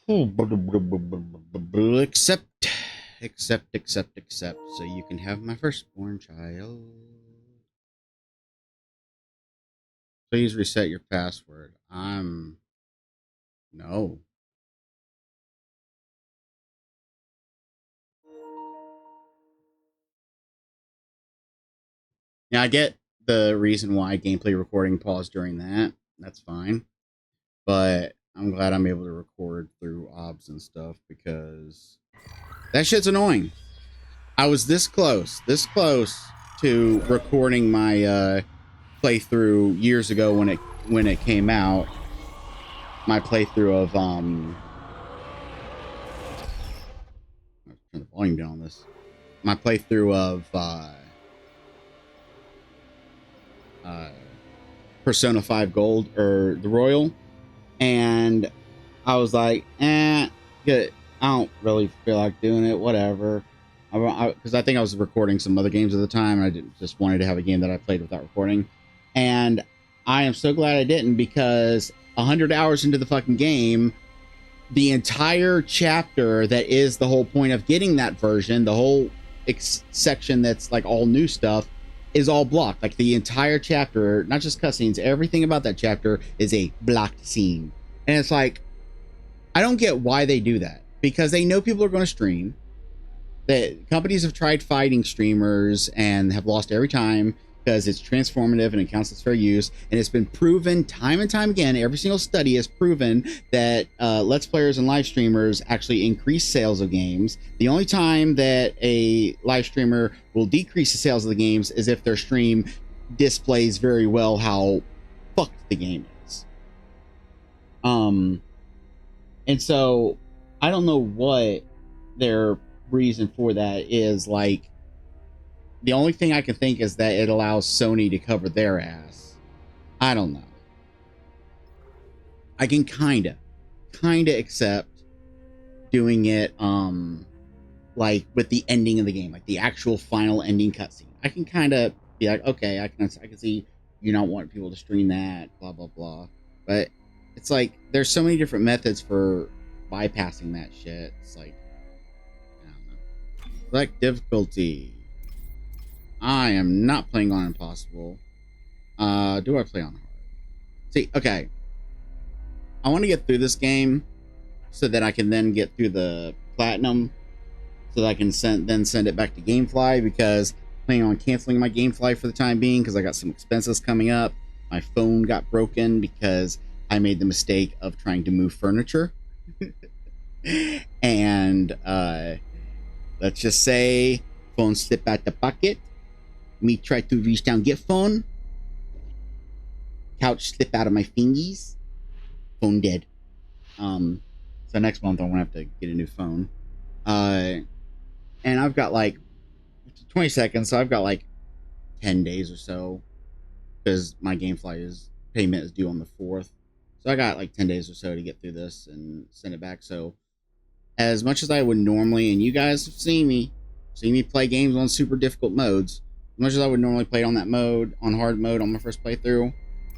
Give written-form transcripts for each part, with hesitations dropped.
Accept, accept, so you can have my firstborn child. Please reset your password. No. Yeah, I get the reason why gameplay recording paused during that. That's fine. But I'm glad I'm able to record through OBS and stuff because that shit's annoying. I was this close to recording my playthrough years ago when it came out. My playthrough of I'll turn the volume down on this. My playthrough of uh, Persona 5 Gold or the Royal, and I was like, good. I don't really feel like doing it. Whatever. Because I think I was recording some other games at the time, and I just wanted to have a game that I played without recording. And I am so glad I didn't, because 100 hours into the fucking game, the entire chapter that is the whole point of getting that version, the whole section that's like all new stuff, is all blocked. Like the entire chapter, not just cutscenes, everything about that chapter is a blocked scene. And it's like, I don't get why they do that, because they know people are going to stream. That companies have tried fighting streamers and have lost every time because it's transformative and it counts as fair use. And it's been proven time and time again. Every single study has proven that Let's Players and live streamers actually increase sales of games. The only time that a live streamer will decrease the sales of the games is if their stream displays very well how fucked the game is. And so I don't know what their reason for that is. Like, the only thing I can think is that it allows Sony to cover their ass. I don't know. I can kind of accept doing it like with the ending of the game, like the actual final ending cutscene. I can kind of be like, okay, I can see you not want people to stream that, blah blah blah. But it's like there's so many different methods for bypassing that shit. It's like, I don't know. Select difficulty. I am not playing on impossible. Do I play on hard? See, okay. I want to get through this game so that I can then get through the platinum, so that I can send it back to GameFly, because I'm planning on canceling my GameFly for the time being because I got some expenses coming up. My phone got broken because I made the mistake of trying to move furniture. And let's just say phone slip out the pocket. Me try to reach down, get phone. Couch slip out of my fingies. Phone dead. So next month I'm gonna have to get a new phone. And I've got like 20 seconds, so I've got like 10 days or so, because my GameFly payment is due on the 4th. So I got like 10 days or so to get through this and send it back. So as much as I would normally, and you guys have seen me play games on super difficult modes, as much as I would normally play on that mode, on hard mode on my first playthrough,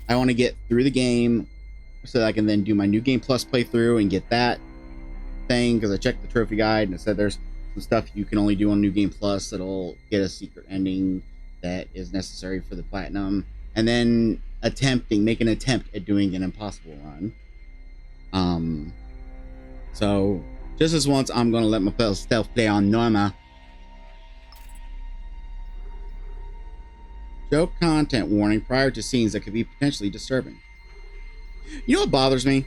I want to get through the game so that I can then do my New Game Plus playthrough and get that thing, because I checked the trophy guide and it said there's some stuff you can only do on New Game Plus that'll get a secret ending that is necessary for the platinum, and then make an attempt at doing an impossible run. So just as once, I'm gonna let myself play on normal. Show content warning prior to scenes that could be potentially disturbing. You know what bothers me?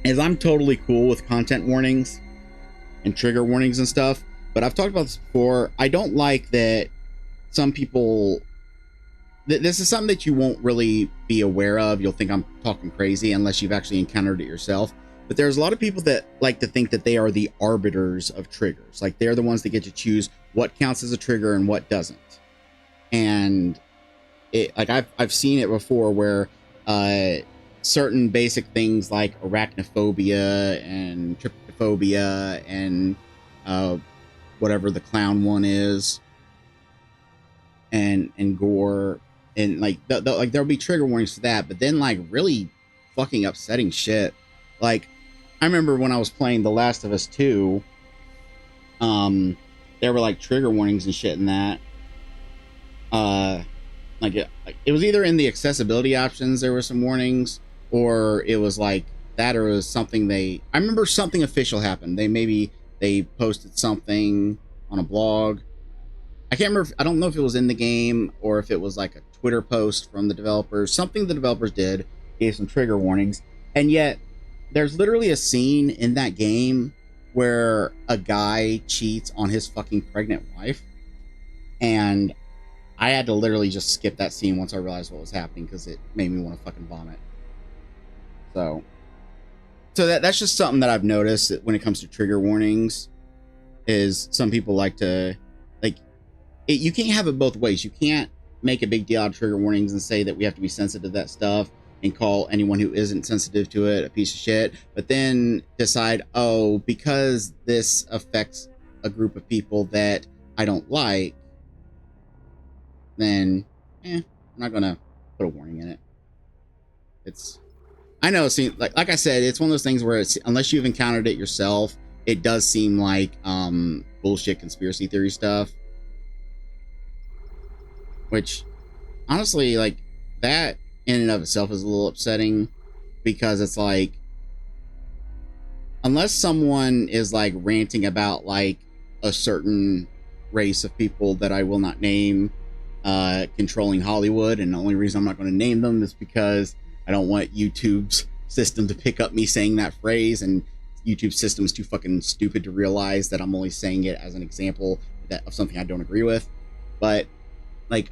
Is I'm totally cool with content warnings and trigger warnings and stuff, but I've talked about this before. I don't like that some people, this is something that you won't really be aware of. You'll think I'm talking crazy unless you've actually encountered it yourself. But there's a lot of people that like to think that they are the arbiters of triggers. Like, they're the ones that get to choose what counts as a trigger and what doesn't. And I've seen it before where certain basic things like arachnophobia and trypophobia and whatever the clown one is, and gore, and like like there'll be trigger warnings for that. But then like really fucking upsetting shit, like I remember when I was playing The Last of Us 2, there were like trigger warnings and shit in that. Uh, it was either in the accessibility options there were some warnings, or it was like that, or it was something I remember something official happened. They posted something on a blog. I can't remember. I don't know if it was in the game or if it was like a Twitter post from the developers. Something the developers did gave some trigger warnings, and yet there's literally a scene in that game where a guy cheats on his fucking pregnant wife, and I had to literally just skip that scene once I realized what was happening because it made me want to fucking vomit. So, that's just something that I've noticed when it comes to trigger warnings. Is some people like to like it, you can't have it both ways. You can't make a big deal out of trigger warnings and say that we have to be sensitive to that stuff and call anyone who isn't sensitive to it a piece of shit, but then decide, oh, because this affects a group of people that I don't like, then I'm not gonna put a warning in it. I know, see, like I said, it's one of those things where it's, unless you've encountered it yourself, it does seem like bullshit conspiracy theory stuff. Which, honestly, like, that in and of itself is a little upsetting, because it's like, unless someone is like ranting about like a certain race of people that I will not name controlling Hollywood, and the only reason I'm not going to name them is because I don't want YouTube's system to pick up me saying that phrase, and YouTube's system is too fucking stupid to realize that I'm only saying it as an example of something I don't agree with. But like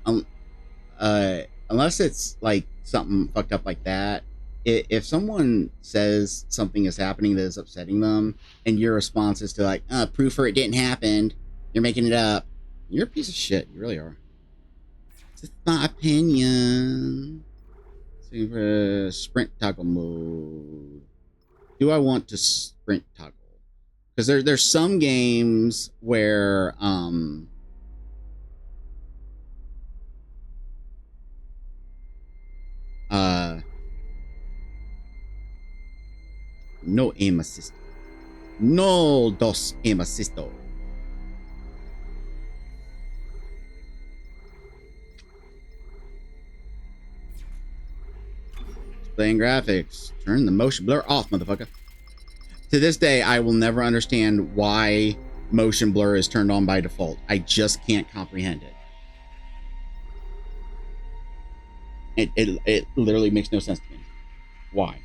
unless it's like something fucked up like that, if someone says something is happening that is upsetting them, and your response is to like, proof for it didn't happen, you're making it up, you're a piece of shit. You really are. It's just my opinion. Super sprint toggle mode. Do I want to sprint toggle? Because there's some games where no aim assist. No dos aim assisto. Playing graphics. Turn the motion blur off, motherfucker. To this day, I will never understand why motion blur is turned on by default. I just can't comprehend it. It literally makes no sense to me. Why?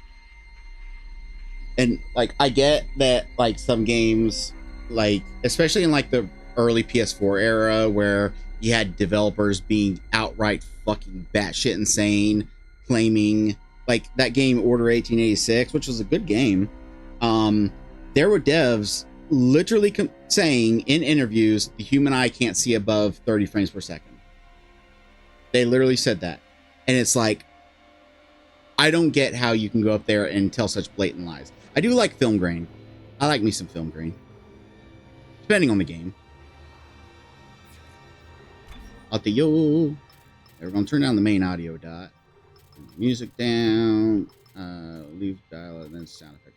And like, I get that like some games, like especially in like the early PS4 era, where you had developers being outright fucking batshit insane, claiming like that game Order 1886, which was a good game. There were devs literally saying in interviews the human eye can't see above 30 frames per second. They literally said that, and it's like, I don't get how you can go up there and tell such blatant lies. I do like film grain. I like me some film grain, depending on the game. Audio. We're gonna turn down the main audio dot. Music down. Leave dial and then sound effect.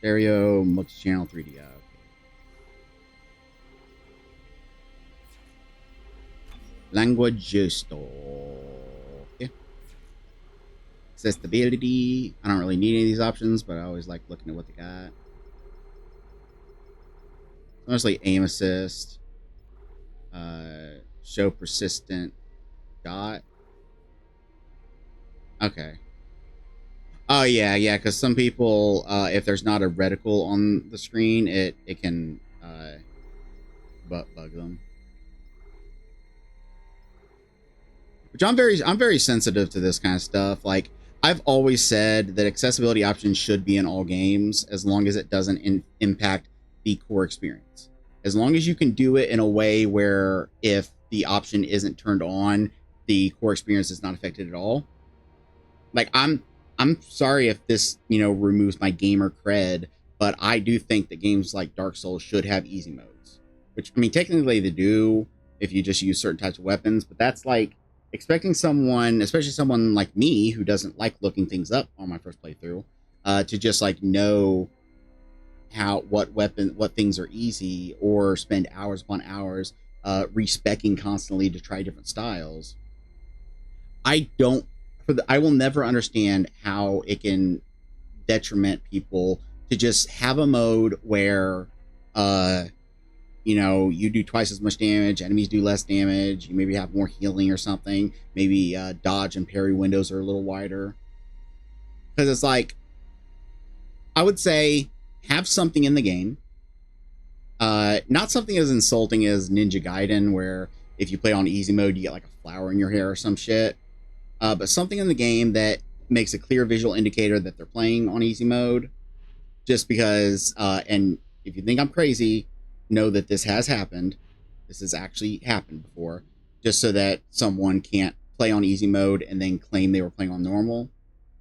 There we go. Stereo, multi-channel, 3D. Okay. Language store. Okay. Accessibility. I don't really need any of these options, but I always like looking at what they got. Mostly aim assist. Show persistent dot. Okay. Oh yeah, because some people, if there's not a reticle on the screen, it can bug them. Which I'm very sensitive to this kind of stuff. Like, I've always said that accessibility options should be in all games, as long as it doesn't impact the core experience. As long as you can do it in a way where if the option isn't turned on, the core experience is not affected at all. Like, I'm sorry if this, removes my gamer cred, but I do think that games like Dark Souls should have easy modes. Which, I mean, technically they do if you just use certain types of weapons, but that's like expecting someone, especially someone like me who doesn't like looking things up on my first playthrough, to just like know what things are easy, or spend hours upon hours respecking constantly to try different styles. I don't I will never understand how it can detriment people to just have a mode where uh you do twice as much damage, enemies do less damage, you maybe have more healing or something, maybe dodge and parry windows are a little wider. Because it's like, I would say, have something in the game, not something as insulting as Ninja Gaiden, where if you play on easy mode you get like a flower in your hair or some shit, but something in the game that makes a clear visual indicator that they're playing on easy mode. Just because, and if you think I'm crazy, know that this has happened. This has actually happened before, just so that someone can't play on easy mode and then claim they were playing on normal.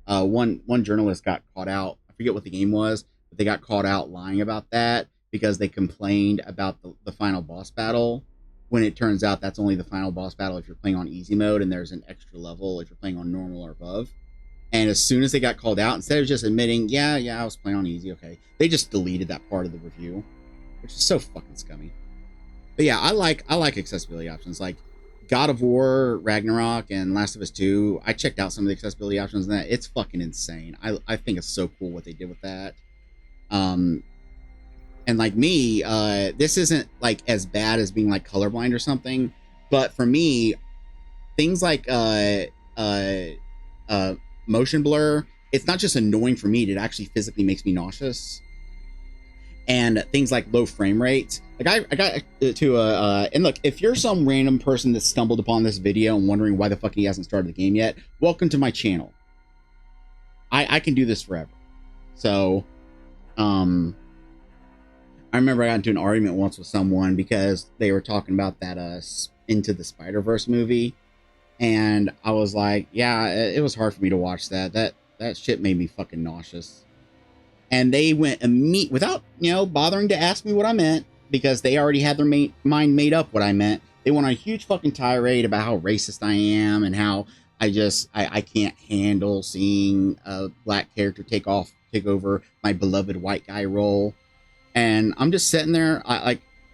One journalist got caught out. I forget what the game was, but they got caught out lying about that because they complained about the final boss battle. When it turns out that's only the final boss battle if you're playing on easy mode, and there's an extra level if you're playing on normal or above. And as soon as they got called out, instead of just admitting, yeah, I was playing on easy, okay, they just deleted that part of the review, which is so fucking scummy. But yeah, I like accessibility options. Like God of War, Ragnarok, and Last of Us 2. I checked out some of the accessibility options and that. It's fucking insane. I think it's so cool what they did with that. Um, and like me, this isn't like as bad as being like colorblind or something, but for me, things like uh, uh, motion blur, it's not just annoying for me, it actually physically makes me nauseous. And things like low frame rates, like I got to and look, if you're some random person that stumbled upon this video and wondering why the fuck he hasn't started the game yet, welcome to my channel. I can do this forever. So I remember I got into an argument once with someone because they were talking about that Into the Spider-Verse movie, and I was like, yeah, it was hard for me to watch that. That shit made me fucking nauseous. And they went without bothering to ask me what I meant, because they already had their mind made up what I meant. They went on a huge fucking tirade about how racist I am and how I can't handle seeing a black character take over my beloved white guy role. And I'm just sitting there.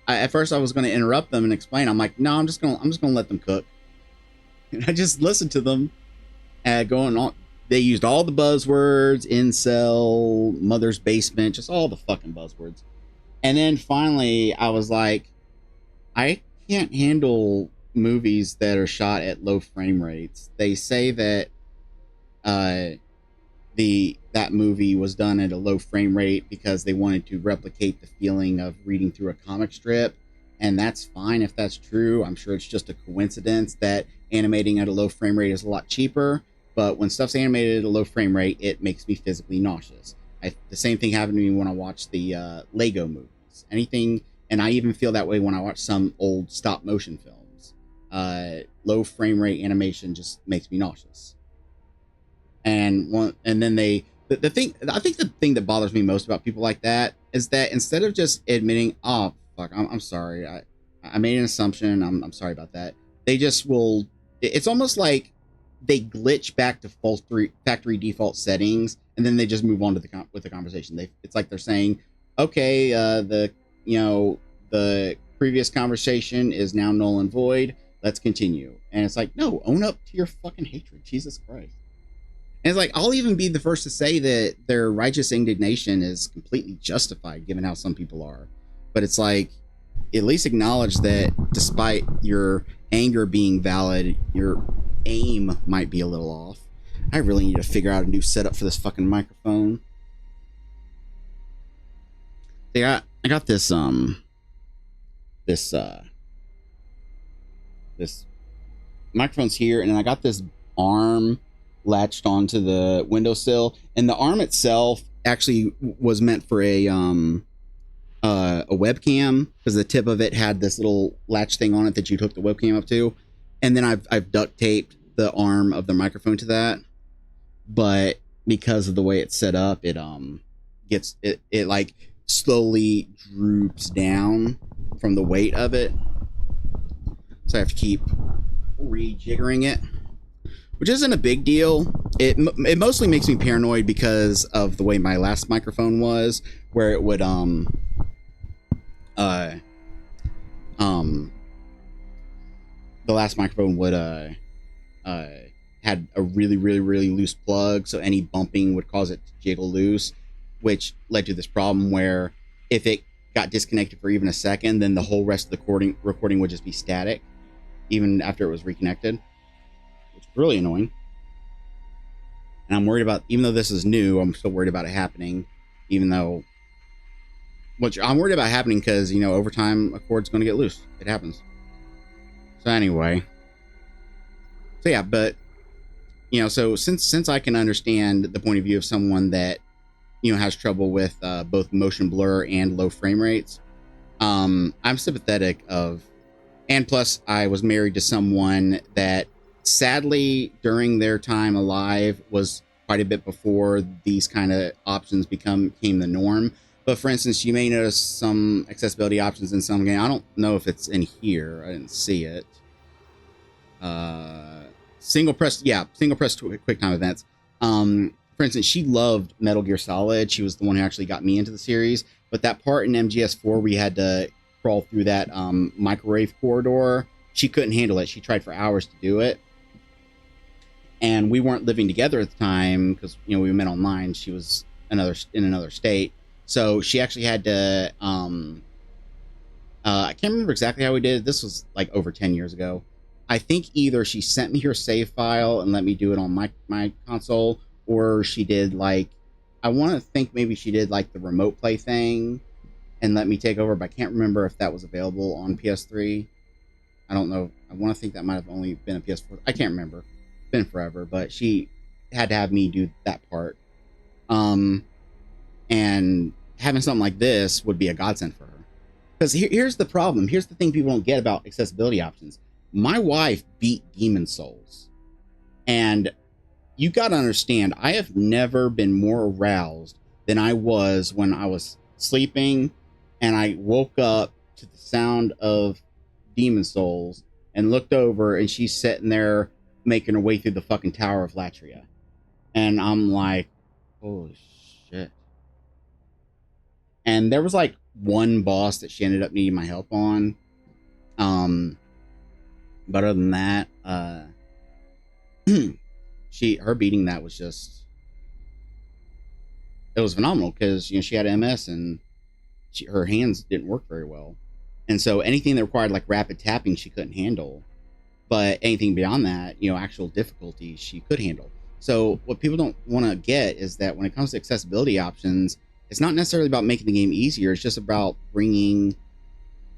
At first I was going to interrupt them and explain. I'm like, no, I'm just gonna let them cook. And I just listened to them going on. They used all the buzzwords: incel, mother's basement, just all the fucking buzzwords. And then finally I was like, I can't handle movies that are shot at low frame rates. They say that uh that movie was done at a low frame rate because they wanted to replicate the feeling of reading through a comic strip, and that's fine if that's true. I'm sure it's just a coincidence that animating at a low frame rate is a lot cheaper, but when stuff's animated at a low frame rate, it makes me physically nauseous. The same thing happened to me when I watched the Lego movies. Anything, and I even feel that way when I watch some old stop motion films. Low frame rate animation just makes me nauseous. And then the thing, I think the thing that bothers me most about people like that is that instead of just admitting, oh fuck, I'm sorry, I made an assumption, I'm sorry about that, they just will. It's almost like they glitch back to factory default settings, and then they just move on to with the conversation. It's like they're saying, okay, the previous conversation is now null and void, let's continue. And it's like, no, own up to your fucking hatred, Jesus Christ. And it's like, I'll even be the first to say that their righteous indignation is completely justified given how some people are. But it's like, at least acknowledge that despite your anger being valid, your aim might be a little off. I really need to figure out a new setup for this fucking microphone. I got this this microphone's here, and then I got this arm latched onto the windowsill, and the arm itself actually was meant for a webcam, because the tip of it had this little latch thing on it that you'd hook the webcam up to, and then I've duct taped the arm of the microphone to that. But because of the way it's set up, it like slowly droops down from the weight of it, so I have to keep rejiggering it, which isn't a big deal. It mostly makes me paranoid because of the way my last microphone was, where it would uh um the last microphone would uh had a really loose plug, so any bumping would cause it to jiggle loose, which led to this problem where if it got disconnected for even a second, then the whole rest of the recording would just be static, even after it was reconnected, which is really annoying. And I'm worried about, even though this is new, I'm still worried about it happening, even though, which I'm worried about happening because, you know, over time, a cord's going to get loose. It happens. So anyway, so yeah, but, you know, so since I can understand the point of view of someone that, you know, has trouble with both motion blur and low frame rates, I'm sympathetic of, and plus I was married to someone that sadly during their time alive was quite a bit before these kind of options became the norm. But for instance, you may notice some accessibility options in some game. I don't know if it's in here. I didn't see it. Single press quick time events. For instance, she loved Metal Gear Solid. She was the one who actually got me into the series. But that part in MGS4 we had to crawl through that microwave corridor, she couldn't handle it. She tried for hours to do it. And we weren't living together at the time because, you know, we met online. She was in another state. So she actually had to, I can't remember exactly how we did it. This was like over 10 years ago. I think either she sent me her save file and let me do it on my console, or she did like, I want to think maybe she did like the remote play thing and let me take over, but I can't remember if that was available on PS3. I don't know. I want to think that might have only been a PS4. I can't remember. It's been forever, but she had to have me do that part. And having something like this would be a godsend for her. Because here's the problem. Here's the thing people don't get about accessibility options. My wife beat Demon Souls. And you got to understand, I have never been more aroused than I was when I was sleeping and I woke up to the sound of Demon Souls and looked over and she's sitting there making her way through the fucking Tower of Latria. And I'm like, holy shit. And there was like one boss that she ended up needing my help on. But other than that, her beating that was just, it was phenomenal because, you know, she had MS and her hands didn't work very well. And so anything that required like rapid tapping, she couldn't handle. But anything beyond that, you know, actual difficulty, she could handle. So what people don't want to get is that when it comes to accessibility options, it's not necessarily about making the game easier. It's just about bringing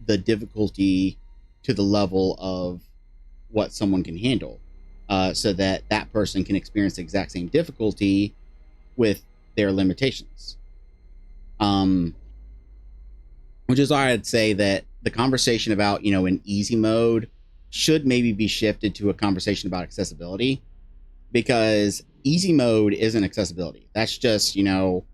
the difficulty to the level of what someone can handle, so that that person can experience the exact same difficulty with their limitations. Which is why I'd say that the conversation about, you know, an easy mode should maybe be shifted to a conversation about accessibility, because easy mode isn't accessibility. That's just, you know,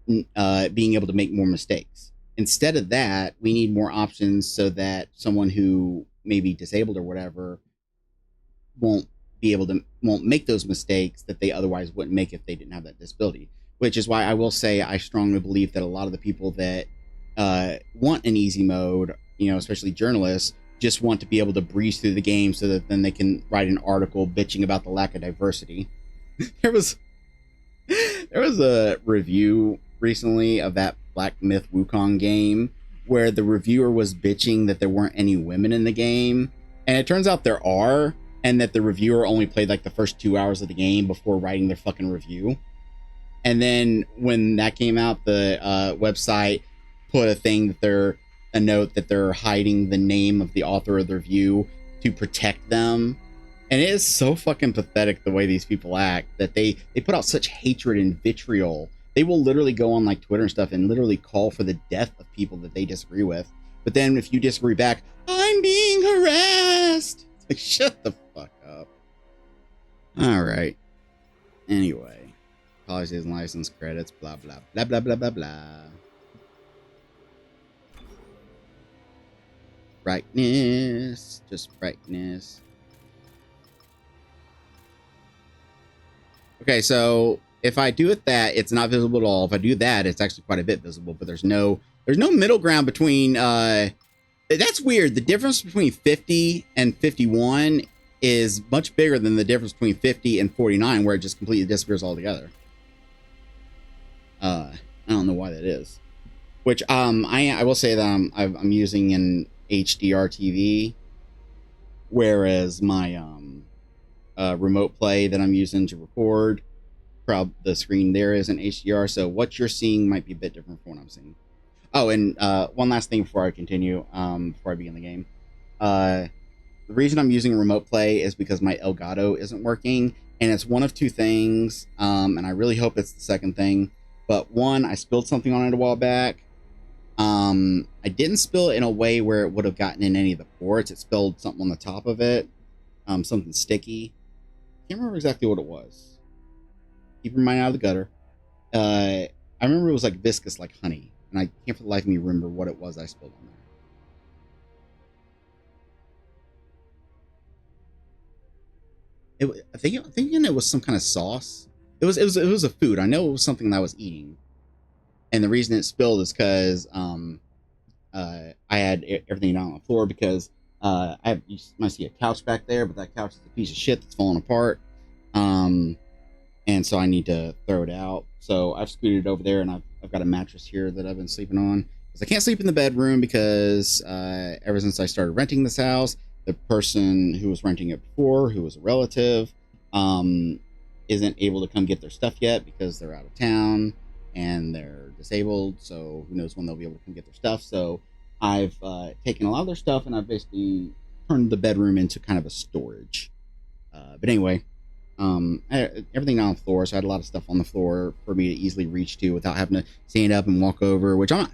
being able to make more mistakes. Instead of that, we need more options so that someone who may be disabled or whatever won't make those mistakes that they otherwise wouldn't make if they didn't have that disability. Which is why I will say I strongly believe that a lot of the people that want an easy mode, you know, especially journalists, just want to be able to breeze through the game so that then they can write an article bitching about the lack of diversity. there was a review recently of that Black Myth Wukong game where the reviewer was bitching that there weren't any women in the game, and it turns out there are, and that the reviewer only played like the first 2 hours of the game before writing their fucking review. And then when that came out, the website put a note that they're hiding the name of the author of the review to protect them. And it is so fucking pathetic the way these people act, that they put out such hatred and vitriol. They will literally go on like Twitter and stuff and literally call for the death of people that they disagree with. But then if you disagree back, I'm being harassed. It's like, shut the fuck up. All right. Anyway, policies and license credits, blah, blah, blah, blah, blah, blah, blah. Brightness, just brightness. Okay, so if I do it that, it's not visible at all. If I do that, it's actually quite a bit visible, but there's no middle ground between that's weird. The difference between 50 and 51 is much bigger than the difference between 50 and 49, where it just completely disappears altogether. I don't know why that is. Which I will say that I'm using an HDR TV, whereas my remote play that I'm using to record, the screen there is an HDR. So what you're seeing might be a bit different from what I'm seeing. Oh, and one last thing before I continue, before I begin the game. The reason I'm using remote play is because my Elgato isn't working, and it's one of two things. And I really hope it's the second thing. But one, I spilled something on it a while back. I didn't spill it in a way where it would have gotten in any of the ports. It spilled something on the top of it, something sticky. Can't remember exactly what it was. Keep your mind out of the gutter. I remember it was like viscous, like honey, and I can't for the life of me remember what it was I spilled on there. I'm thinking it was some kind of sauce. It was a food. I know it was something that I was eating, and the reason it spilled is because I had everything down on the floor because you might see a couch back there, but that couch is a piece of shit that's falling apart. And so I need to throw it out. So I've scooted it over there, and I've got a mattress here that I've been sleeping on because I can't sleep in the bedroom because ever since I started renting this house, the person who was renting it before, who was a relative, isn't able to come get their stuff yet because they're out of town and they're disabled. So who knows when they'll be able to come get their stuff. So I've taken a lot of their stuff, and I've basically turned the bedroom into kind of a storage. But anyway, everything down on the floor, so I had a lot of stuff on the floor for me to easily reach to without having to stand up and walk over, which I'm not.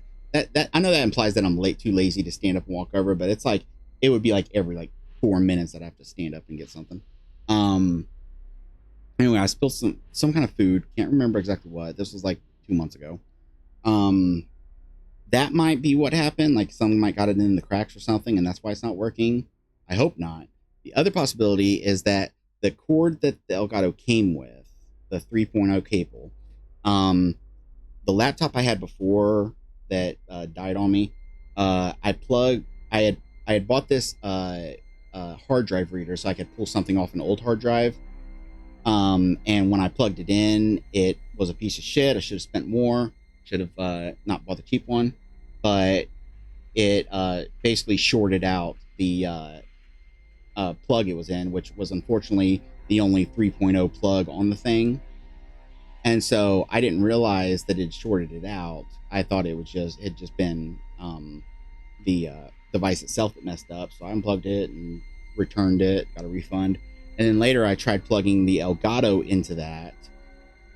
That I know that implies that I'm too lazy to stand up and walk over, but it's like it would be like every like 4 minutes that I have to stand up and get something. Um. Anyway, I spilled some kind of food. Can't remember exactly what. This was like 2 months ago. Um. That might be what happened. Like something might got it in the cracks or something, and that's why it's not working. I hope not. The other possibility is that the cord that the Elgato came with, the 3.0 cable, um, the laptop I had before that died on me, I plugged. I had bought this hard drive reader so I could pull something off an old hard drive. And when I plugged it in, it was a piece of shit. I should have spent more. Should have not bought the cheap one, but it basically shorted out the plug it was in, which was unfortunately the only 3.0 plug on the thing. And so I didn't realize that it shorted it out. I thought it had just been the device itself that messed up. So I unplugged it and returned it, got a refund. And then later I tried plugging the Elgato into that,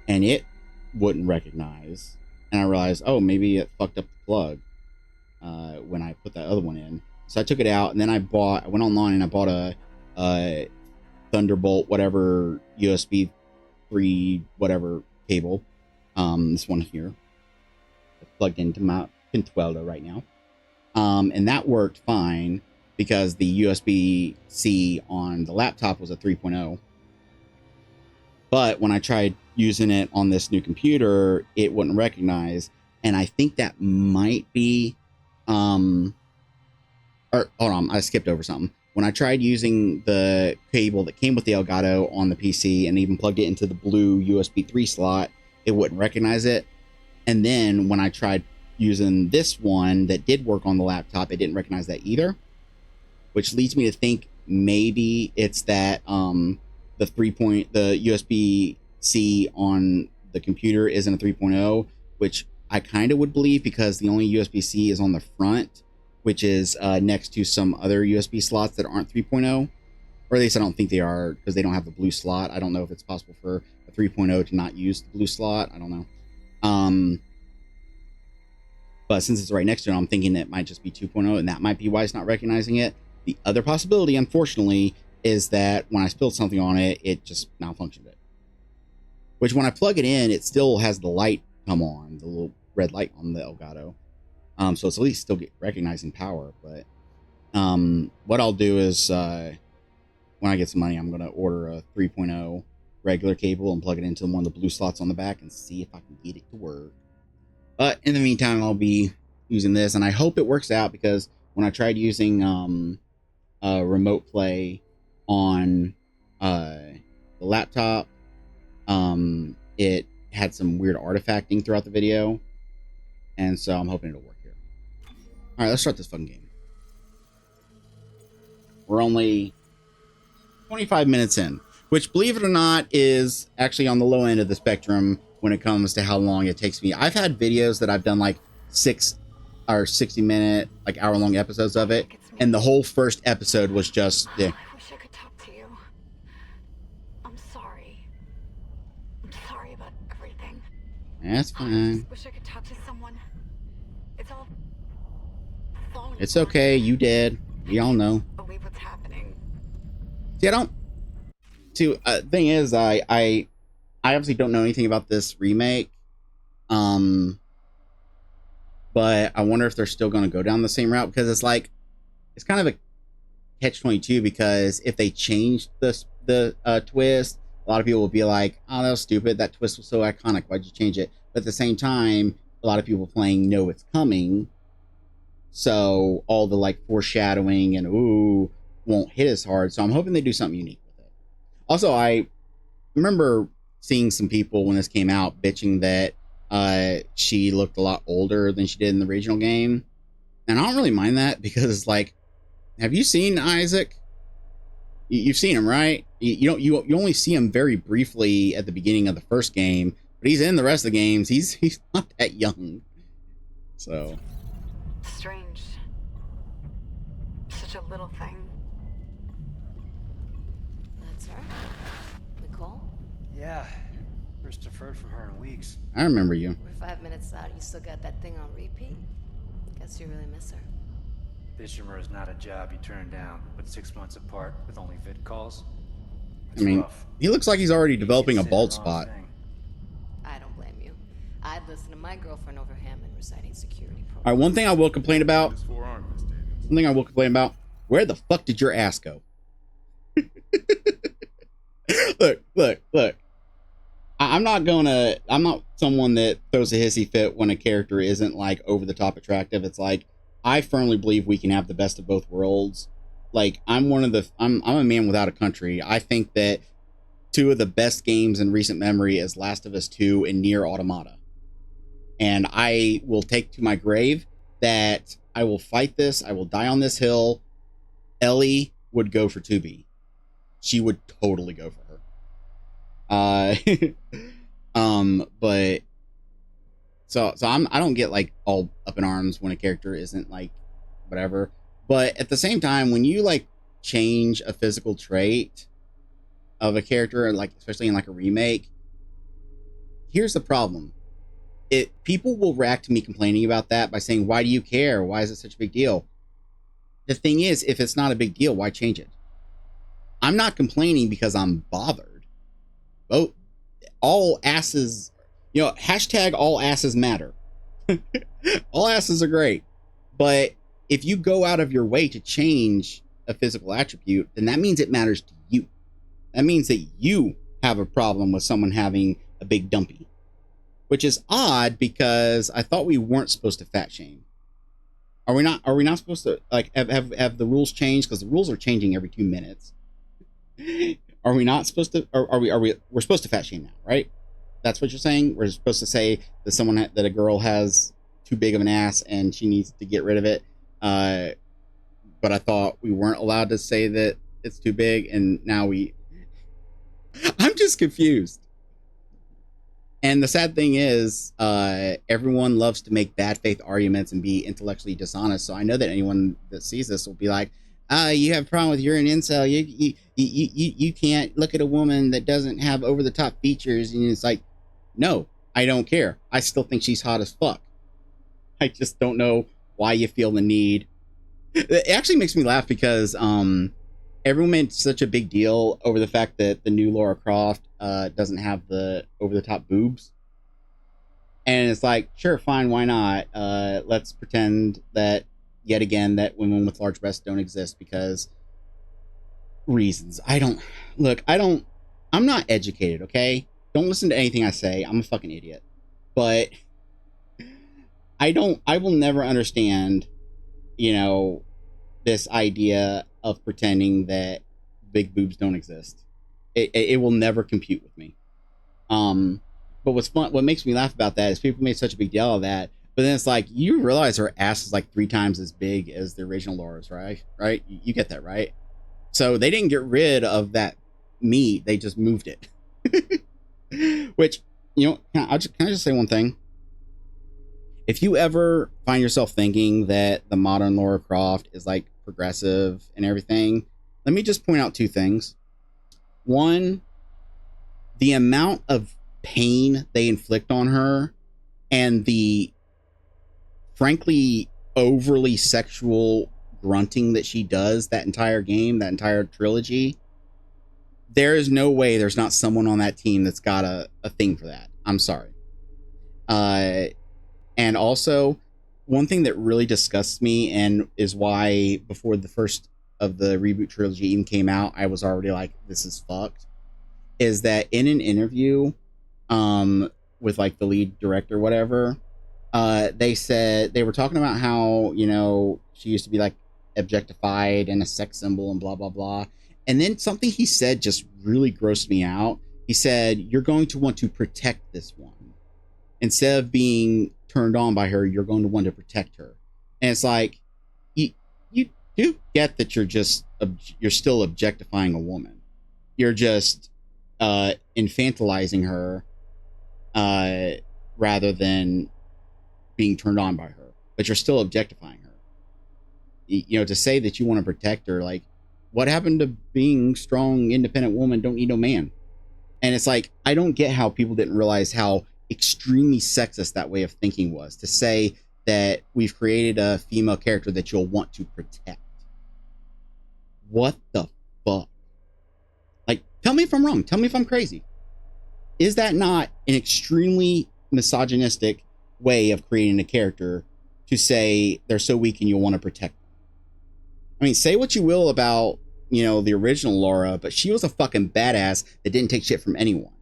and it wouldn't recognize. And I realized, oh, maybe it fucked up the plug when I put that other one in. So I took it out, and then I went online and I bought a Thunderbolt, whatever, USB 3, whatever cable. This one here. It's plugged into my Pintuello right now. And that worked fine because the USB-C on the laptop was a 3.0. But when I tried using it on this new computer, it wouldn't recognize. And I think that might be, or hold on, I skipped over something. When I tried using the cable that came with the Elgato on the PC and even plugged it into the blue USB 3 slot, it wouldn't recognize it. And then when I tried using this one that did work on the laptop, it didn't recognize that either, which leads me to think maybe it's that the USB-C on the computer isn't a 3.0, which I kind of would believe because the only USB-C is on the front, which is next to some other USB slots that aren't 3.0, or at least I don't think they are because they don't have the blue slot. I don't know if it's possible for a 3.0 to not use the blue slot. I don't know. But since it's right next to it, I'm thinking it might just be 2.0, and that might be why it's not recognizing it. The other possibility, unfortunately, is that when I spilled something on it, it just malfunctioned it. Which when I plug it in, it still has the light come on, the little red light on the Elgato. So it's at least still recognizing power. But what I'll do is when I get some money, I'm going to order a 3.0 regular cable and plug it into one of the blue slots on the back and see if I can get it to work. But in the meantime, I'll be using this, and I hope it works out, because when I tried using remote play on the laptop, it had some weird artifacting throughout the video, and so I'm hoping it'll work here. All right, let's start this fucking game. We're only 25 minutes in, which, believe it or not, is actually on the low end of the spectrum when it comes to how long it takes me. I've had videos that I've done like 6 or 60-minute, like hour-long episodes of it, and the whole first episode was just I wish I could talk to you. I'm sorry. I'm sorry about everything. That's I fine. just wish I could talk to someone. It's all falling It's apart. okay. You did. We all know. Believe what's happening. See, I don't. See, thing is, I obviously don't know anything about this remake. But I wonder if they're still going to go down the same route, because it's like, it's kind of a catch-22, because if they change the twist, a lot of people will be like, oh, that was stupid. That twist was so iconic. Why'd you change it? But at the same time, a lot of people playing know it's coming. So all the like foreshadowing and ooh won't hit as hard. So I'm hoping they do something unique with it. Also, I remember seeing some people when this came out bitching that she looked a lot older than she did in the original game. And I don't really mind that, because like, have you seen Isaac? You've seen him, right? You only see him very briefly at the beginning of the first game, but he's in the rest of the games. He's not that young. So Strange. Such a little thing. That's her? Nicole? Yeah. First deferred from her in weeks. I remember you. We're 5 minutes out. You still got that thing on repeat? Guess you really miss her. Fishermer is not a job you turn down, but 6 months apart with only vid calls. I mean, rough. he looks like he's already developing a Say the bald wrong spot. thing. I don't blame you. I'd listen to my girlfriend over Hammond reciting security All right, protocols. one thing I will complain about. Where the fuck did your ass go? Look. I'm not someone that throws a hissy fit when a character isn't like over the top attractive. It's like, I firmly believe we can have the best of both worlds. Like, I'm a man without a country. I think that 2 of the best games in recent memory is Last of Us 2 and Nier Automata. And I will take to my grave that I will fight this. I will die on this hill. Ellie would go for 2B. She would totally go for her. But so I don't get like all up in arms when a character isn't like whatever. But at the same time, when you like change a physical trait of a character, like especially in like a remake, here's the problem. People will react to me complaining about that by saying, why do you care? Why is it such a big deal? The thing is, if it's not a big deal, why change it? I'm not complaining because I'm bothered. Oh, all asses, hashtag all asses matter. All asses are great. But if you go out of your way to change a physical attribute, then that means it matters to you. That means that you have a problem with someone having a big dumpy. Which is odd, because I thought we weren't supposed to fat shame. Are we not supposed to, like, have the rules changed? Because the rules are changing every 2 minutes. Are we not supposed to, we're supposed to fat shame now, right? That's what you're saying? We're supposed to say that that a girl has too big of an ass and she needs to get rid of it. But I thought we weren't allowed to say that it's too big, and now I'm just confused. And the sad thing is, everyone loves to make bad faith arguments and be intellectually dishonest. So I know that anyone that sees this will be like, you have a problem with, you're an incel. You can't look at a woman that doesn't have over the top features. And it's like, no, I don't care. I still think she's hot as fuck. I just don't know why you feel the need. It actually makes me laugh, because everyone made such a big deal over the fact that the new Lara Croft doesn't have the over-the-top boobs. And it's like, sure, fine, why not? Let's pretend that, yet again, that women with large breasts don't exist because reasons. I don't I'm not educated, okay? Don't listen to anything I say. I'm a fucking idiot. But I will never understand, you know, this idea of pretending that big boobs don't exist. It will never compute with me. But what makes me laugh about that is people made such a big deal of that, but then it's like, you realize her ass is like 3 times as big as the original Laura's, right? Right? You get that, right? So they didn't get rid of that meat; they just moved it. Which, you know, can I just say one thing? If you ever find yourself thinking that the modern Lara Croft is like progressive and everything, let me just point out 2 things. One, the amount of pain they inflict on her and the frankly overly sexual grunting that she does that entire game, that entire trilogy, there is no way there's not someone on that team that's got a thing for that. I'm sorry. And also, one thing that really disgusts me, and is why before the first of the reboot trilogy even came out, I was already like, this is fucked, is that in an interview with like the lead director, whatever, they said they were talking about how, you know, she used to be like objectified and a sex symbol and blah blah blah, and then something he said just really grossed me out. He said, you're going to want to protect this one instead of being turned on by her. You're going to want to protect her. And it's like, you do get that you're still objectifying a woman. You're just infantilizing her rather than being turned on by her, but you're still objectifying her. You know, to say that you want to protect her, like, what happened to being strong, independent woman, don't need no man? And it's like, I don't get how people didn't realize how extremely sexist that way of thinking was, to say that we've created a female character that you'll want to protect. What the fuck? Like, tell me if I'm wrong. Tell me if I'm crazy. Is that not an extremely misogynistic way of creating a character, to say they're so weak and you'll want to protect them? I mean, say what you will about, you know, the original Laura, but she was a fucking badass that didn't take shit from anyone.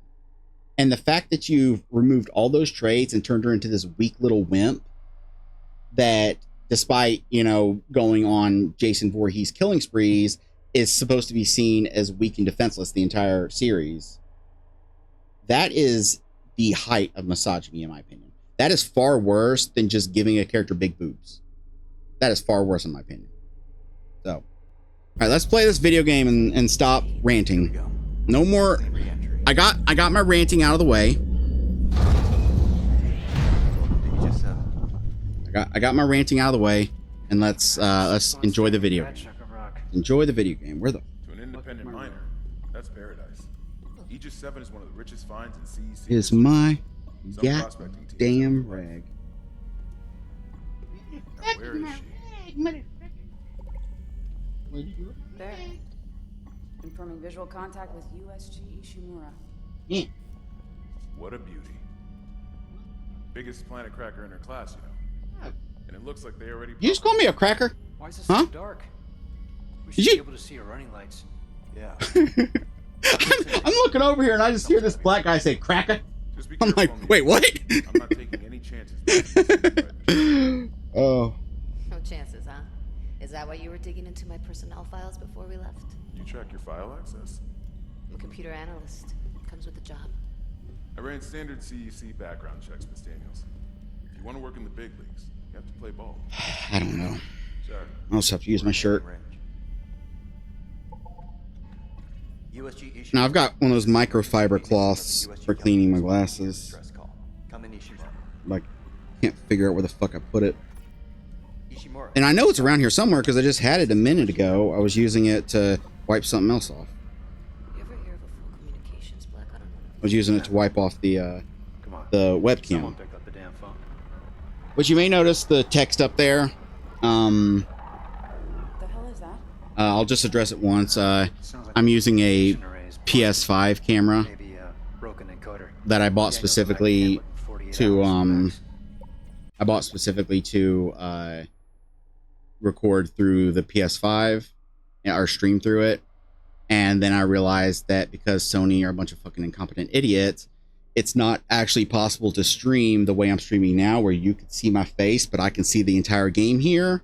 And the fact that you've removed all those traits and turned her into this weak little wimp that, despite, you know, going on Jason Voorhees killing sprees, is supposed to be seen as weak and defenseless the entire series, that is the height of misogyny, in my opinion. That is far worse than just giving a character big boobs. That is far worse, in my opinion. So, all right, let's play this video game and stop ranting. No more. I got my ranting out of the way. I got my ranting out of the way, and let's enjoy the video. Enjoy the video game. Where the? To an independent miner, that's paradise. Aegis 7 is one of the richest finds in CEC. Is my goddamn rag. Now, where is she? There. Confirming visual contact with USG Ishimura. Yeah. What a beauty. Biggest planet cracker in her class, you know. And it looks like they already. You just call me a cracker? Why is this Huh? so dark? We should Did be you- able to see her running lights. Yeah. I'm looking over here and I just hear this black guy say cracker. Just be I'm careful like, on the wait, what? I'm not taking any chances. Oh. No chances, huh? Is that why you were digging into my personnel files before we left? You track your file access? I'm a computer analyst. Comes with the job. I ran standard CEC background checks, Miss Daniels. If you want to work in the big leagues, you have to play ball. I don't know. Sorry. I'll just have to use my shirt. Now I've got one of those microfiber cloths for cleaning my glasses. Like, can't figure out where the fuck I put it. And I know it's around here somewhere because I just had it a minute ago. I was using it to wipe something else off. You ever hear of a full communications blackout on one I was using it to wipe off the Come on. webcam. Someone pick up the damn phone. But you may notice the text up there. The hell is that? I'll just address it once. Sounds like I'm using a communication arrays. PS5 camera Maybe a broken encoder. that I bought specifically to record through the PS5 or stream through it. And then I realized that because Sony are a bunch of fucking incompetent idiots, it's not actually possible to stream the way I'm streaming now, where you can see my face, but I can see the entire game here.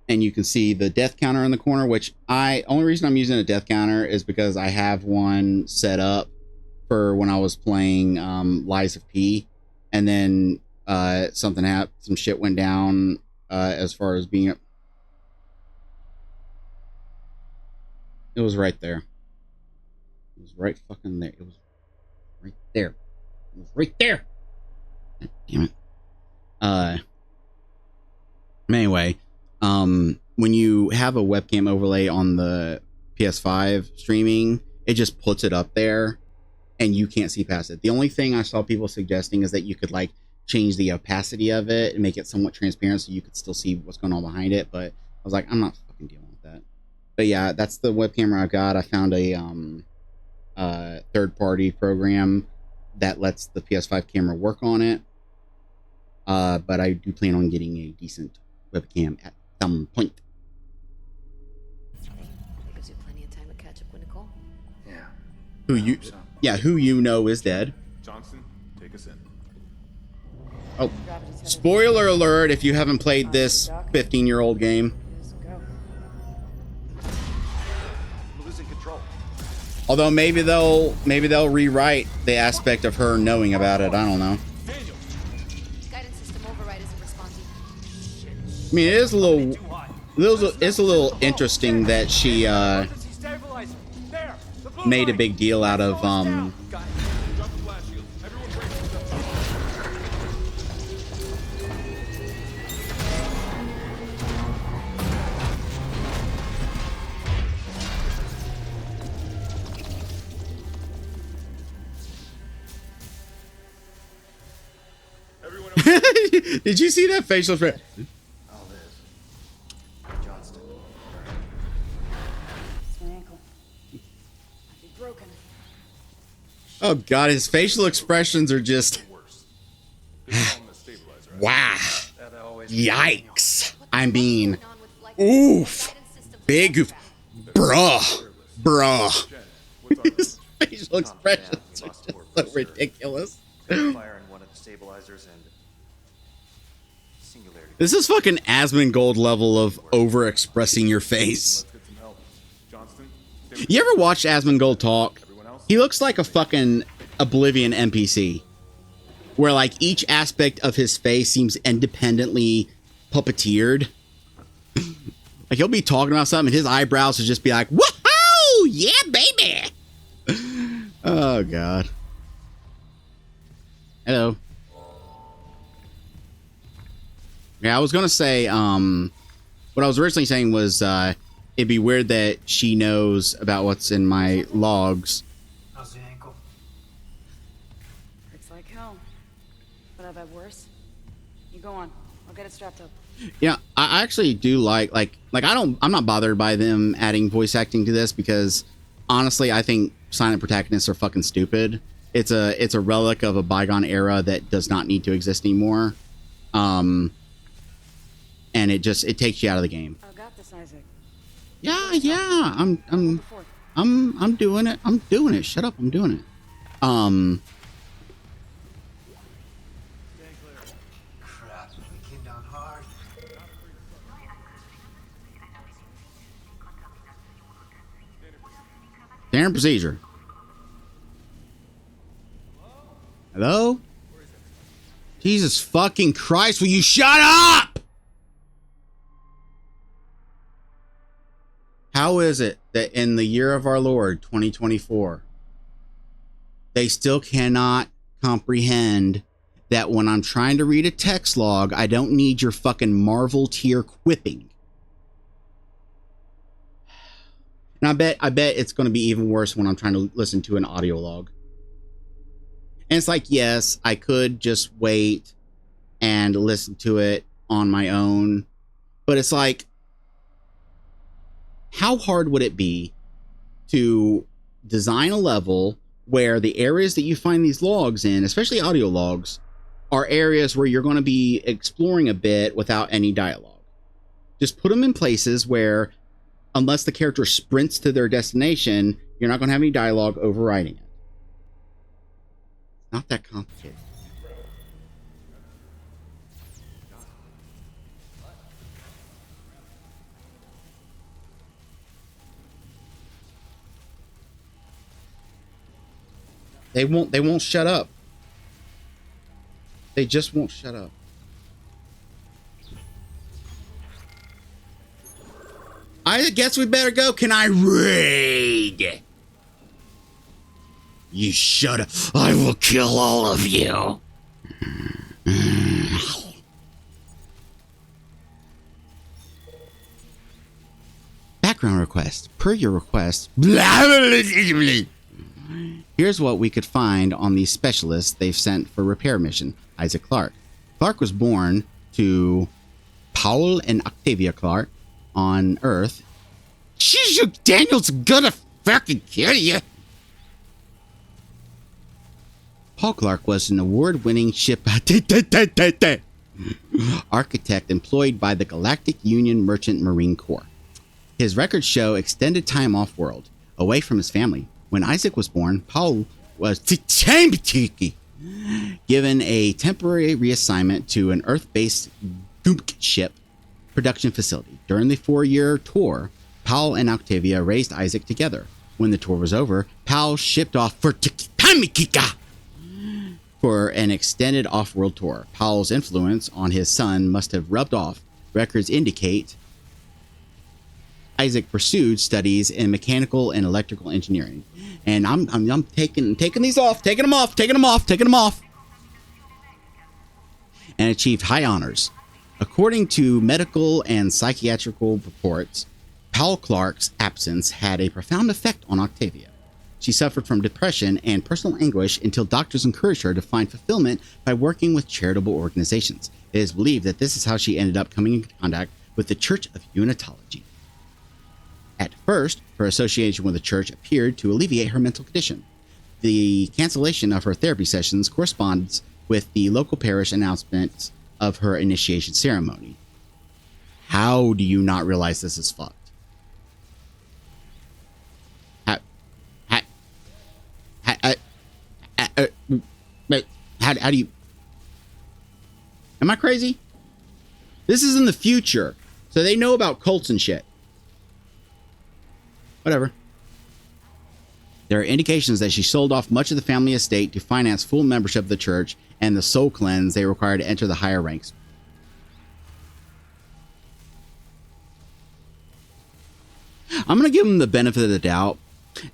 And you can see the death counter in the corner, which only reason I'm using a death counter is because I have one set up for when I was playing Lies of P. And then something happened, some shit went down as far as being... It was right there. It was right fucking there. It was right there. It was right there. God damn it. Anyway, when you have a webcam overlay on the PS5 streaming, it just puts it up there and you can't see past it. The only thing I saw people suggesting is that you could like change the opacity of it and make it somewhat transparent so you could still see what's going on behind it. But I was like, I'm not fucking dealing with that. But yeah, that's the web camera I've got. I found a third-party program that lets the PS5 camera work on it. But I do plan on getting a decent webcam at some point. That gives you plenty of time to catch up with Nicole. Yeah. Who you know is dead. Johnson, take us in. Oh, spoiler alert if you haven't played this 15-year-old game. Just go. We're losing control. Although maybe they'll rewrite the aspect of her knowing about it. I don't know. Guidance system override isn't responding. I mean, it's a little interesting that she made a big deal out of Did you see that facial expression? All this. Johnston. It's my ankle. Might be broken. Oh god, his facial expressions are just Worse. This is on the stabilizer. wow. That always Yikes. I mean, oof. Big oof. Bruh. Jen, what's our His facial expressions are just so ridiculous. Fire in one of the stabilizers and singularity. This is fucking Asmongold level of overexpressing your face. Let's get some help. Johnston, You ever watch Asmongold talk? everyone else? He looks like a fucking Oblivion NPC. Where like each aspect of his face seems independently puppeteered. Like he'll be talking about something and his eyebrows will just be like, woohoo! Yeah, baby! Oh god. Hello. Yeah, I was gonna say, what I was originally saying was, it'd be weird that she knows about what's in my logs. How's the ankle? Hurts like hell. But I've had worse. You go on. I'll get it strapped up. Yeah, I actually do like I'm not bothered by them adding voice acting to this because honestly, I think silent protagonists are fucking stupid. It's a relic of a bygone era that does not need to exist anymore. And it takes you out of the game. I got this, Isaac. Yeah, I'm doing it. I'm doing it. Shut up, I'm doing it. Crap, we came down hard. Standard procedure. Hello? Jesus fucking Christ, will you shut up? How is it that in the year of our Lord, 2024, they still cannot comprehend that when I'm trying to read a text log, I don't need your fucking Marvel tier quipping? And I bet it's going to be even worse when I'm trying to listen to an audio log. And it's like, yes, I could just wait and listen to it on my own. But it's like, how hard would it be to design a level where the areas that you find these logs in, especially audio logs, are areas where you're going to be exploring a bit without any dialogue? Just put them in places where unless the character sprints to their destination, you're not going to have any dialogue overriding it. Not that complicated. They won't shut up. They just won't shut up. I guess we better go. Can I raid? You shut up. I will kill all of you. Background request. Per your request. Here's what we could find on the specialist they've sent for repair mission, Isaac Clarke. Clarke was born to Paul and Octavia Clarke on Earth. Jeez, Daniel's gonna fucking kill you. Paul Clarke was an award-winning ship architect employed by the Galactic Union Merchant Marine Corps. His records show extended time off-world, away from his family. When Isaac was born, Paul was given a temporary reassignment to an Earth-based Thicc ship production facility. During the 4-year tour, Paul and Octavia raised Isaac together. When the tour was over, Paul shipped off for an extended off-world tour. Paul's influence on his son must have rubbed off. Records indicate Isaac pursued studies in mechanical and electrical engineering. And I'm taking these off, taking them off. And achieved high honors. According to medical and psychiatrical reports, Paul Clarke's absence had a profound effect on Octavia. She suffered from depression and personal anguish until doctors encouraged her to find fulfillment by working with charitable organizations. It is believed that this is how she ended up coming in contact with the Church of Unitology. At first, her association with the church appeared to alleviate her mental condition. The cancellation of her therapy sessions corresponds with the local parish announcement of her initiation ceremony. How do you not realize this is fucked? How do you... Am I crazy? This is in the future, so they know about cults and shit. Whatever. There are indications that she sold off much of the family estate to finance full membership of the church and the soul cleanse they require to enter the higher ranks. I'm going to give them the benefit of the doubt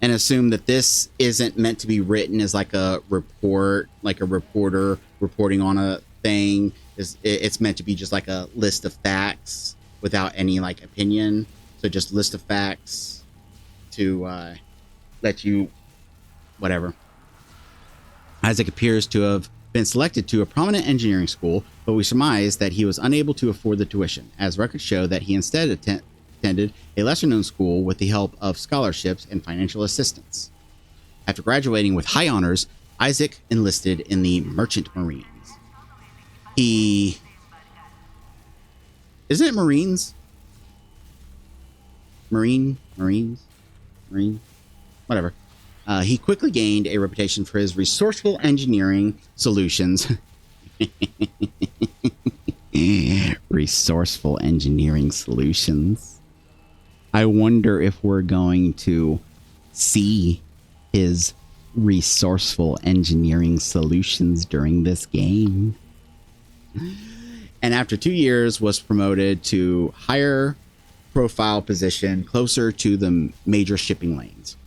and assume that this isn't meant to be written as like a report, like a reporter reporting on a thing. It's meant to be just like a list of facts without any like opinion. So just list of facts to let you whatever. Isaac appears to have been selected to a prominent engineering school, but we surmise that he was unable to afford the tuition, as records show that he instead attended a lesser-known school with the help of scholarships and financial assistance. After graduating with high honors, Isaac enlisted in the Merchant Marines. Isn't it Marines? Marine? Whatever. He quickly gained a reputation for his resourceful engineering solutions. Resourceful engineering solutions. I wonder if we're going to see his resourceful engineering solutions during this game. And after 2 years was promoted to higher profile position closer to the major shipping lanes.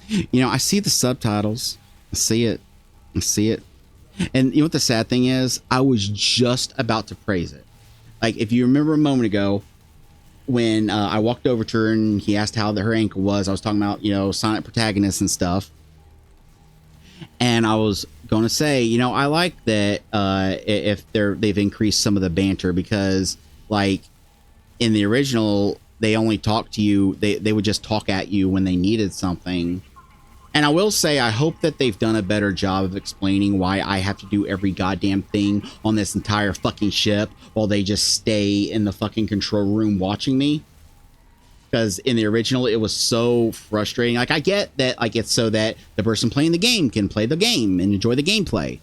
You know, I see the subtitles. I see it. And you know what the sad thing is? I was just about to praise it. Like, if you remember a moment ago, when I walked over to her and he asked how her ankle was, I was talking about, you know, silent protagonists and stuff. And I was going to say, you know, I like that if they've increased some of the banter, because, like, in the original, they only talked to you. They would just talk at you when they needed something. And I will say, I hope that they've done a better job of explaining why I have to do every goddamn thing on this entire fucking ship while they just stay in the fucking control room watching me. because in the original it was so frustrating. Like, I get that, like, it's so that the person playing the game can play the game and enjoy the gameplay.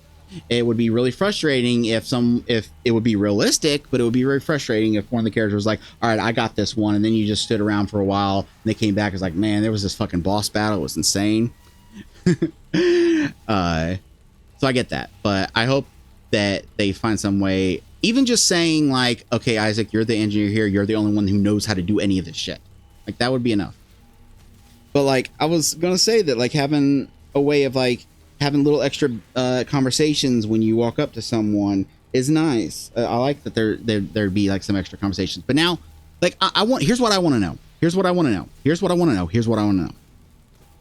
It would be really frustrating if it would be realistic, but it would be very frustrating if one of the characters was like, all right, I got this one, and then you just stood around for a while and they came back, it's like, man, there was this fucking boss battle, it was insane. So I get that, but I hope that they find some way, even just saying like, okay, Isaac, you're the engineer here, you're the only one who knows how to do any of this shit, like that would be enough. But like, I was gonna say that, like, having a way of like having little extra conversations when you walk up to someone is nice. I like that there'd be like some extra conversations. But now, like, here's what I want to know. Here's what I want to know. Here's what I want to know. Here's what I want to know.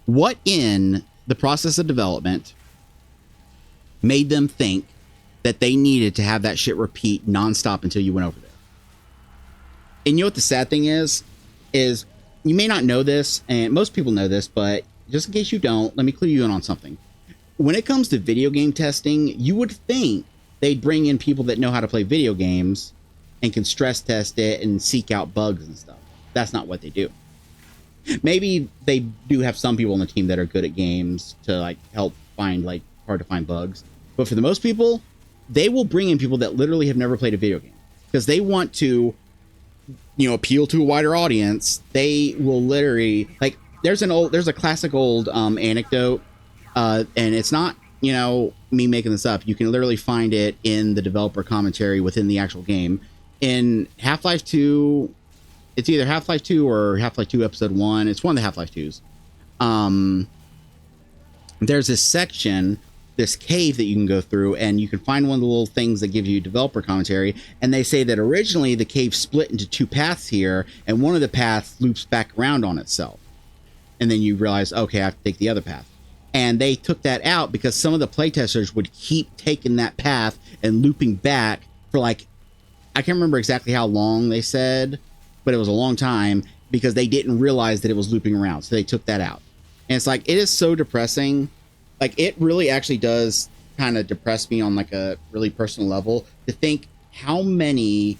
What in the process of development made them think that they needed to have that shit repeat nonstop until you went over there? And you know what the sad thing is you may not know this, and most people know this, but just in case you don't, let me clue you in on something. When it comes to video game testing, you would think they'd bring in people that know how to play video games and can stress test it and seek out bugs and stuff. That's not what they do. Maybe they do have some people on the team that are good at games to like help find like hard to find bugs. But for the most people, they will bring in people that literally have never played a video game because they want to, you know, appeal to a wider audience. They will literally, like, there's a classic old anecdote, and it's not, you know, me making this up. You can literally find it in the developer commentary within the actual game. In Half-Life 2, it's either Half-Life 2 or Half-Life 2 Episode 1. It's one of the Half-Life 2s. There's this section, this cave that you can go through, and you can find one of the little things that gives you developer commentary. And they say that originally the cave split into two paths here, and one of the paths loops back around on itself. And then you realize, okay, I have to take the other path. And they took that out because some of the playtesters would keep taking that path and looping back for like, I can't remember exactly how long they said, but it was a long time because they didn't realize that it was looping around. So they took that out. And it's like, it is so depressing. Like, it really actually does kind of depress me on like a really personal level to think how many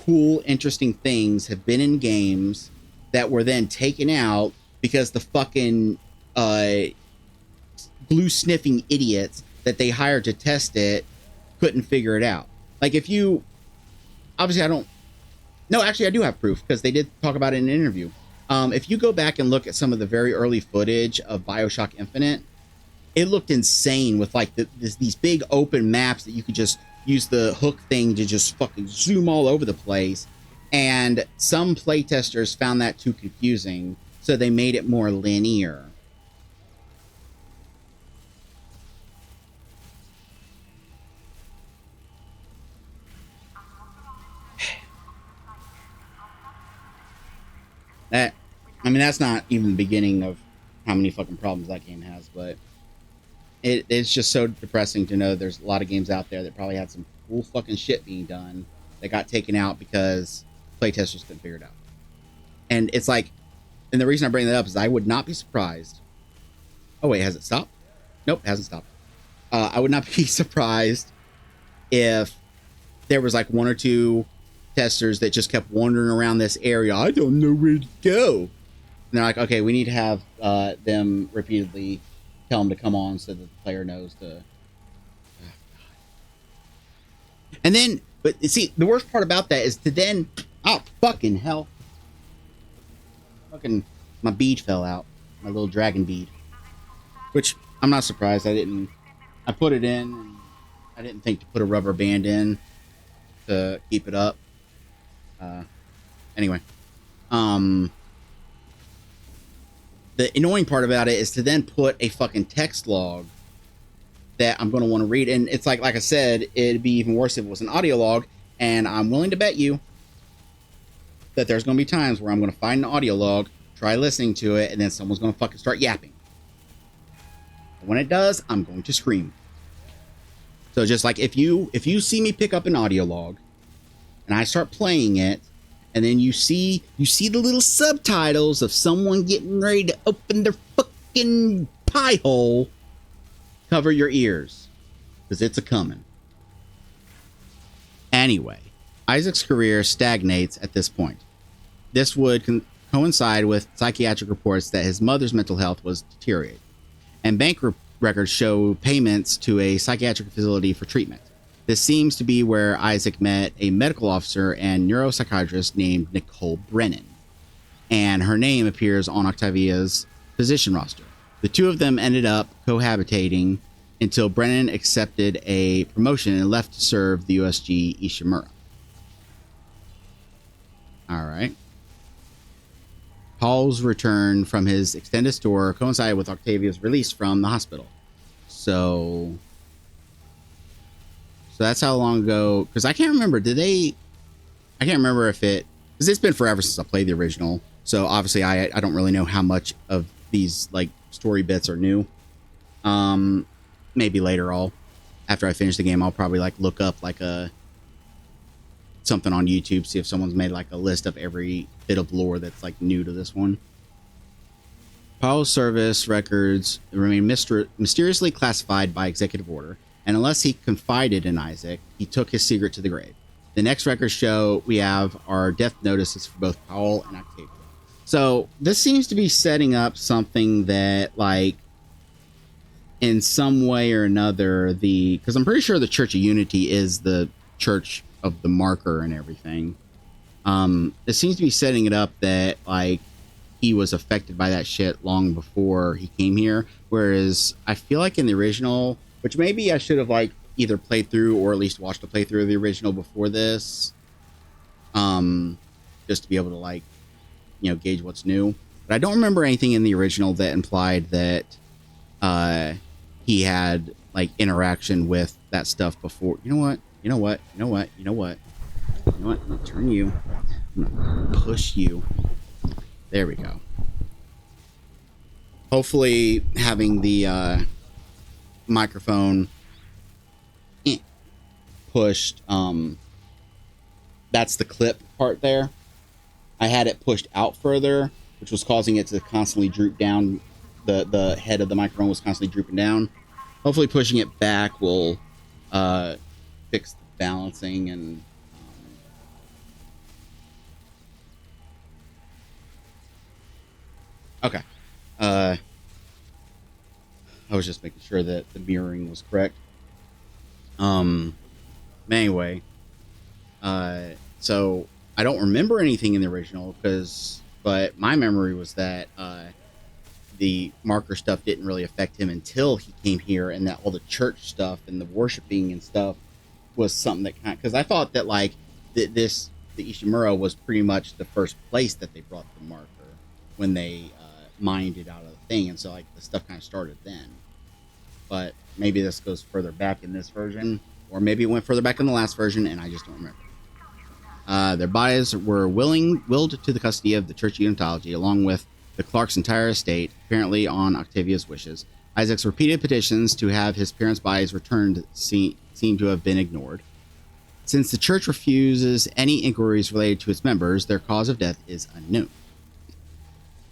cool, interesting things have been in games that were then taken out because the fucking glue sniffing idiots that they hired to test it couldn't figure it out. Like, if you, obviously I don't, no, actually I do have proof because they did talk about it in an interview. If you go back and look at some of the very early footage of BioShock Infinite, it looked insane with like these big open maps that you could just use the hook thing to just fucking zoom all over the place. And some playtesters found that too confusing, so they made it more linear. That's not even the beginning of how many fucking problems that game has, but it's just so depressing to know there's a lot of games out there that probably had some cool fucking shit being done that got taken out because playtesters couldn't figure it out. And it's like, and the reason I bring that up is I would not be surprised. Oh wait, has it stopped? Nope, it hasn't stopped. I would not be surprised if there was like one or two testers that just kept wandering around this area. I don't know where to go. And they're like, okay, we need to have them repeatedly tell them to come on so that the player knows to. Oh, God. And then, but see, the worst part about that is to then, oh fucking hell, fucking my bead fell out, my little dragon bead, which I'm not surprised. I put it in. And I didn't think to put a rubber band in to keep it up. Anyway, the annoying part about it is to then put a fucking text log that I'm going to want to read. And it's like I said, it'd be even worse if it was an audio log. And I'm willing to bet you that there's going to be times where I'm going to find an audio log, try listening to it, and then someone's going to fucking start yapping. And when it does, I'm going to scream. So just like if you see me pick up an audio log and I start playing it, and then you see the little subtitles of someone getting ready to open their fucking pie hole, cover your ears, because it's a coming. Anyway, Isaac's career stagnates at this point. This would coincide with psychiatric reports that his mother's mental health was deteriorating, and bank records show payments to a psychiatric facility for treatment. This seems to be where Isaac met a medical officer and neuropsychiatrist named Nicole Brennan, and her name appears on Octavia's physician roster. The two of them ended up cohabitating until Brennan accepted a promotion and left to serve the USG Ishimura. All right. Paul's return from his extended tour coincided with Octavia's release from the hospital. So that's how long ago, because I can't remember, I can't remember if because it's been forever since I played the original. So obviously I don't really know how much of these like story bits are new. Maybe later after I finish the game, I'll probably like look up like something on YouTube, see if someone's made like a list of every bit of lore that's like new to this one. Paul's service records remain mysteriously classified by executive order, and unless he confided in Isaac, he took his secret to the grave. The next records show we have our death notices for both Paul and Octavia. So this seems to be setting up something that like in some way or another, because I'm pretty sure the Church of Unity is the church of the marker and everything. It seems to be setting it up that like he was affected by that shit long before he came here. Whereas I feel like in the original, which maybe I should have like either played through or at least watched a playthrough of the original before this, just to be able to like, gauge what's new. But I don't remember anything in the original that implied that he had like interaction with that stuff before. You know what? I'm gonna turn you. I'm gonna push you. There we go. Hopefully having the microphone pushed, that's the clip part there. I had it pushed out further, which was causing it to constantly droop down. The head of the microphone was constantly drooping down. Hopefully pushing it back will fix the balancing and okay. I was just making sure that the mirroring was correct. Anyway, so I don't remember anything in the original but my memory was that the marker stuff didn't really affect him until he came here, and that all the church stuff and the worshiping and stuff was something that because I thought that like the Ishimura was pretty much the first place that they brought the marker when they mined it out of the thing, and so like the stuff kind of started then. But maybe this goes further back in this version, or maybe it went further back in the last version and I just don't remember. Their bodies were willed to the custody of the Church of Unitology, along with the Clark's entire estate, apparently on Octavia's wishes. Isaac's repeated petitions to have his parents' bodies returned seem to have been ignored. Since the church refuses any inquiries related to its members, their cause of death is unknown.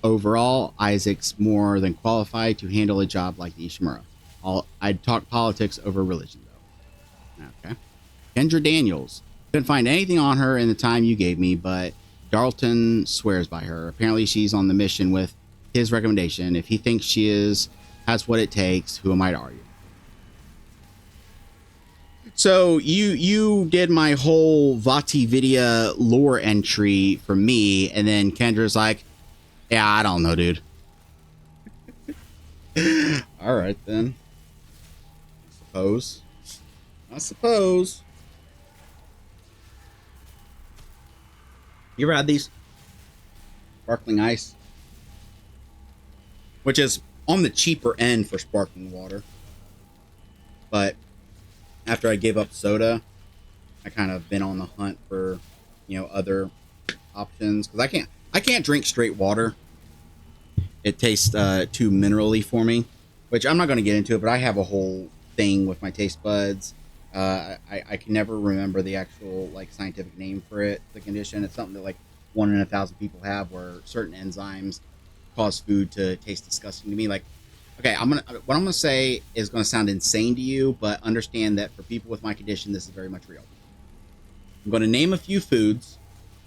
Overall, Isaac's more than qualified to handle a job like the Ishimura. I'd talk politics over religion, though. Okay. Kendra Daniels. Couldn't find anything on her in the time you gave me, but Darlton swears by her. Apparently she's on the mission with his recommendation. If he thinks she has what it takes, who am I to argue? So you did my whole VatiVidya lore entry for me, and then Kendra's like, yeah, I don't know, dude. All right, then. I suppose. You ever had these? Sparkling ice? Which is on the cheaper end for sparkling water. But after I gave up soda, I kind of been on the hunt for, other options. Because I can't drink straight water. It tastes too minerally for me. Which I'm not going to get into it, but I have a whole thing with my taste buds. I can never remember the actual scientific name for it, the condition. It's something that 1 in 1,000 people have, where certain enzymes cause food to taste disgusting to me. Okay, what I'm gonna say is gonna sound insane to you, but understand that for people with my condition, this is very much real. I'm gonna name a few foods,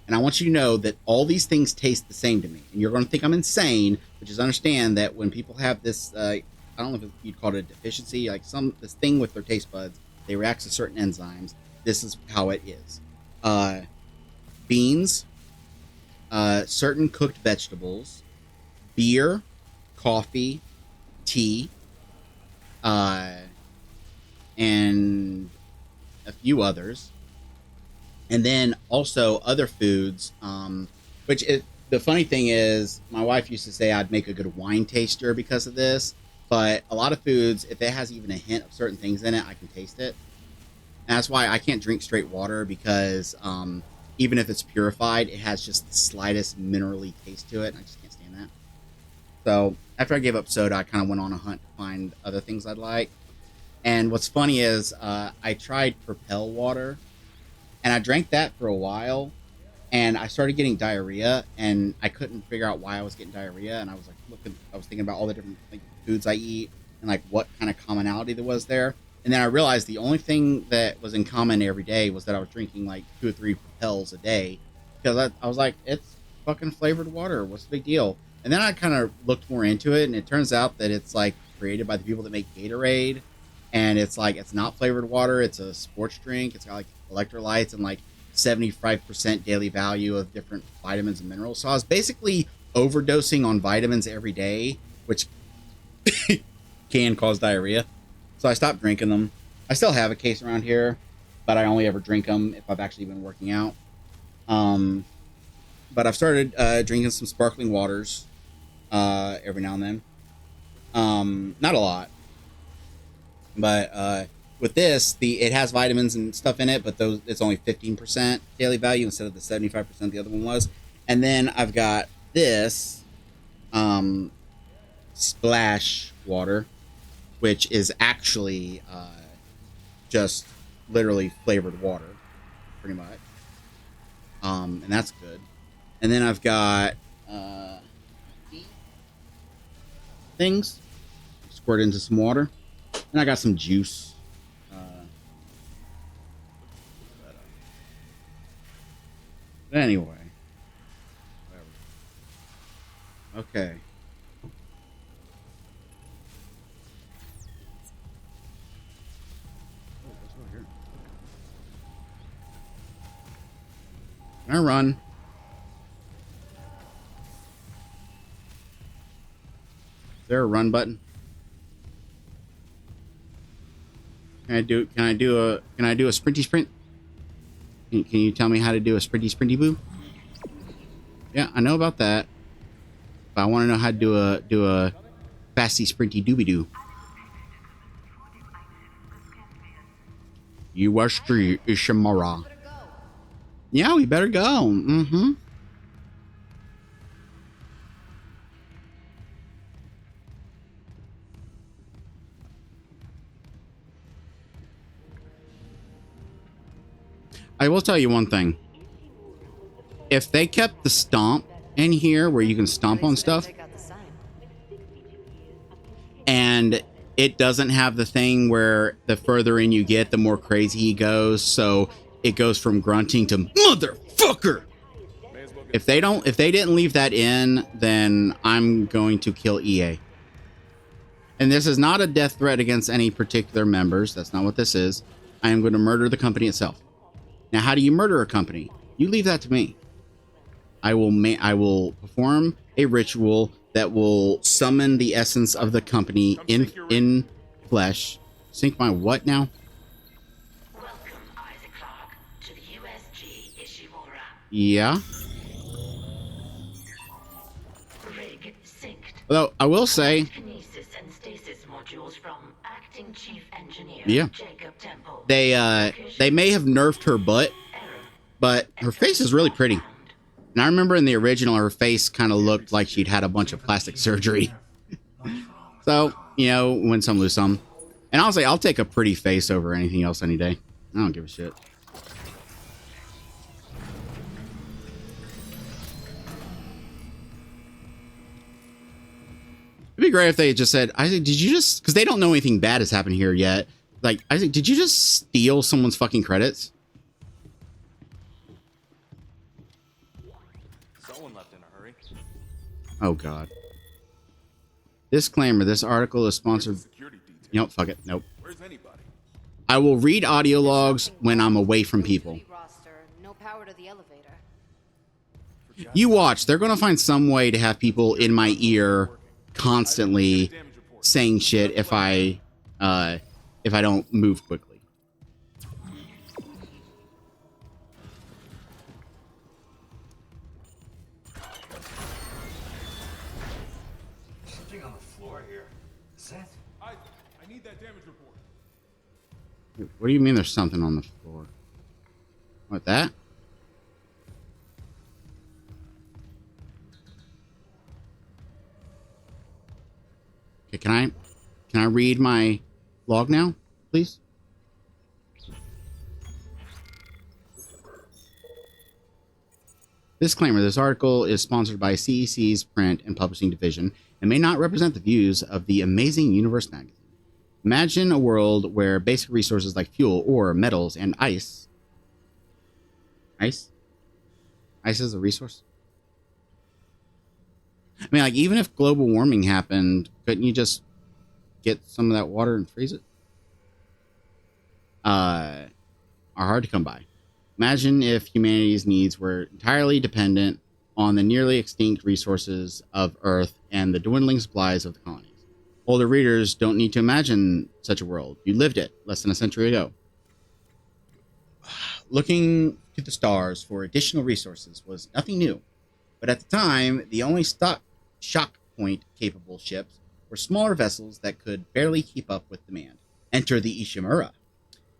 And I want you to know that all these things taste the same to me. And you're going to think I'm insane, but just understand that when people have this, I don't know if you'd call it a deficiency, like this thing with their taste buds, they react to certain enzymes. This is how it is. Beans, certain cooked vegetables, beer, coffee, tea, and a few others. And then also other foods, the funny thing is, my wife used to say I'd make a good wine taster because of this. But a lot of foods, if it has even a hint of certain things in it, I can taste it. And that's why I can't drink straight water, because even if it's purified, it has just the slightest minerally taste to it, and I just can't stand that. So after I gave up soda, I kind of went on a hunt to find other things I'd like. And what's funny is I tried Propel water, and I drank that for a while, and I started getting diarrhea, and I couldn't figure out why I was getting diarrhea. And I was like I was thinking about all the different foods I eat and like what kind of commonality there was there. And then I realized the only thing that was in common every day was that I was drinking like 2 or 3 Propels a day, because I was like, it's fucking flavored water. What's the big deal? And then I kind of looked more into it, and it turns out that it's like created by the people that make Gatorade. And it's like, it's not flavored water. It's a sports drink. It's got like electrolytes and like 75% daily value of different vitamins and minerals. So I was basically overdosing on vitamins every day, which can cause diarrhea. So I stopped drinking them. I still have a case around here, but I only ever drink them if I've actually been working out. But I've started drinking some sparkling waters every now and then. Not a lot. But with this, it has vitamins and stuff in it, but it's only 15% daily value instead of the 75% the other one was. And then I've got this splash water, which is actually just literally flavored water, pretty much. And that's good. And then I've got things squirt into some water. And I got some juice. But anyway. Whatever. Okay. Oh, what's over here? Can I run? Is there a run button? Can I do a sprinty sprint? Can you tell me how to do a sprinty boo? Yeah, I know about that. But I want to know how to do a fasty sprinty dooby doo. You are street Ishimura. Yeah, we better go. Mm-hmm. I will tell you one thing. If they kept the stomp in here where you can stomp on stuff, and it doesn't have the thing where the further in you get, the more crazy he goes, so it goes from grunting to motherfucker. If they didn't leave that in, then I'm going to kill EA. And this is not a death threat against any particular members. That's not what this is. I am going to murder the company itself. Now, how do you murder a company? You leave that to me. I will perform a ritual that will summon the essence of the company in flesh. Sync my what now? Welcome, Isaac Clarke, to the USG Ishimura. Yeah. Rig synced. Although I will say, Kinesis and stasis modules from acting chief engineer Jacob Temple. They may have nerfed her butt, but her face is really pretty. And I remember in the original, her face kind of looked like she'd had a bunch of plastic surgery. So, you know, win some, lose some. And honestly, I'll take a pretty face over anything else any day. I don't give a shit. It'd be great if they just said, Isaac, did you just... Because they don't know anything bad has happened here yet. Like, Isaac, did you just steal someone's fucking credits? Oh God. Disclaimer: this article is sponsored. Security detail. Nope, fuck it. Nope. Where's anybody? I will read audio logs when I'm away from people. Duty roster, no power to the elevator. You watch. They're gonna find some way to have people in my ear constantly saying shit if I don't move quickly. Something on the floor here. Is that? I need that damage report. What do you mean there's something on the floor? What, that? Okay, can I read my log now, please? Disclaimer: this article is sponsored by CEC's print and publishing division and may not represent the views of the Amazing Universe magazine. Imagine a world where basic resources like fuel, ore, metals, and ice... Ice? Ice is a resource? I mean, like, even if global warming happened, couldn't you just get some of that water and freeze it? Are hard to come by. Imagine if humanity's needs were entirely dependent on the nearly extinct resources of Earth and the dwindling supplies of the colonies. Older readers don't need to imagine such a world. You lived it less than a century ago. Looking to the stars for additional resources was nothing new. But at the time, the only shock point capable ships were smaller vessels that could barely keep up with demand. Enter the Ishimura.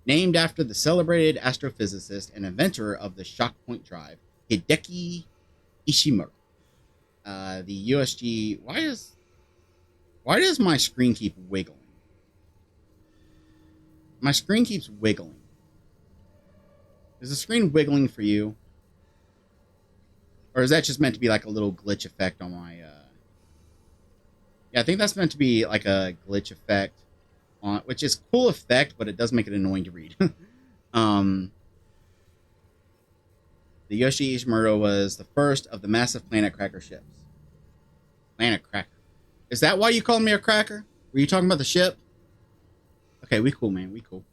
Named after the celebrated astrophysicist and inventor of the shock point drive, Hideki Ishimura. The USG... Why does my screen keep wiggling? My screen keeps wiggling. Is the screen wiggling for you? Or is that just meant to be like a little glitch effect on my... Yeah, I think that's meant to be like a glitch effect, on which is cool effect, but it does make it annoying to read. The Yoshi Ishimura was the first of the massive Planet Cracker ships. Planet Cracker. Is that why you called me a cracker? Were you talking about the ship? Okay, we cool, man. We cool.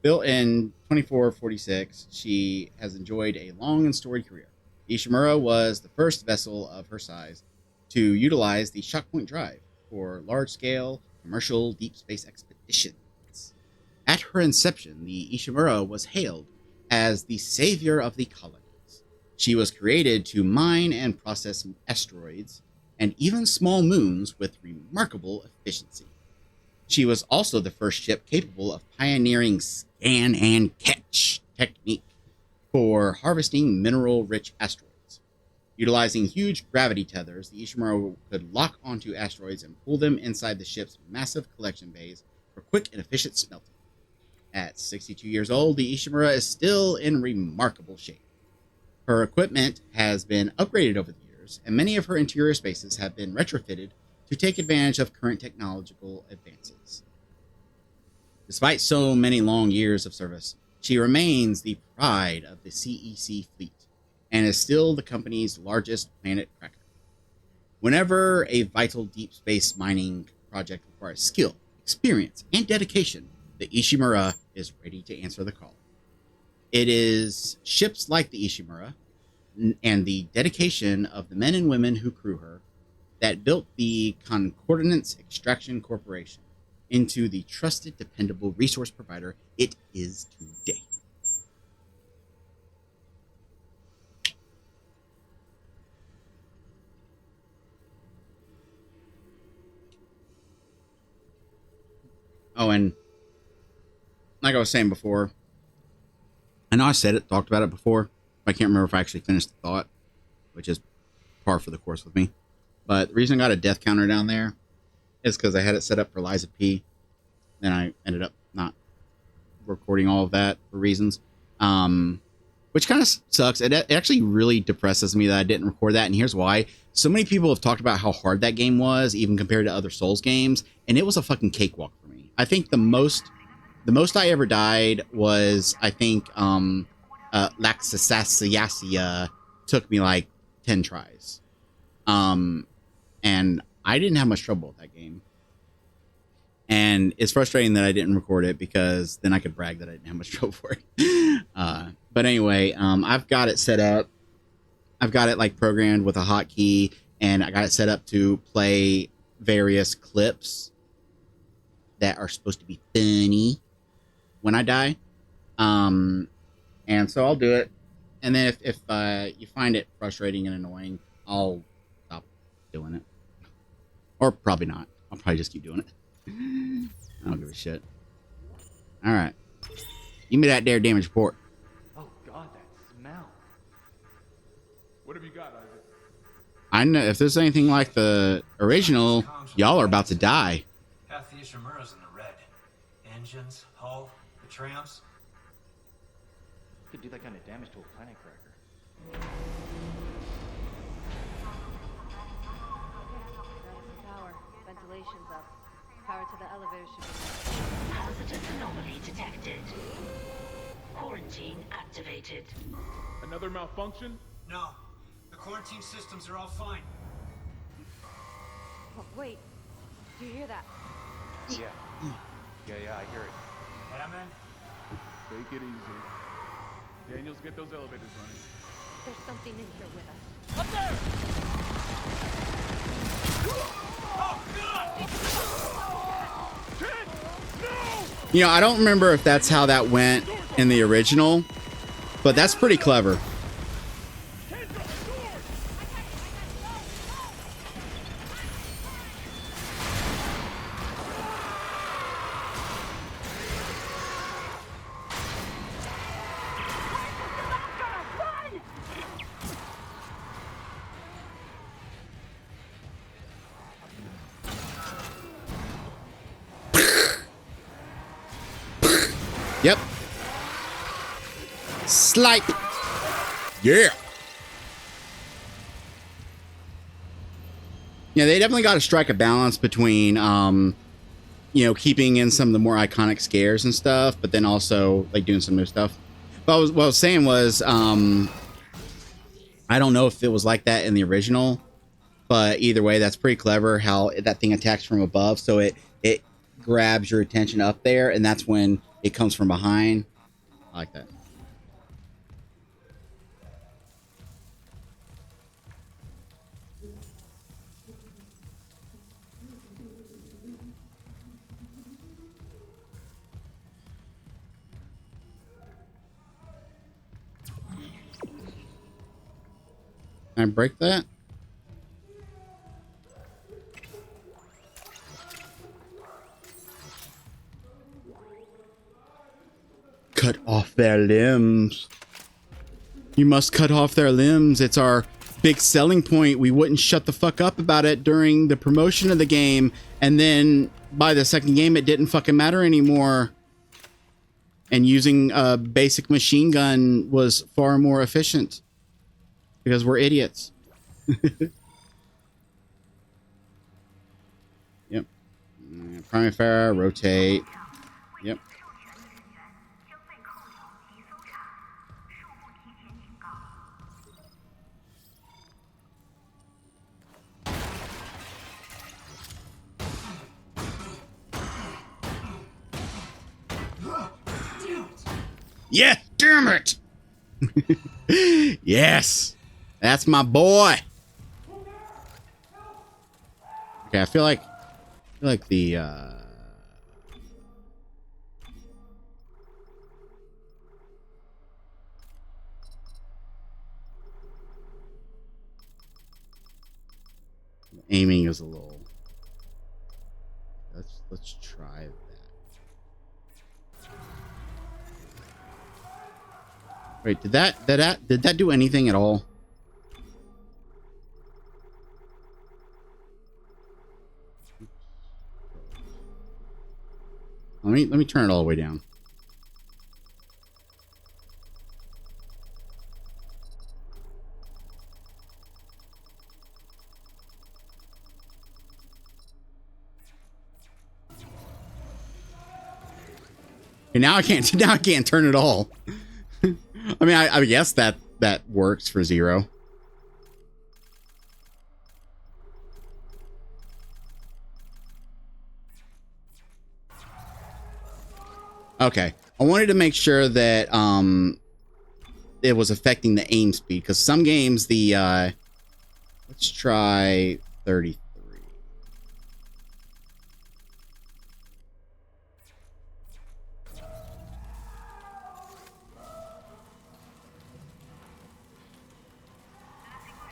Built in 2446, she has enjoyed a long and storied career. Ishimura was the first vessel of her size to utilize the shock point drive for large-scale commercial deep space expeditions. At her inception, the Ishimura was hailed as the savior of the colonies. She was created to mine and process asteroids and even small moons with remarkable efficiency. She was also the first ship capable of pioneering scan and catch technique for harvesting mineral-rich asteroids. Utilizing huge gravity tethers, the Ishimura could lock onto asteroids and pull them inside the ship's massive collection bays for quick and efficient smelting. At 62 years old, the Ishimura is still in remarkable shape. Her equipment has been upgraded over the years, and many of her interior spaces have been retrofitted to take advantage of current technological advances. Despite so many long years of service, she remains the pride of the CEC fleet and is still the company's largest planet cracker. Whenever a vital deep space mining project requires skill, experience, and dedication, the Ishimura is ready to answer the call. It is ships like the Ishimura and the dedication of the men and women who crew her that built the Concordance Extraction Corporation into the trusted, dependable resource provider it is today. Oh, and like I was saying before, I know I said it, talked about it before. I can't remember if I actually finished the thought, which is par for the course with me. But the reason I got a death counter down there is because I had it set up for Liza P. Then I ended up not recording all of that for reasons, which kind of sucks. It actually really depresses me that I didn't record that, and here's why. So many people have talked about how hard that game was, even compared to other Souls games, and it was a fucking cakewalk for me. I think the most I ever died was, I think, Laxasasia took me like 10 tries. And I didn't have much trouble with that game. And it's frustrating that I didn't record it because then I could brag that I didn't have much trouble for it. But anyway, I've got it set up. I've got it like programmed with a hotkey, and I got it set up to play various clips that are supposed to be funny when I die. And so I'll do it. And then if you find it frustrating and annoying, I'll stop doing it. Or probably not. I'll probably just keep doing it. I don't give a shit. All right. Give me that there damage report. Oh God, that smell. What have you got, Isaac? I know if there's anything like the original, y'all are about to die. Half the Ishimura's in the red. Engines, hull, the trams. Could do that kind of damage to a planet cracker. Power. Ventilation's up. Power to the elevator should be... Positive anomaly detected. Quarantine activated. Another malfunction? No, the quarantine systems are all fine. Oh, wait. Do you hear that? Yeah, I hear it. Hammond? Take it easy. Daniels, get those elevators running. There's something in here with us. You know, I don't remember if that's how that went in the original, but that's pretty clever. Yep. Slipe. Yeah. Yeah, they definitely got to strike a balance between, you know, keeping in some of the more iconic scares and stuff, but then also like doing some new stuff. But what I was saying was, I don't know if it was like that in the original, but either way, that's pretty clever how that thing attacks from above. So it grabs your attention up there, and that's when it comes from behind. I like that. Can I break that? Cut off their limbs. You must cut off their limbs. It's our big selling point. We wouldn't shut the fuck up about it during the promotion of the game, and then by the second game it didn't fucking matter anymore. And using a basic machine gun was far more efficient because we're idiots. Yep. Primary fire, rotate. Yep. Yeah, damn it. Yes. That's my boy. Okay, I feel like the aiming is a little. Let's try that. Wait, did that do anything at all? Let me turn it all the way down. And now I can't turn it all. I mean, I guess that works for 0. Okay. I wanted to make sure that it was affecting the aim speed, because some games the let's try 33.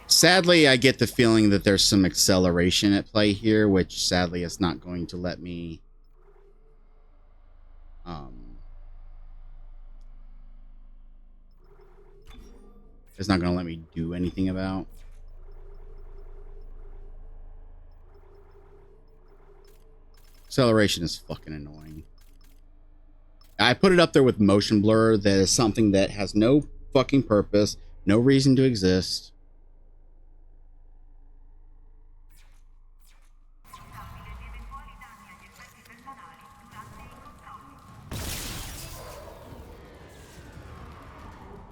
Sadly, I get the feeling that there's some acceleration at play here, which sadly is not going to let me it's not going to let me do anything about. Acceleration is fucking annoying. I put it up there with motion blur. That is something that has no fucking purpose, no reason to exist.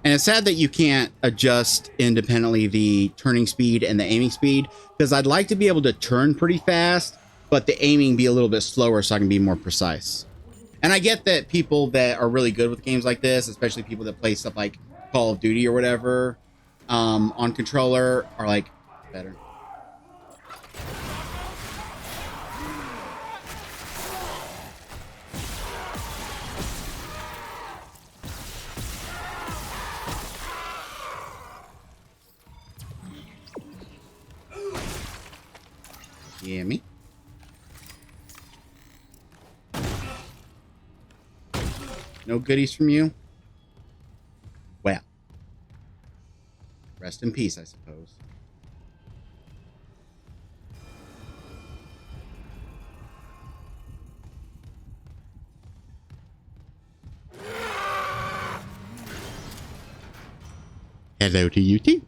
And it's sad that you can't adjust independently the turning speed and the aiming speed, because I'd like to be able to turn pretty fast, but the aiming be a little bit slower so I can be more precise. And I get that people that are really good with games like this, especially people that play stuff like Call of Duty or whatever, on controller, are like better. Yeah, me. No goodies from you? Well, rest in peace, I suppose. Hello to you too.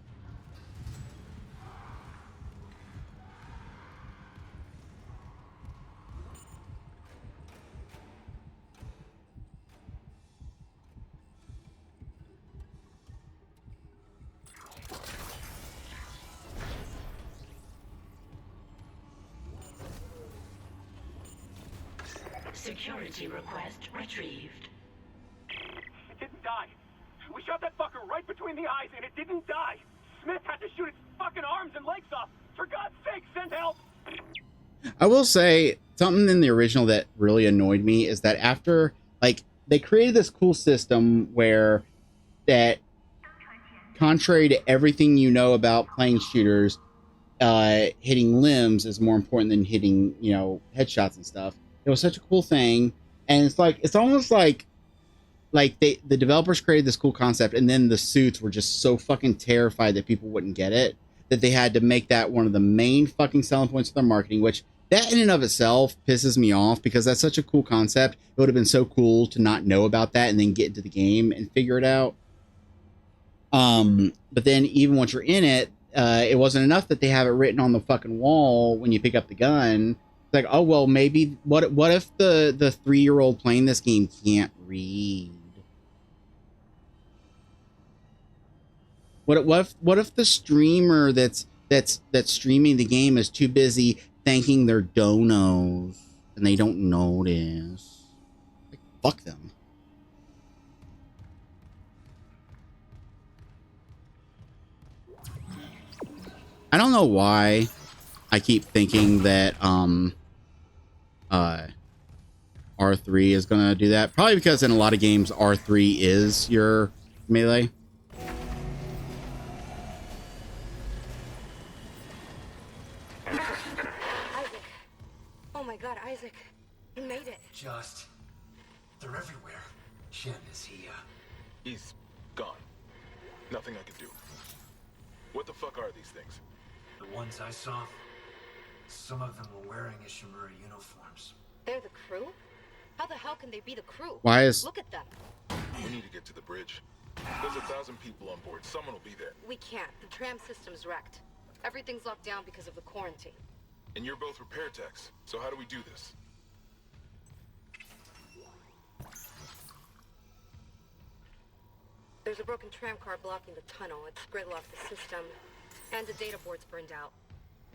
Security request retrieved. It didn't die. We shot that fucker right between the eyes and it didn't die. Smith had to shoot its fucking arms and legs off. For God's sake, send help! I will say something in the original that really annoyed me is that after, like, they created this cool system where that, contrary to everything you know about playing shooters, hitting limbs is more important than hitting, you know, headshots and stuff. It was such a cool thing, and it's like, it's almost like the developers created this cool concept, and then the suits were just so fucking terrified that people wouldn't get it, that they had to make that one of the main fucking selling points of their marketing, which that in and of itself pisses me off, because that's such a cool concept. It would have been so cool to not know about that and then get into the game and figure it out. But then even once you're in it, it wasn't enough that they have it written on the fucking wall when you pick up the gun. It's like, oh, well, maybe what if the 3-year-old playing this game can't read? What if the streamer that's streaming the game is too busy thanking their donos and they don't notice? Like, fuck them. I don't know why I keep thinking that R3 is gonna do that. Probably because in a lot of games R3 is your melee. Isaac. Oh my God, Isaac. You made it. They're everywhere. Shen, is he, He's gone. Nothing I can do. What the fuck are these things? The ones I saw, some of them were wearing Ishimura uniforms. They're the crew? How the hell can they be the crew? Why is... Look at them. We need to get to the bridge. There's 1,000 people on board. Someone will be there. We can't. The tram system's wrecked. Everything's locked down because of the quarantine. And you're both repair techs. So how do we do this? There's a broken tram car blocking the tunnel. It's gridlocked the system. And the data board's burned out.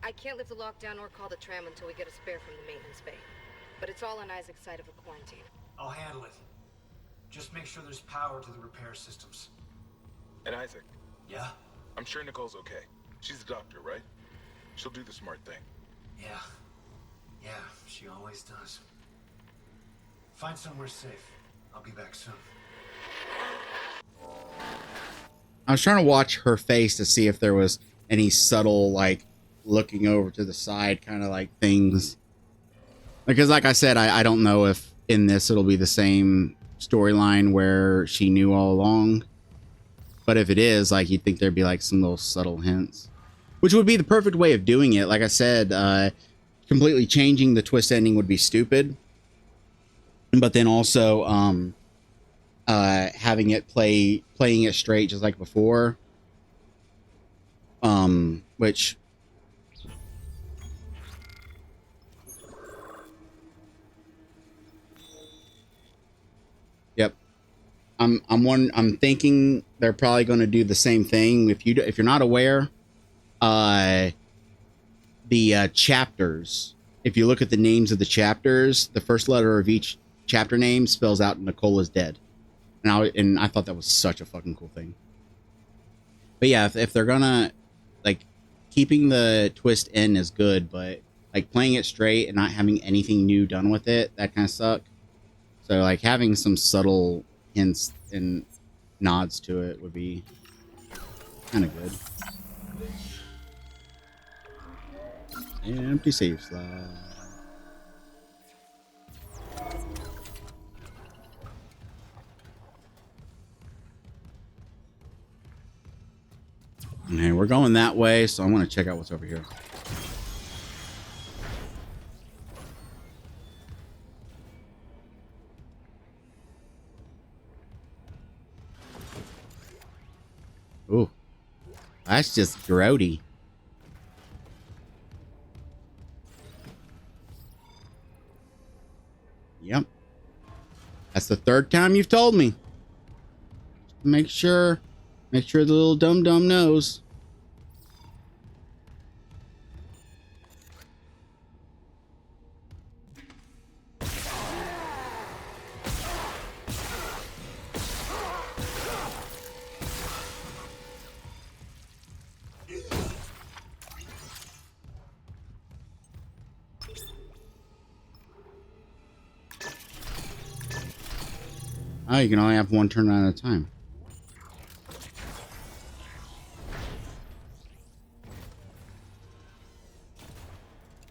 I can't lift the lockdown or call the tram until we get a spare from the maintenance bay. But it's all on Isaac's side of the quarantine. I'll handle it. Just make sure there's power to the repair systems. And Isaac, Yeah? I'm sure Nicole's okay. She's a doctor, right? She'll do the smart thing. Yeah. Yeah, she always does. Find somewhere safe. I'll be back soon. I was trying to watch her face to see if there was any subtle, like, looking over to the side kind of like things. Because like I said, I don't know if in this it'll be the same storyline where she knew all along. But if it is, like, you'd think there'd be like some little subtle hints. Which would be the perfect way of doing it. Like I said, completely changing the twist ending would be stupid. But then also having it playing it straight just like before. Which yep. I'm thinking they're probably going to do the same thing. If you're not aware, the chapters, if you look at the names of the chapters, the first letter of each chapter name spells out Nicole is dead. And I thought that was such a fucking cool thing. But yeah, if they're gonna, like, keeping the twist in is good, but like playing it straight and not having anything new done with it, that kind of suck. So like having some subtle hints and nods to it would be kind of good. Empty save slot. Okay, we're going that way, so I want to check out what's over here. Ooh, that's just grody. Yep. That's the third time you've told me. Make sure the little dum-dum knows. Oh, you can only have one turn at a time.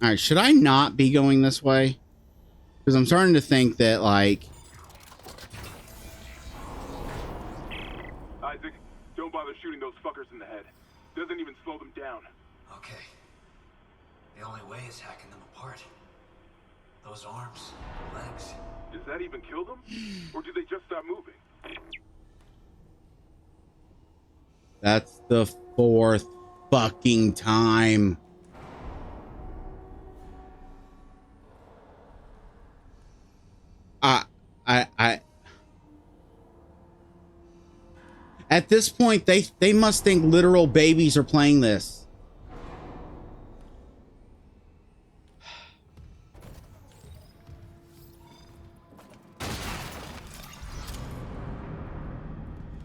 All right, should I not be going this way? Because I'm starting to think that, like... Isaac, don't bother shooting those fuckers in the head. Doesn't even slow them down. Okay. The only way is hacking them apart. Those arms, legs. Does that even kill them? Or do they just stop moving? That's the fourth fucking time. I at this point they must think literal babies are playing this. All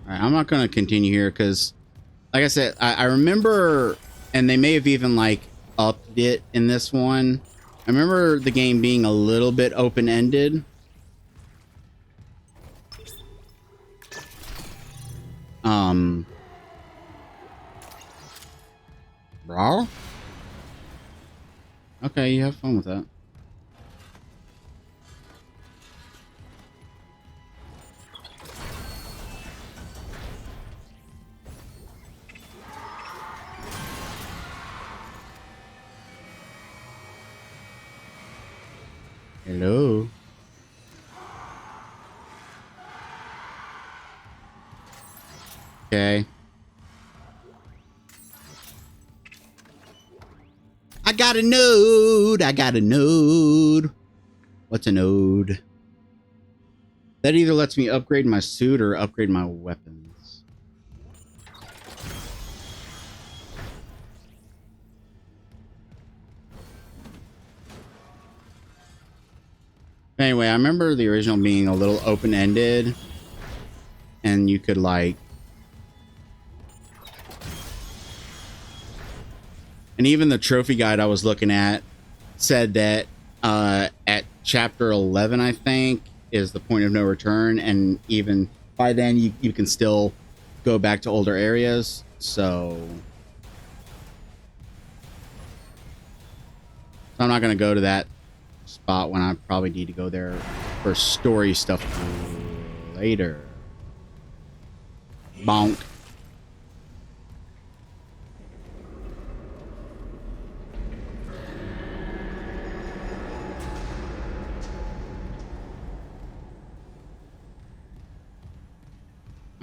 right, I'm not going to continue here because, like I said, I remember, and they may have even like upped it in this one. I remember the game being a little bit open-ended. Bro? Okay, you have fun with that. Hello. Okay. I got a node. I got a node. What's a node? That either lets me upgrade my suit or upgrade my weapons. Anyway, I remember the original being a little open-ended, and you could like, and even the trophy guide I was looking at said that at chapter 11, I think, is the point of no return, and even by then you can still go back to older areas. So I'm not going to go to that spot when I probably need to go there for story stuff later. Bonk.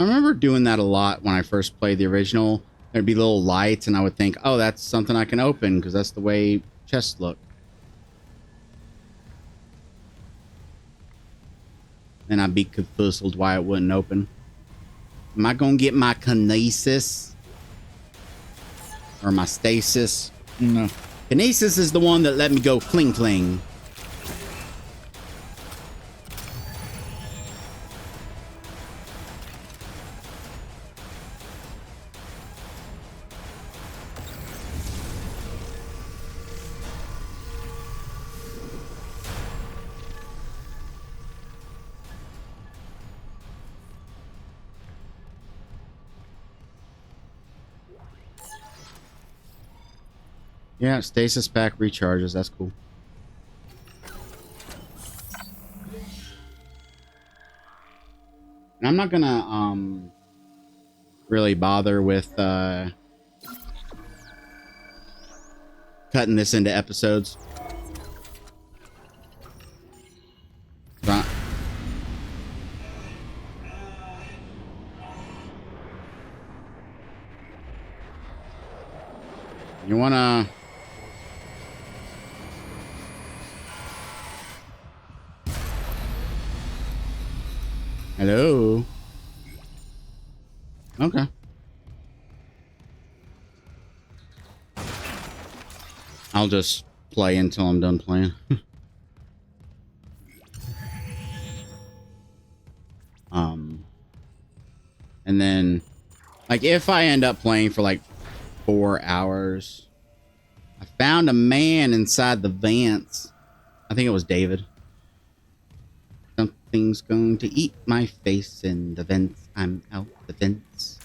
I remember doing that a lot when I first played the original. There'd be little lights, and I would think, oh, that's something I can open, because that's the way chests look. Then I'd be confused why it wouldn't open. Am I going to get my kinesis? Or my stasis? No. Kinesis is the one that let me go cling cling. Yeah, stasis pack recharges. That's cool. And I'm not gonna really bother with cutting this into episodes. Right. You wanna? Hello? Okay. I'll just play until I'm done playing. And then, like, if I end up playing for like 4 hours, I found a man inside the vents. I think it was David. Something's going to eat my face in the vents. I'm out the vents.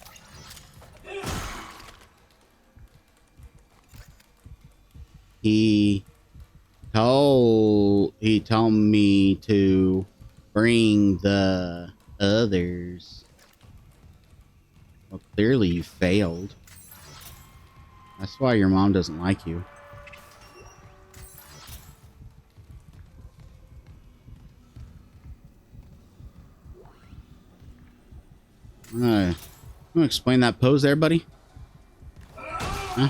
He told me to bring the others. Well, clearly you failed. That's why your mom doesn't like you. I'm gonna explain that pose there, buddy. Huh?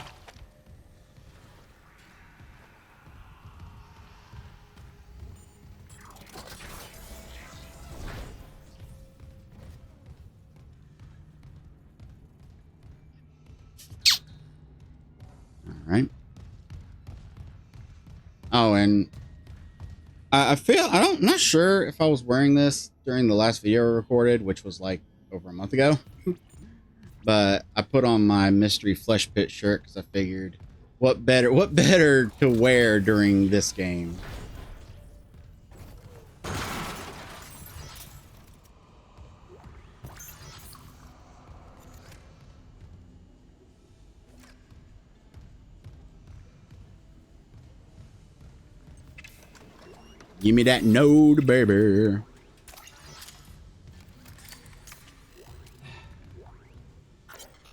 Right. Oh, and I'm not sure if I was wearing this during the last video I recorded, which was like over a month ago. But I put on my mystery flesh pit shirt because I figured what better to wear during this game. Give me that node, baby.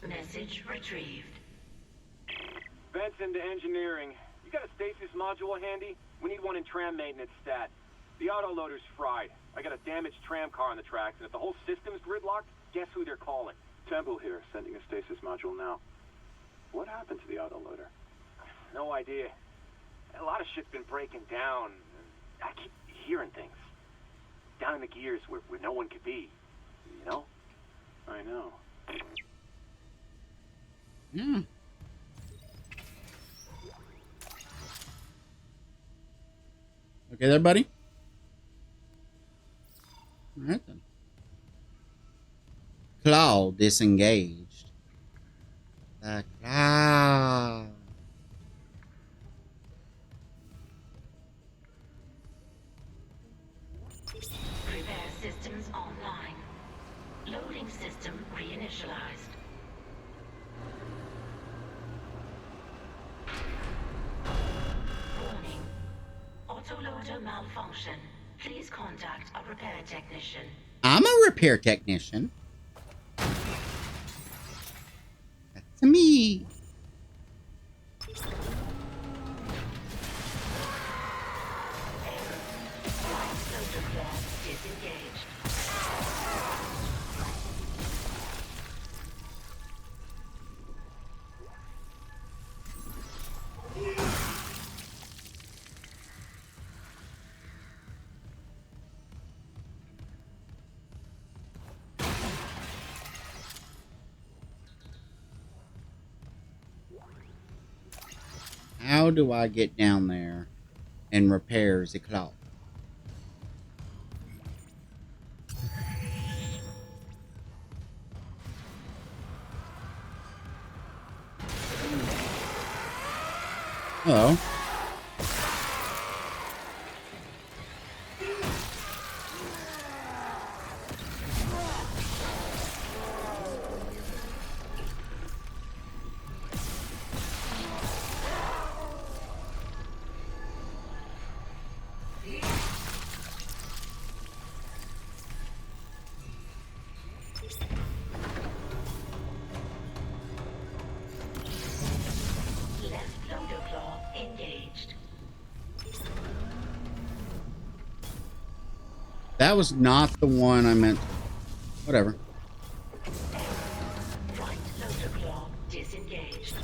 Message retrieved. Vents into engineering. You got a stasis module handy? We need one in tram maintenance stat. The autoloader's fried. I got a damaged tram car on the tracks, and if the whole system's gridlocked, guess who they're calling? Temple here, sending a stasis module now. What happened to the autoloader? No idea. A lot of shit's been breaking down. I keep hearing things. Down in the gears where no one could be. You know? I know. Yeah. Okay there, buddy? All right, then. claw disengaged. The claw. Repair systems online. Loading system reinitialized. Warning. Autoloader malfunction. Please contact a repair technician. I'm a repair technician. That's me. Disengaged. How do I get down there and repair the claw? Hello. Left loader claw engaged. That was not the one I meant. Whatever. Right loader claw disengaged.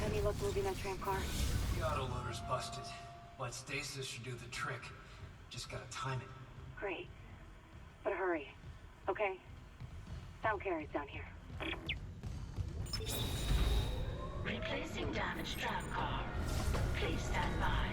Any luck moving that tram car? The autoloader's busted, but stasis should do the trick. Just gotta time it. Great. But hurry. Okay? Sound carries down here. Replacing damaged tram car. Please stand by.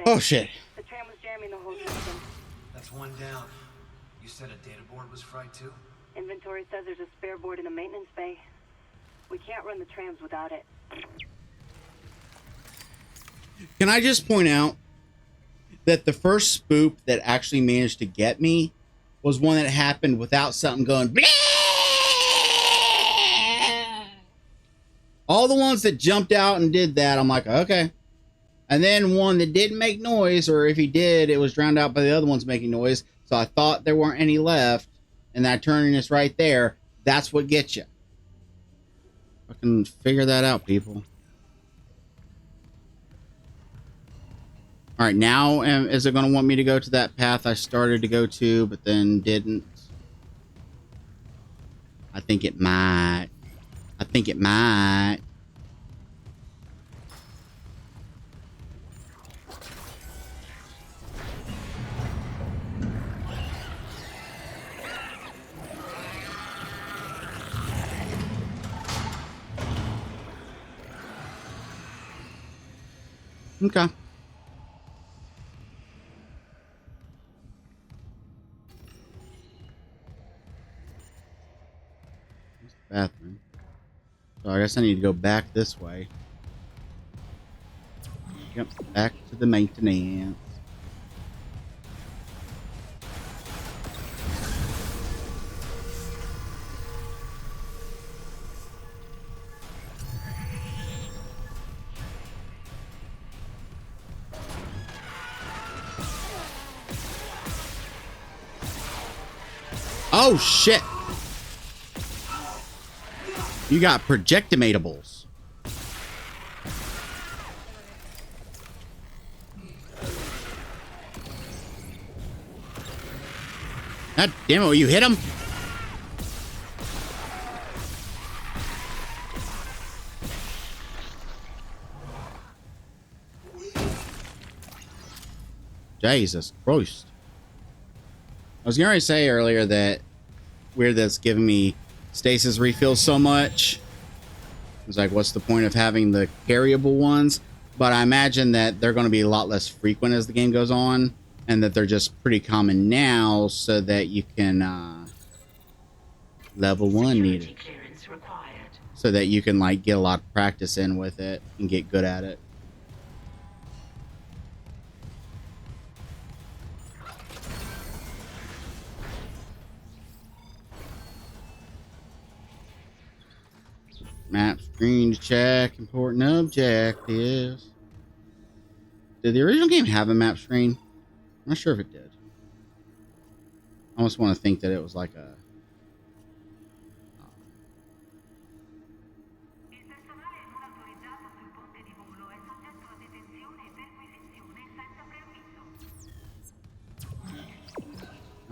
Oh shit. The tram was jamming the whole system. That's one down. You said a data board was fried too? Inventory says there's a spare board in the maintenance bay. We can't run the trams without it. Can I just point out that the first spook that actually managed to get me was one that happened without something going Bleh! All the ones that jumped out and did that, I'm like, okay. And then one that didn't make noise, or if he did, it was drowned out by the other ones making noise. So I thought there weren't any left, and that turning is right there. That's what gets you. Fucking figure that out, people. All right, now is it going to want me to go to that path I started to go to, but then didn't? I think it might. I think it might. Okay. Bathroom. So I guess I need to go back this way. Yep, back to the maintenance. Oh, shit. You got projectimatables. God damn it, will you hit him? Jesus Christ. I was going to say earlier that weird that's giving me stasis refills so much. It's like, what's the point of having the carryable ones? But I imagine that they're going to be a lot less frequent as the game goes on, and that they're just pretty common now, so that you can level 1 needed, so that you can like get a lot of practice in with it and get good at it. Map screen to check important objectives. Did the original game have a map screen? I'm not sure if it did. I almost want to think that it was like a...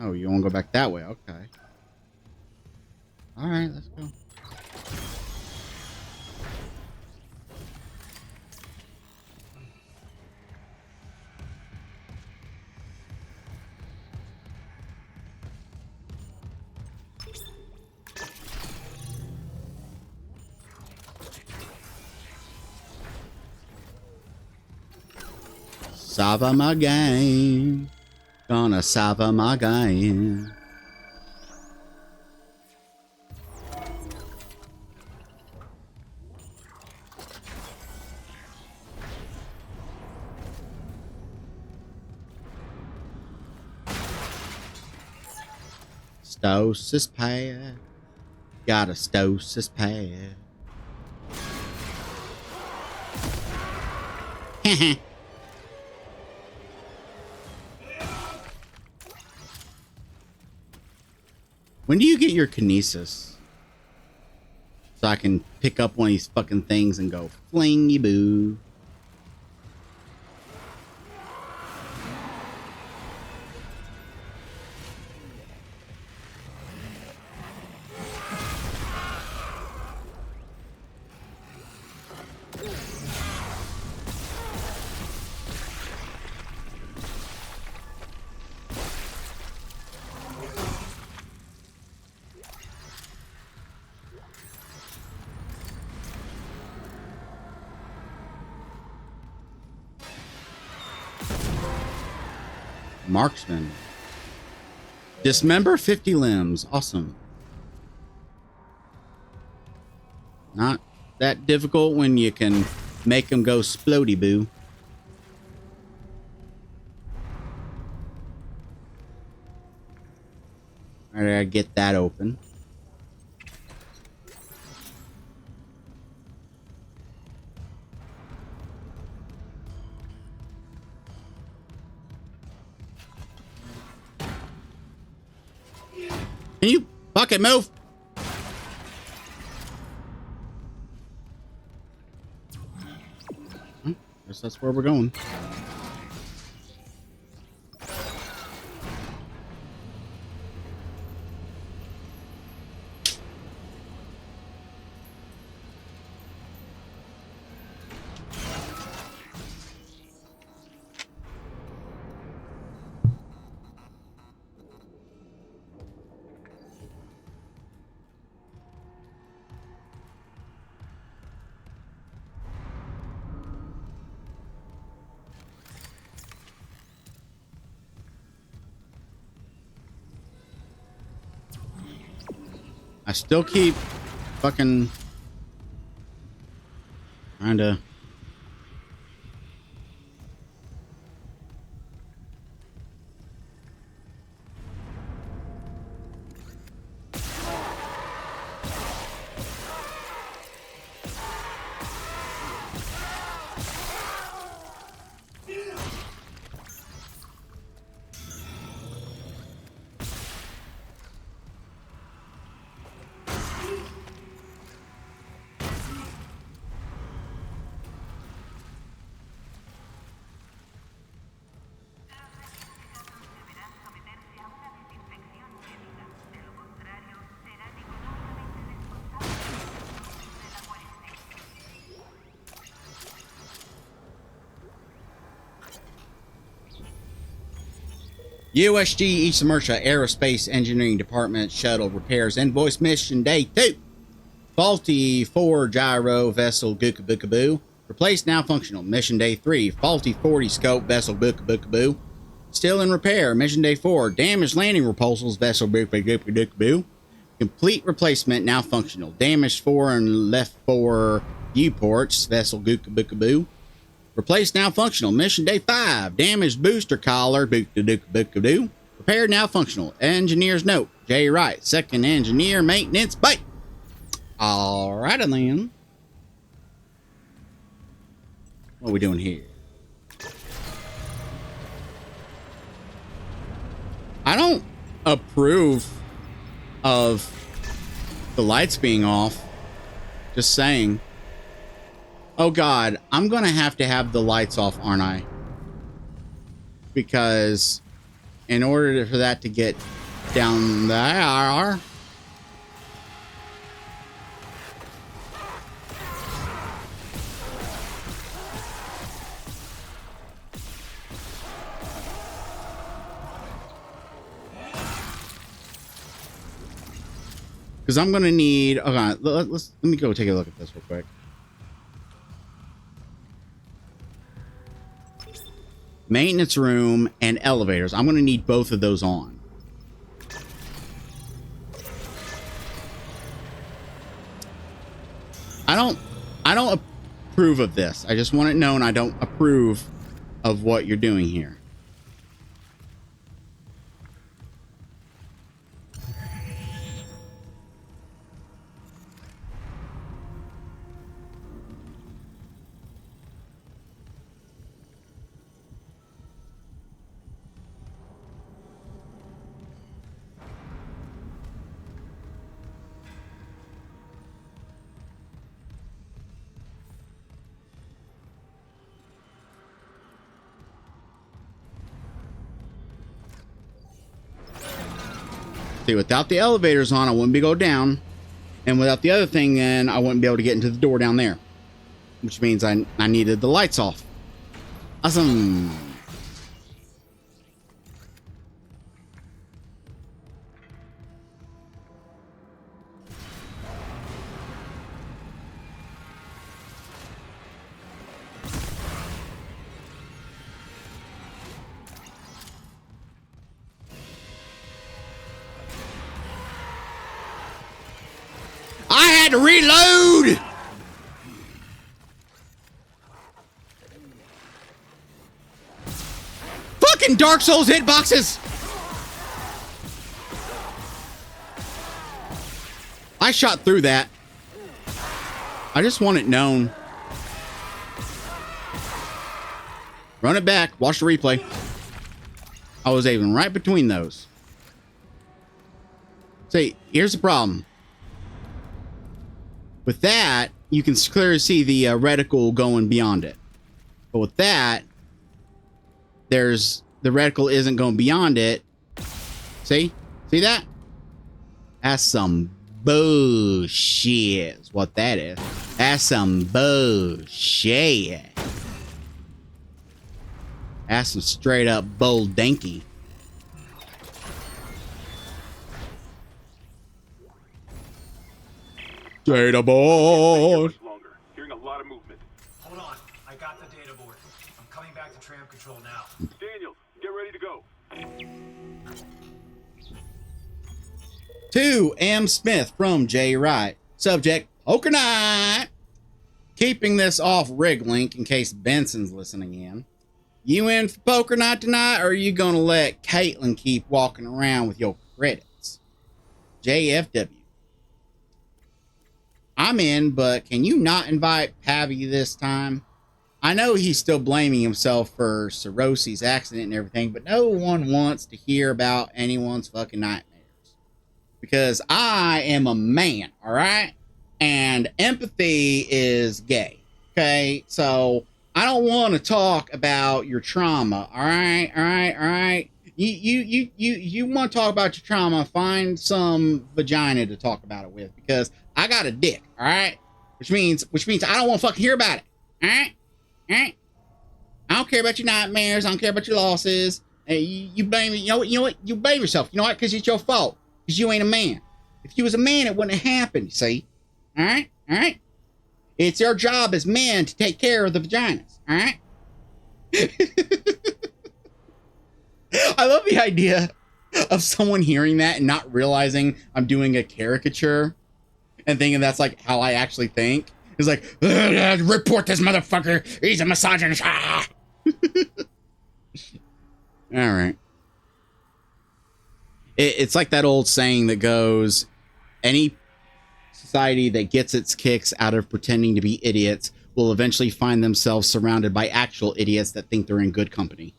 Oh, you want to go back that way? Okay. All right, let's go. Sava my game. Gonna sava my game. Stosis pad. Got a stosis pad. When do you get your kinesis? So I can pick up one of these fucking things and go flingy boo. Marksman. Dismember 50 limbs. Awesome. Not that difficult when you can make them go splody boo. All right, I get that open. Can you fucking move? Guess that's where we're going. I still keep fucking trying to... USG East Mercia Aerospace Engineering Department shuttle repairs invoice mission day 2. Faulty 4 gyro vessel Gookaboo. Replaced, now functional. Mission day 3. Faulty 40 scope vessel Gookaboo. Still in repair. Mission day 4. Damaged landing repulsors vessel Gookaboo. Complete replacement, now functional. Damaged 4 and left 4 viewports vessel Gookaboo. Replaced, now functional. Mission day 5. Damaged booster collar. Repaired, now functional. Engineer's note. J. Wright. Second engineer maintenance. Bye. Alright then. What are we doing here? I don't approve of the lights being off. Just saying. Oh God, I'm gonna have to have the lights off, aren't I? Because in order for that to get down there, because I'm gonna need. Okay, let me go take a look at this real quick. Maintenance room and elevators. I'm going to need both of those on. I don't approve of this. I just want it known I don't approve of what you're doing here. See, without the elevators on, I wouldn't be able to go down. And without the other thing, then I wouldn't be able to get into the door down there. Which means I needed the lights off. Awesome. I had to reload. Fucking Dark Souls hitboxes. I shot through that. I just want it known. Run it back. Watch the replay. I was even right between those. See, here's the problem. With that, you can clearly see the reticle going beyond it. But with that, there's the reticle isn't going beyond it. See? See that? That's some bullshit is what that is. That's some bullshit. That's some straight up bull dinky. Data board. Hearing a lot of movement. Hold on, I got the data board. I'm coming back to tram control now. Daniels, get ready to go. 2 M. Smith from J. Wright. Subject, Poker Night. Keeping this off rig link in case Benson's listening in. You in for Poker Night tonight, or are you going to let Caitlin keep walking around with your credits? JFW. I'm in, but can you not invite Pavy this time? I know he's still blaming himself for Cirrhosi's accident and everything, but no one wants to hear about anyone's fucking nightmares. Because I am a man, all right? And empathy is gay, okay? So I don't want to talk about your trauma, all right? All right, all right? You want to talk about your trauma, find some vagina to talk about it with, because I got a dick, all right? Which means I don't want to fucking hear about it, all right? All right? I don't care about your nightmares. I don't care about your losses. Hey, you blame, you know what? You blame yourself. You know what? Because it's your fault. Because you ain't a man. If you was a man, it wouldn't have happened, you see? All right? All right? It's your job as men to take care of the vaginas. All right? I love the idea of someone hearing that and not realizing I'm doing a caricature and thinking that's like how I actually think. It's like, report this motherfucker. He's a misogynist. Ah! All right. It's like that old saying that goes, any society that gets its kicks out of pretending to be idiots will eventually find themselves surrounded by actual idiots that think they're in good company.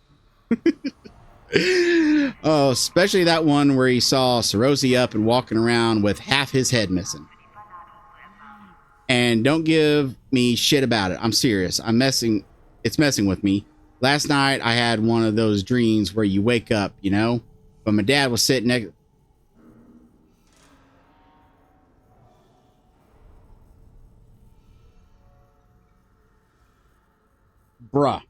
Oh, especially that one where he saw Sarosi up and walking around with half his head missing. And don't give me shit about it. I'm serious. It's messing with me. Last night I had one of those dreams where you wake up, you know, but my dad was sitting next. Bruh.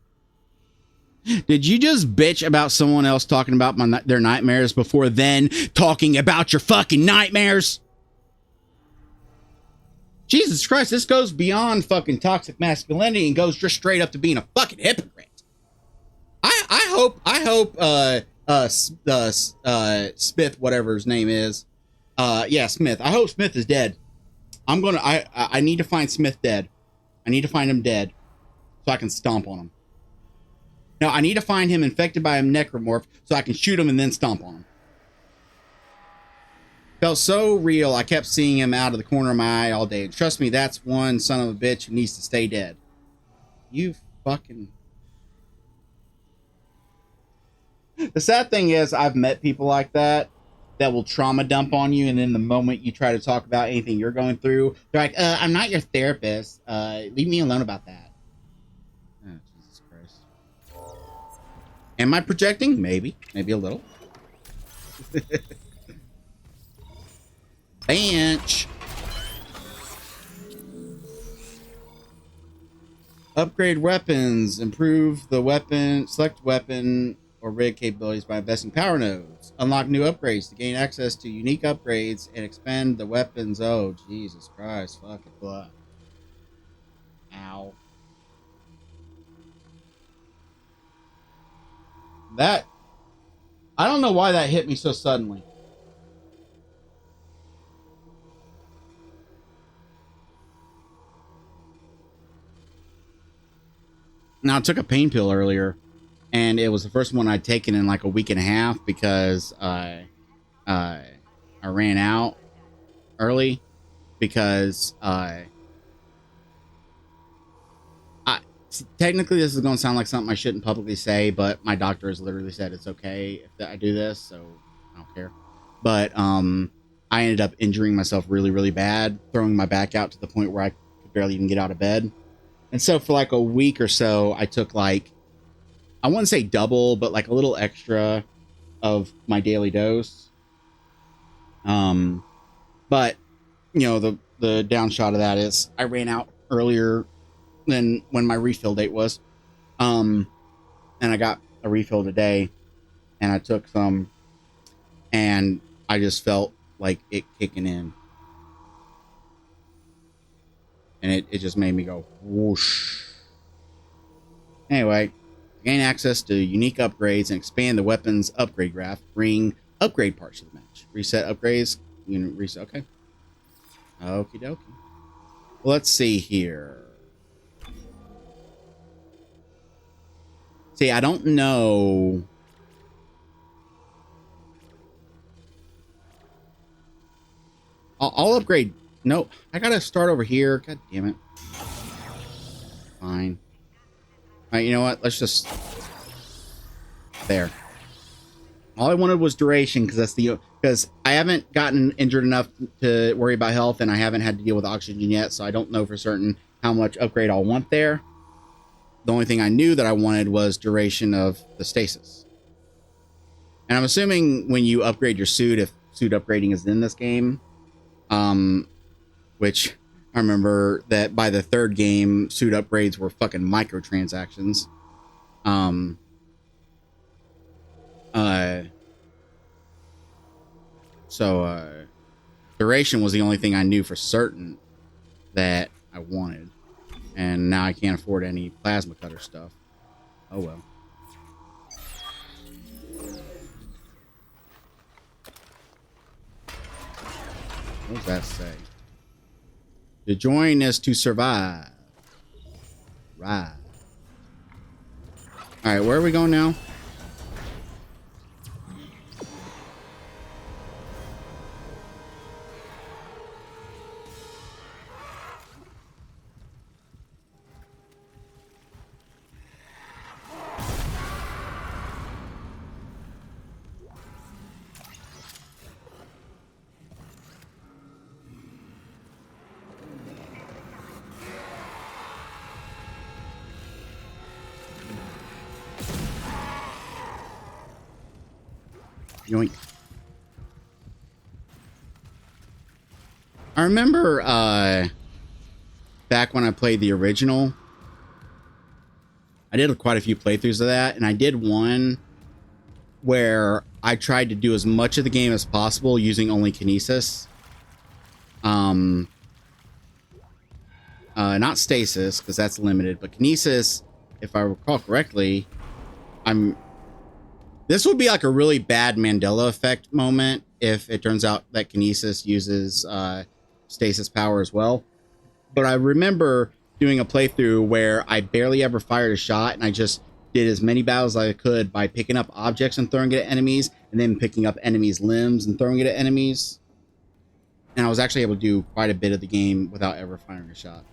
Did you just bitch about someone else talking about their nightmares before then talking about your fucking nightmares? Jesus Christ, this goes beyond fucking toxic masculinity and goes just straight up to being a fucking hypocrite. I hope Smith, whatever his name is. Yeah, Smith. I hope Smith is dead. I need to find Smith dead. I need to find him dead so I can stomp on him. No, I need to find him infected by a necromorph so I can shoot him and then stomp on him. Felt so real, I kept seeing him out of the corner of my eye all day. And trust me, that's one son of a bitch who needs to stay dead. You fucking... The sad thing is, I've met people like that will trauma dump on you, and then the moment you try to talk about anything you're going through, they're like, I'm not your therapist. Leave me alone about that. Oh, Jesus Christ. Am I projecting? Maybe. Maybe a little. Bench. Upgrade weapons. Improve the weapon. Select weapon or rig capabilities by investing power nodes. Unlock new upgrades to gain access to unique upgrades and expand the weapons. Oh, Jesus Christ. Fucking blood. Ow. That... I don't know why that hit me so suddenly. Now, I took a pain pill earlier, and it was the first one I'd taken in like a week and a half because I ran out early because technically this is going to sound like something I shouldn't publicly say, but my doctor has literally said it's okay if I do this, so I don't care. But I ended up injuring myself really, really bad, throwing my back out to the point where I could barely even get out of bed. And so for like a week or so, I took like, I wouldn't say double, but like a little extra of my daily dose. But you know, the downshot of that is I ran out earlier than when my refill date was. And I got a refill today and I took some and I just felt like it kicking in. And it just made me go whoosh. Anyway, gain access to unique upgrades and expand the weapons upgrade graph. Bring upgrade parts to the match. Reset upgrades. Reset. Okay. Okie dokie. Let's see here. See, I don't know. I'll upgrade. No, I gotta start over here. God damn it. Fine. All right, you know what? Let's just... There. All I wanted was duration, because I haven't gotten injured enough to worry about health, and I haven't had to deal with oxygen yet, so I don't know for certain how much upgrade I'll want there. The only thing I knew that I wanted was duration of the stasis. And I'm assuming when you upgrade your suit, if suit upgrading is in this game, which I remember that by the third game, suit upgrades were fucking microtransactions. So duration was the only thing I knew for certain that I wanted, and now I can't afford any plasma cutter stuff. Oh well. What does that say? To join is to survive. Right. All right, where are we going now? Yoink. I remember back when I played the original, I did quite a few playthroughs of that, and I did one where I tried to do as much of the game as possible using only kinesis. Not stasis, because that's limited, but kinesis, if I recall correctly, this would be like a really bad Mandela effect moment if it turns out that kinesis uses stasis power as well. But I remember doing a playthrough where I barely ever fired a shot, and I just did as many battles as I could by picking up objects and throwing it at enemies, and then picking up enemies' limbs and throwing it at enemies. And I was actually able to do quite a bit of the game without ever firing a shot.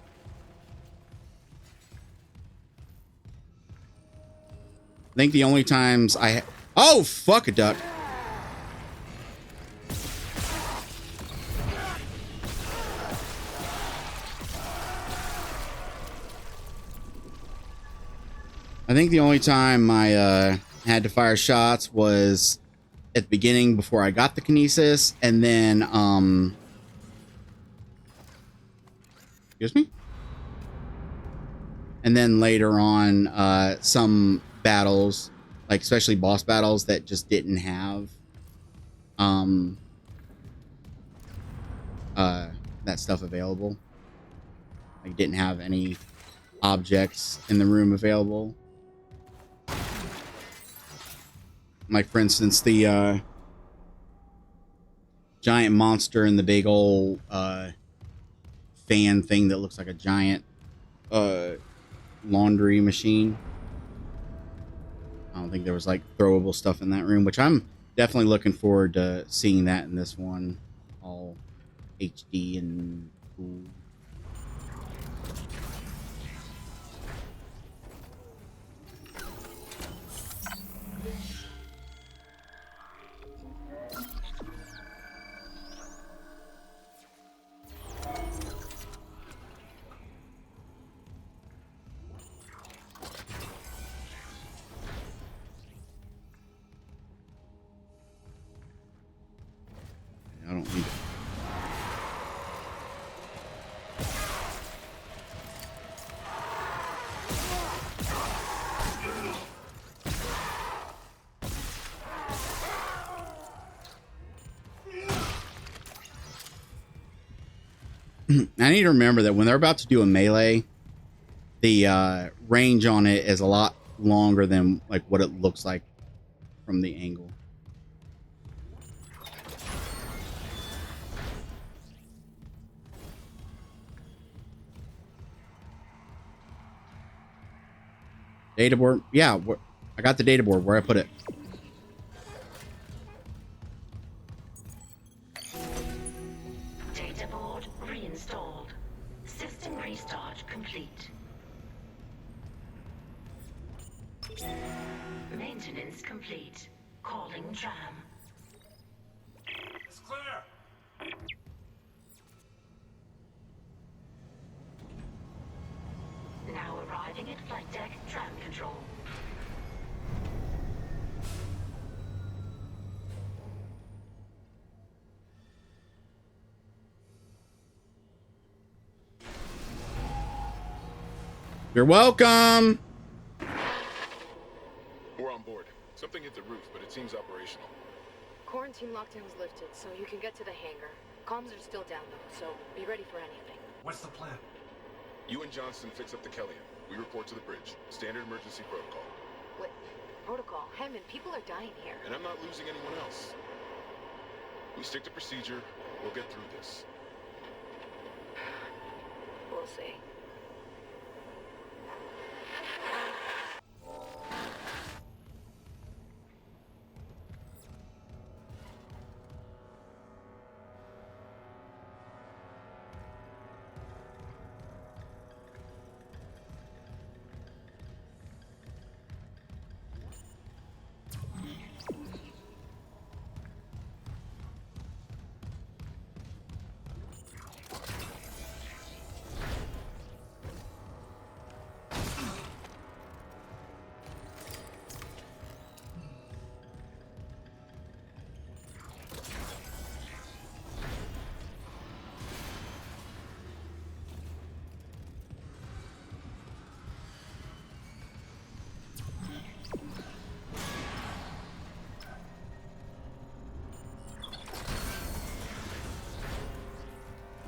I think the only times oh, fuck a duck. I think the only time I had to fire shots was at the beginning before I got the kinesis, and then excuse me? And then later on some battles, like especially boss battles that just didn't have that stuff available. Like didn't have any objects in the room available. Like for instance, the giant monster and the big old fan thing that looks like a giant laundry machine. I don't think there was like throwable stuff in that room, which I'm definitely looking forward to seeing that in this one, all HD and cool. I don't need it. I need to remember that when they're about to do a melee, the range on it is a lot longer than like what it looks like from the angle. Data board? Yeah, I got the data board. Where I put it? Data board reinstalled. System restart complete. Maintenance complete. Calling tram. It's clear. Now arriving at flight deck tram control. You're welcome. We're on board. Something hit the roof, but it seems operational. Quarantine lockdown's lifted, so you can get to the hangar. Comms are still down though, so be ready for anything. What's the plan? You and Johnston fix up the Kellion. We report to the bridge. Standard emergency protocol. What? Protocol? Hammond, people are dying here. And I'm not losing anyone else. We stick to procedure. We'll get through this. We'll see.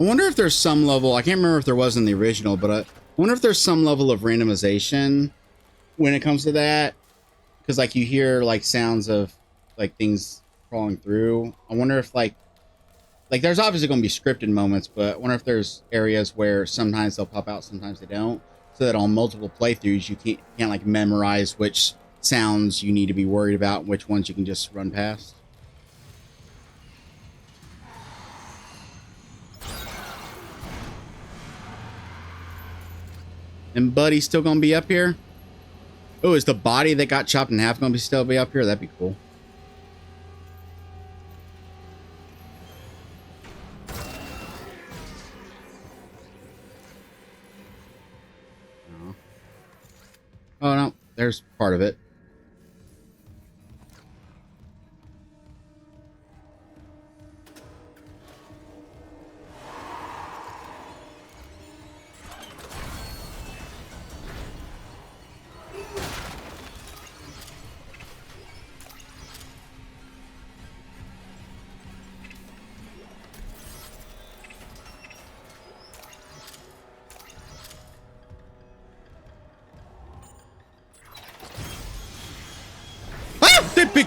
I wonder if there's some level, I can't remember if there was in the original, but I wonder if there's some level of randomization when it comes to that. Because like you hear like sounds of like things crawling through. I wonder if like there's obviously going to be scripted moments, but I wonder if there's areas where sometimes they'll pop out, sometimes they don't. So that on multiple playthroughs, you can't like memorize which sounds you need to be worried about and which ones you can just run past. And Buddy's still gonna be up here? Oh, is the body that got chopped in half gonna still be up here? That'd be cool. No. Oh no, there's part of it.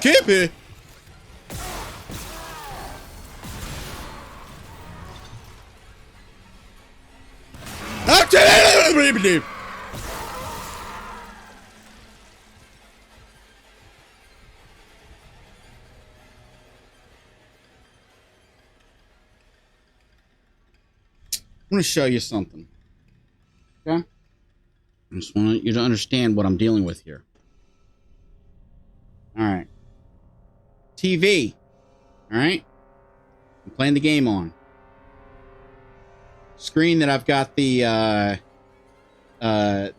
Keep I'm going to show you something. Okay? I just want you to understand what I'm dealing with here. All right. TV. All right. I'm playing the game on. Screen that I've got the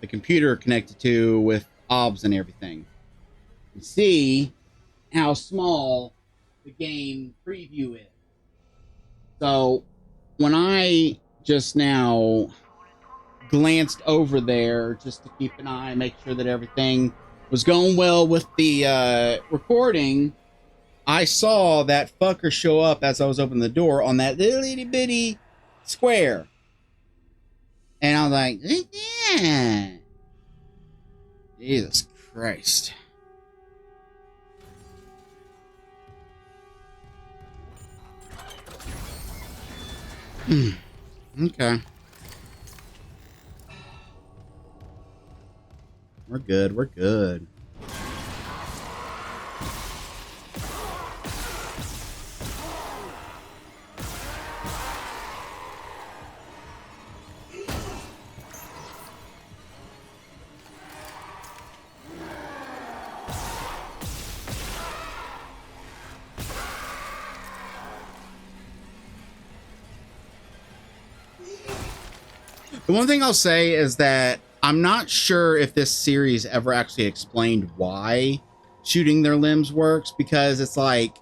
computer connected to with OBS and everything. You see how small the game preview is. So when I just now glanced over there just to keep an eye, make sure that everything was going well with the recording, I saw that fucker show up as I was opening the door on that little itty bitty square. And I was like, yeah. Jesus Christ. Okay. We're good. We're good. The one thing I'll say is that I'm not sure if this series ever actually explained why shooting their limbs works, because it's like,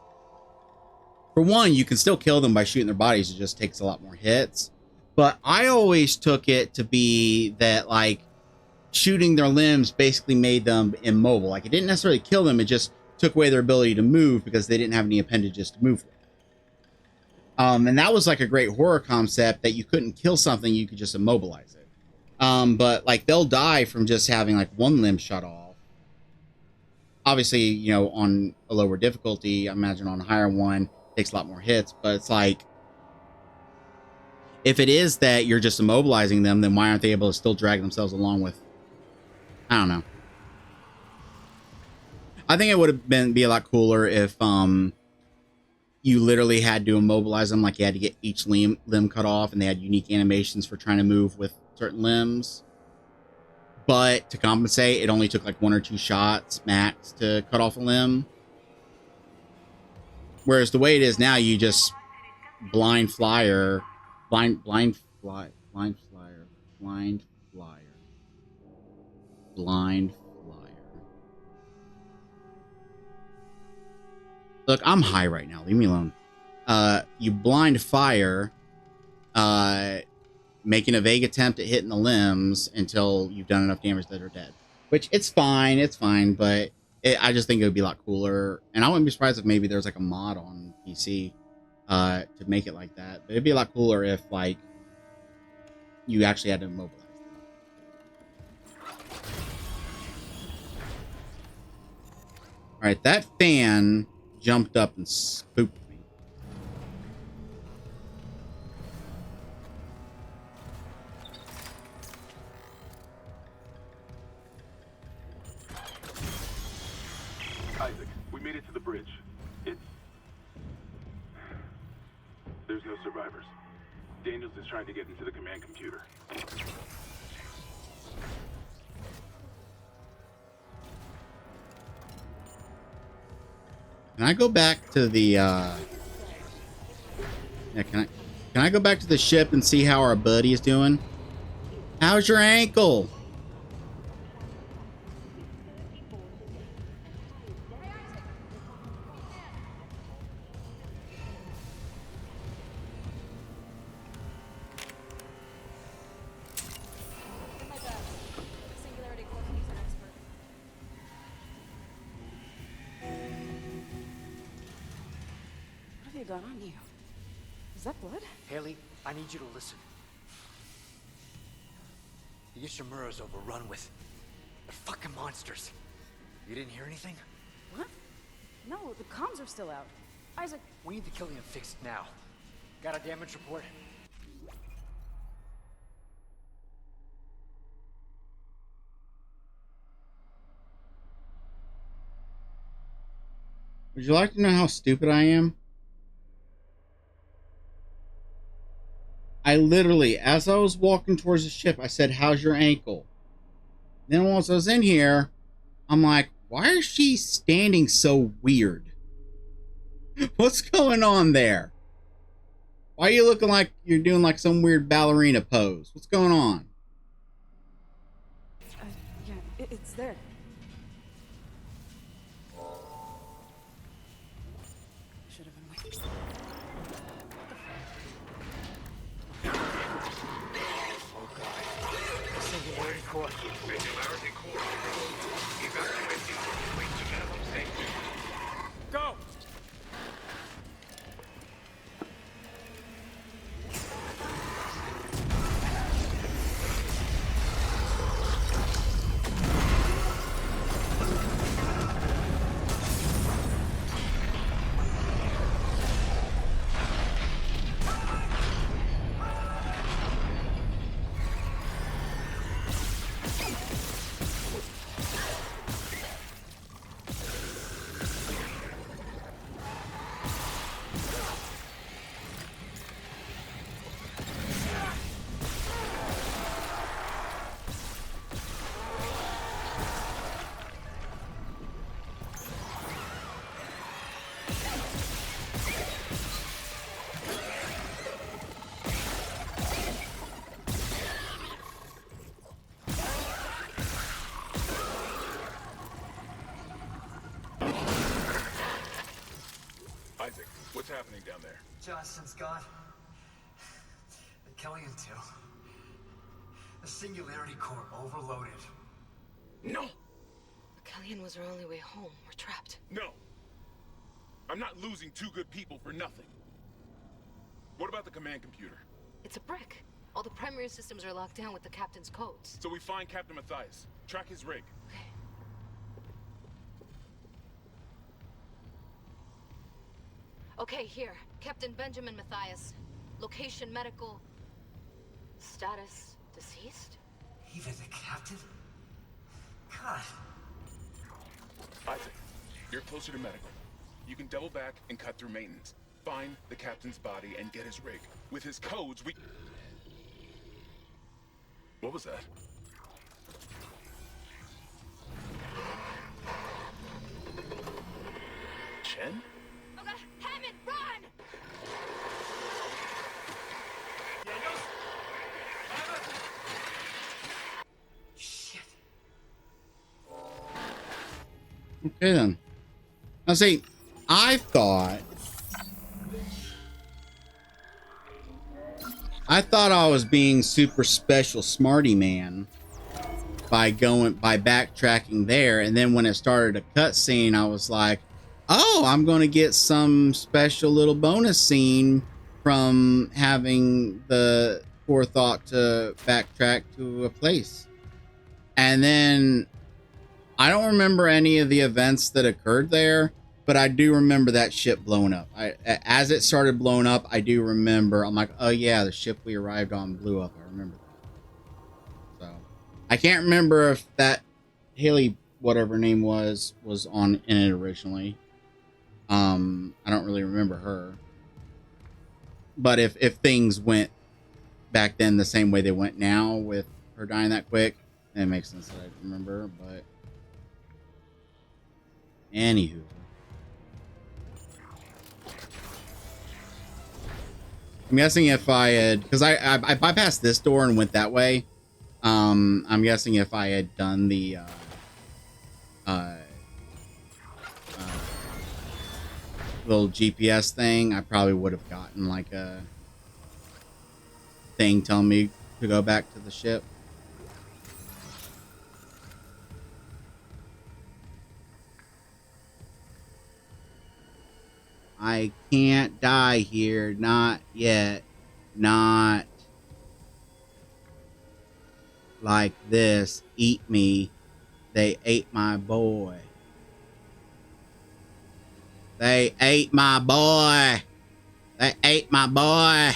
for one, you can still kill them by shooting their bodies. It just takes a lot more hits. But I always took it to be that, like, shooting their limbs basically made them immobile. Like, it didn't necessarily kill them, it just took away their ability to move because they didn't have any appendages to move with. And that was like a great horror concept, that you couldn't kill something, you could just immobilize it. But like, they'll die from just having like one limb shut off. Obviously, you know, on a lower difficulty, I imagine on a higher one, it takes a lot more hits, but it's like, if it is that you're just immobilizing them, then why aren't they able to still drag themselves along with, I don't know. I think it would have be a lot cooler if you literally had to immobilize them, like you had to get each limb cut off, and they had unique animations for trying to move with certain limbs. But to compensate, it only took like 1 or 2 shots max to cut off a limb. Whereas the way it is now, you just blind flyer. Look, I'm high right now. Leave me alone. You blind fire, making a vague attempt at hitting the limbs until you've done enough damage that they're dead. Which, it's fine, but I just think it would be a lot cooler. And I wouldn't be surprised if maybe there's like a mod on PC to make it like that. But it'd be a lot cooler if like you actually had to immobilize them. All right, that fan jumped up and spooked me. Isaac, we made it to the bridge. There's no survivors. Daniels is trying to get into the command computer. Can I go back to the yeah, can I go back to the ship and see how our buddy is doing? How's your ankle? Got on you. Is that blood? Haley, I need you to listen. The Ishimura's overrun with... they're fucking monsters. You didn't hear anything? What? No, the comms are still out. Isaac... We need to kill him fixed now. Got a damage report? Would you like to know how stupid I am? I literally, as I was walking towards the ship, I said, how's your ankle? Then once I was in here, I'm like, why is she standing so weird? What's going on there? Why are you looking like you're doing like some weird ballerina pose? What's going on? Yeah, it's there. Should have been waiting. Singularity core. Singularity core. Evacuate the fleet to minimum safety. Go! Isaac, what's happening down there? Johnson's gone. The Killian too. The Singularity core overloaded. No! Kellyanne was our only way home. We're trapped. No! I'm not losing two good people for nothing. What about the command computer? It's a brick. All the primary systems are locked down with the captain's codes. So we find Captain Matthias, track his rig. Okay, here. Captain Benjamin Matthias. Location medical. Status deceased? Even the captain? God. Isaac, you're closer to medical. You can double back and cut through maintenance. Find the captain's body and get his rig. With his codes, we... What was that? Chen? Okay, Hammond, run! Shit. Okay then. Now see, I thought I was being super special smarty man by backtracking there, and then when it started a cutscene, I was like, oh, I'm going to get some special little bonus scene from having the forethought to backtrack to a place. And then I don't remember any of the events that occurred there, but I do remember that ship blowing up. As it started blowing up, I do remember, I'm like, oh yeah, the ship we arrived on blew up. I remember that. So I can't remember if that Haley, whatever her name was on in it originally. I don't really remember her. But if things went back then the same way they went now with her dying that quick, then it makes sense that I remember, but anywho. I'm guessing if I had, because I bypassed this door and went that way. I'm guessing if I had done the little GPS thing, I probably would have gotten like a thing telling me to go back to the ship. I can't die here. Not yet. Not like this. Eat me. They ate my boy. They ate my boy. They ate my boy.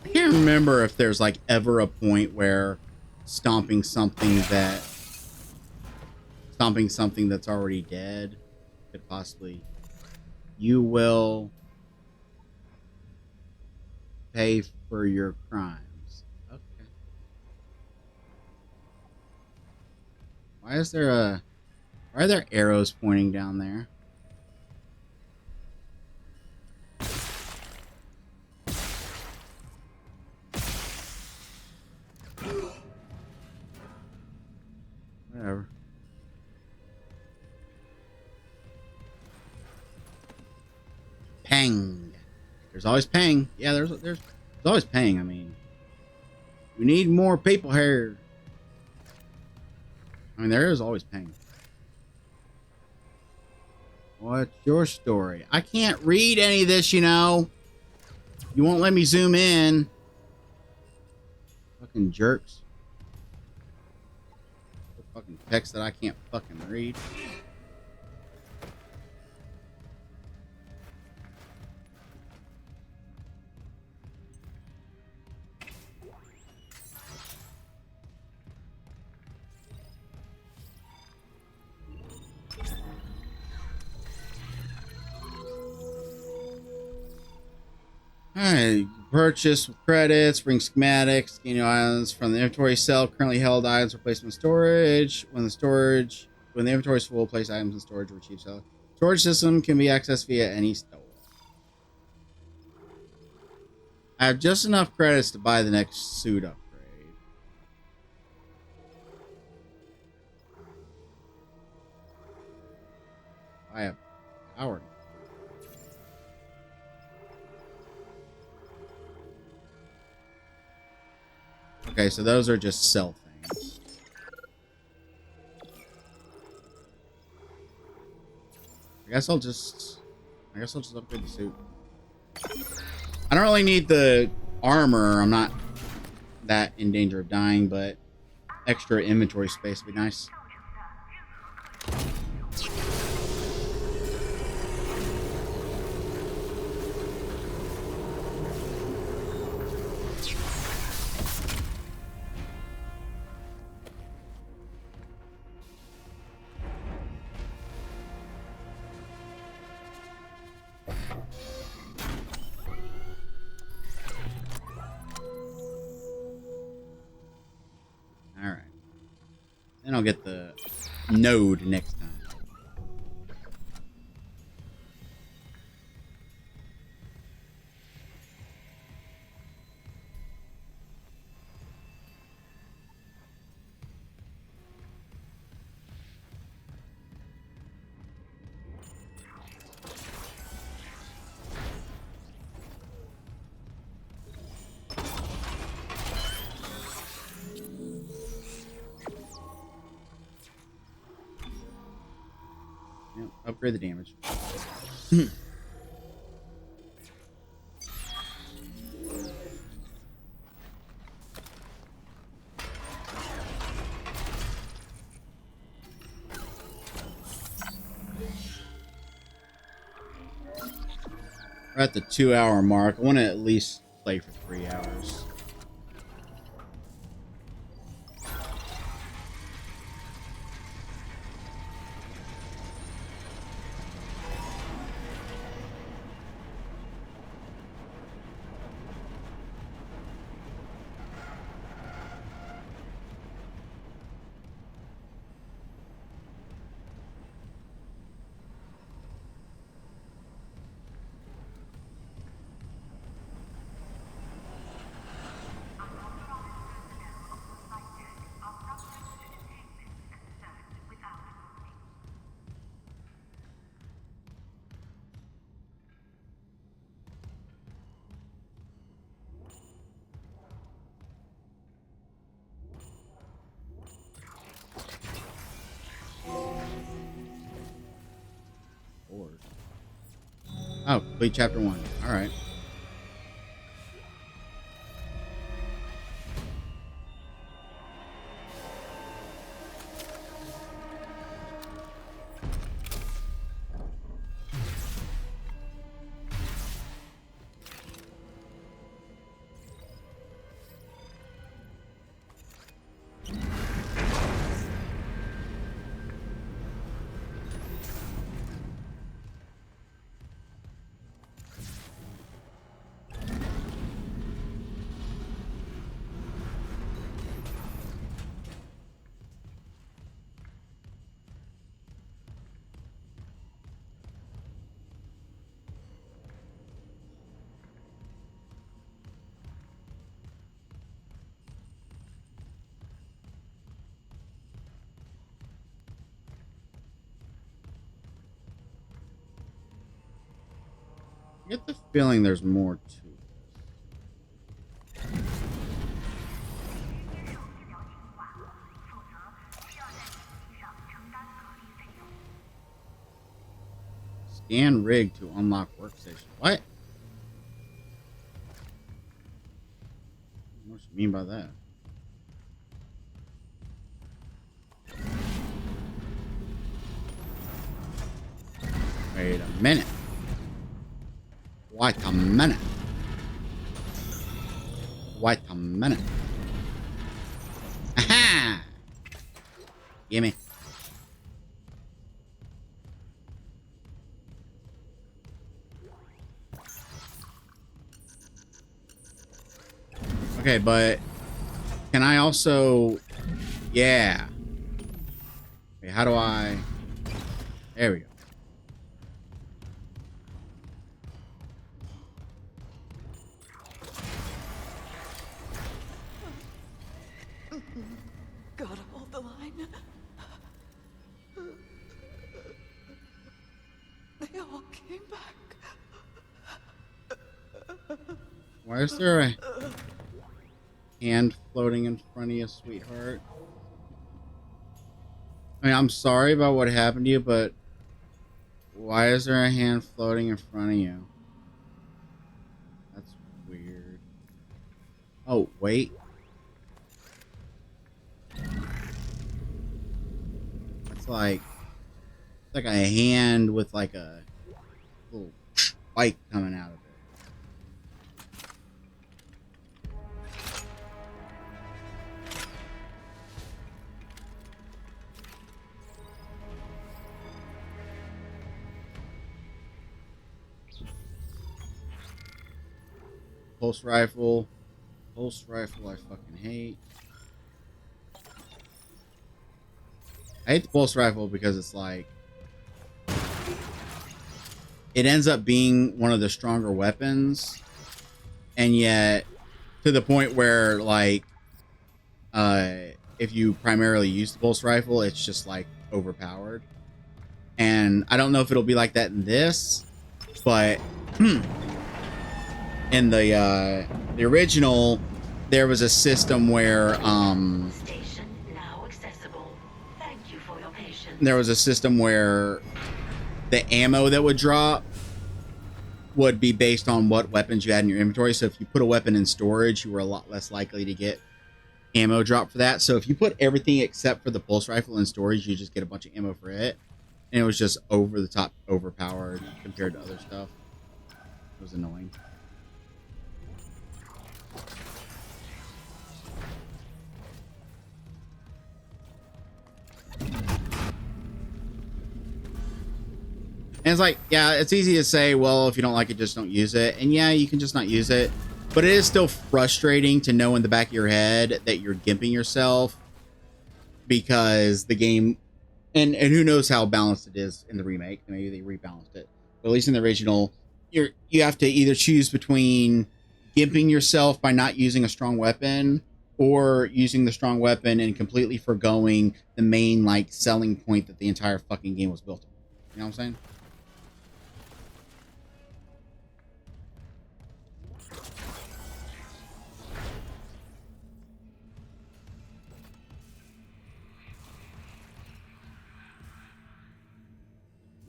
I can't remember if there's like ever a point where stomping something that's already dead could possibly, you will pay for your crimes. Okay. Why are there arrows pointing down there? Whatever. Pang. There's always pang. Yeah, there's always pang. I mean, we need more people here. I mean, there is always pang. What's your story? I can't read any of this, you know. You won't let me zoom in. Fucking jerks. Fucking text that I can't fucking read. Alright, purchase with credits, bring schematics, gain new items from the inventory cell, currently held items, replacement storage. When the inventory is full, place items in storage or achieve sell. Storage system can be accessed via any store. I have just enough credits to buy the next suit upgrade. I have power. Okay, so those are just sell things. I guess I'll just upgrade the suit. I don't really need the armor. I'm not that in danger of dying, but extra inventory space would be nice. Alright. Then I'll get the node next time. Yep, upgrade the damage. We're at the 2-hour mark. I want to at least play for 3 hours. Oh, complete chapter 1. Alright. I get the feeling there's more to this. Scan rig to unlock workstation. What? What do you mean by that? Wait a minute. Wait a minute. Wait a minute. Aha! Gimme. Okay, but can I also... Yeah. Okay, how do I... There we go. Gotta hold the line. They all came back. Why is there a hand floating in front of you, sweetheart? I mean, I'm sorry about what happened to you, but why is there a hand floating in front of you? That's weird. Oh, wait. It's like a hand with like a little spike coming out of it. Pulse rifle. Pulse rifle I fucking hate. I hate the pulse rifle because it's like it ends up being one of the stronger weapons, and yet to the point where like if you primarily use the pulse rifle, it's just like overpowered. And I don't know if it'll be like that in this, but in the original, there was a system where Station now accessible. Thank you for your patience. there was a system where the ammo that would drop would be based on what weapons you had in your inventory. So if you put a weapon in storage, you were a lot less likely to get ammo drop for that. So if you put everything except for the pulse rifle in storage, you just get a bunch of ammo for it. And it was just over the top overpowered compared to other stuff. It was annoying. And it's like, yeah, it's easy to say, well, if you don't like it, just don't use it. And yeah, you can just not use it. But it is still frustrating to know in the back of your head that you're gimping yourself because the game, and who knows how balanced it is in the remake. Maybe they rebalanced it. But at least in the original, you have to either choose between gimping yourself by not using a strong weapon or using the strong weapon and completely forgoing the main like selling point that the entire fucking game was built on. You know what I'm saying?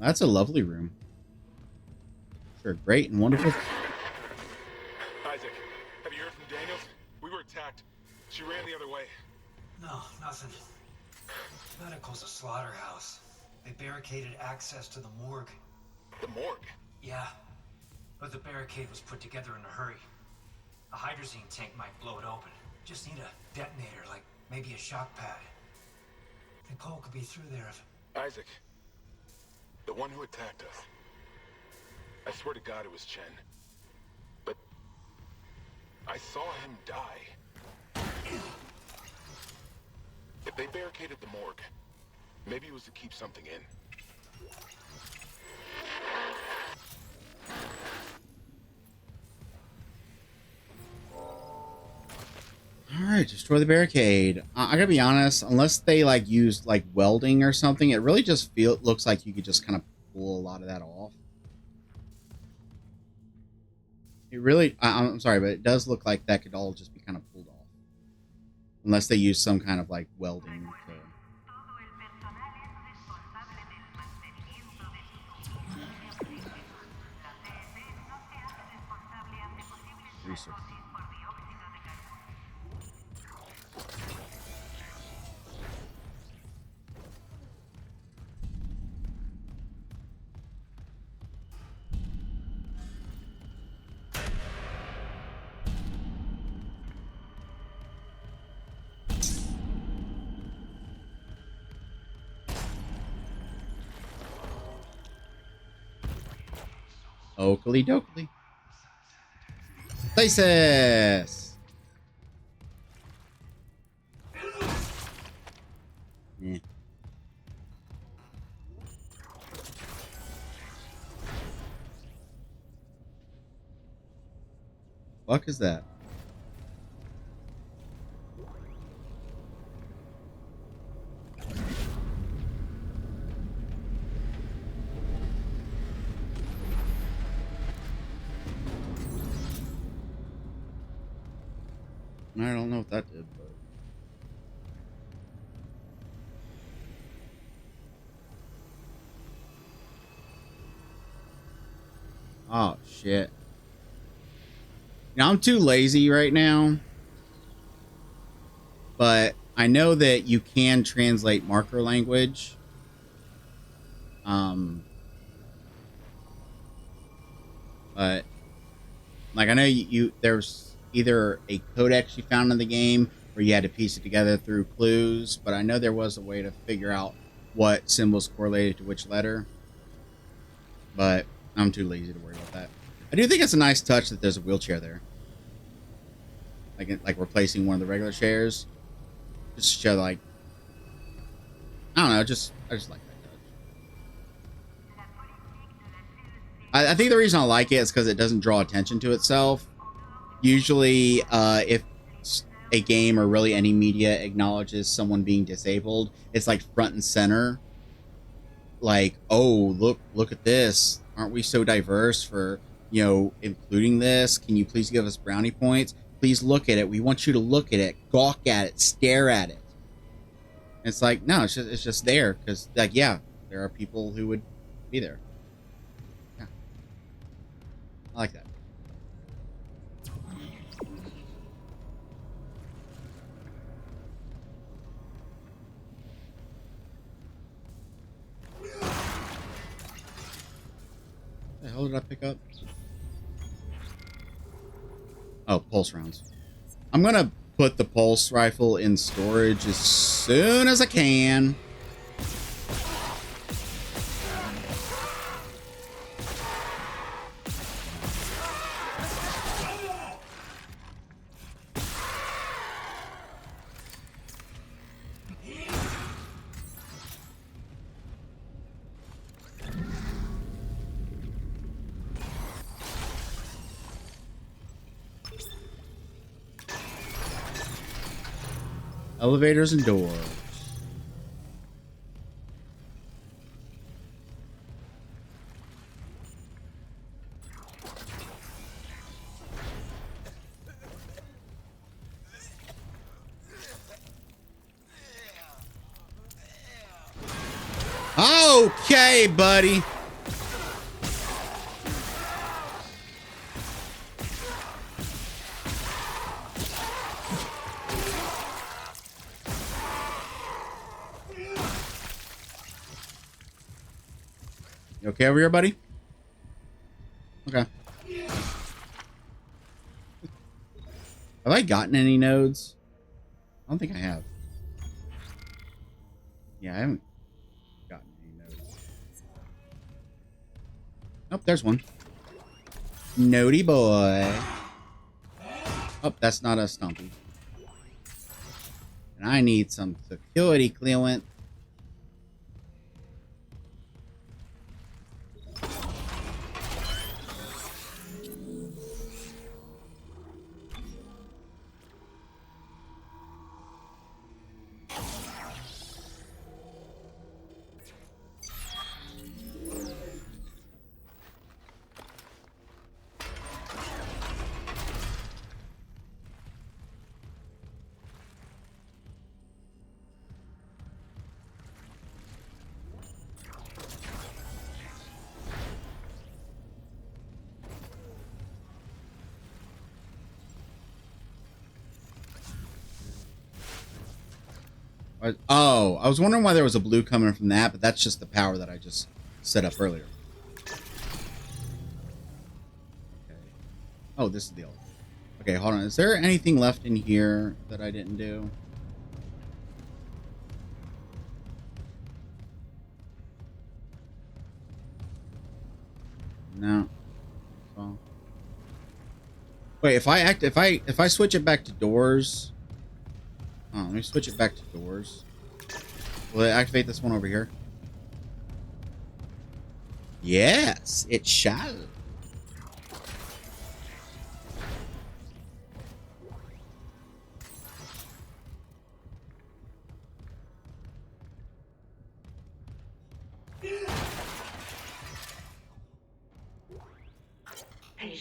That's a lovely room. Sure, great and wonderful. Isaac, have you heard from Daniels? We were attacked. She ran the other way. No, nothing. Medical's a slaughterhouse. They barricaded access to the morgue. The morgue? Yeah, but the barricade was put together in a hurry. A hydrazine tank might blow it open. Just need a detonator, like maybe a shock pad. Nicole could be through there if... Isaac, the one who attacked us. I swear to God it was Chen. But I saw him die. If they barricaded the morgue, maybe it was to keep something in. All right, destroy the barricade. I gotta be honest, unless they like used like welding or something, it really just looks like you could just kind of pull a lot of that off. It really, I'm sorry, but it does look like that could all just be kind of pulled off. Unless they use some kind of like welding to... research. Oakley dokley. Places. fuck is that? I don't know what that did, but oh shit. Now I'm too lazy right now, but I know that you can translate marker language. But like I know there's either a codex you found in the game or you had to piece it together through clues, but I know there was a way to figure out what symbols correlated to which letter. But I'm too lazy to worry about that. I do think it's a nice touch that there's a wheelchair there. Like replacing one of the regular chairs. Just to show like I don't know, I just like that touch. I think the reason I like it is because it doesn't draw attention to itself. Usually, if a game or really any media acknowledges someone being disabled, it's like front and center. Like, oh, look at this. Aren't we so diverse for, including this? Can you please give us brownie points? Please look at it. We want you to look at it, gawk at it, stare at it. And it's like, no, it's just there because, like, yeah, there are people who would be there. Yeah, I like that. The hell did I pick up? Oh, pulse rounds. I'm gonna put the pulse rifle in storage as soon as I can. Elevators and doors. Okay, buddy. You okay over here, buddy? Okay. Have I gotten any nodes? I don't think I have. Yeah, I haven't gotten any nodes. Nope, there's one. Nody boy. Oh, that's not a Stumpy. And I need some security clearance. Oh, I was wondering why there was a blue coming from that, but that's just the power that I just set up earlier. Okay. Oh, this is the old. Okay, hold on. Is there anything left in here that I didn't do? No. Well. Wait, if I switch it back to doors. Oh, let me switch it back to doors. Will it activate this one over here? Yes, it shall.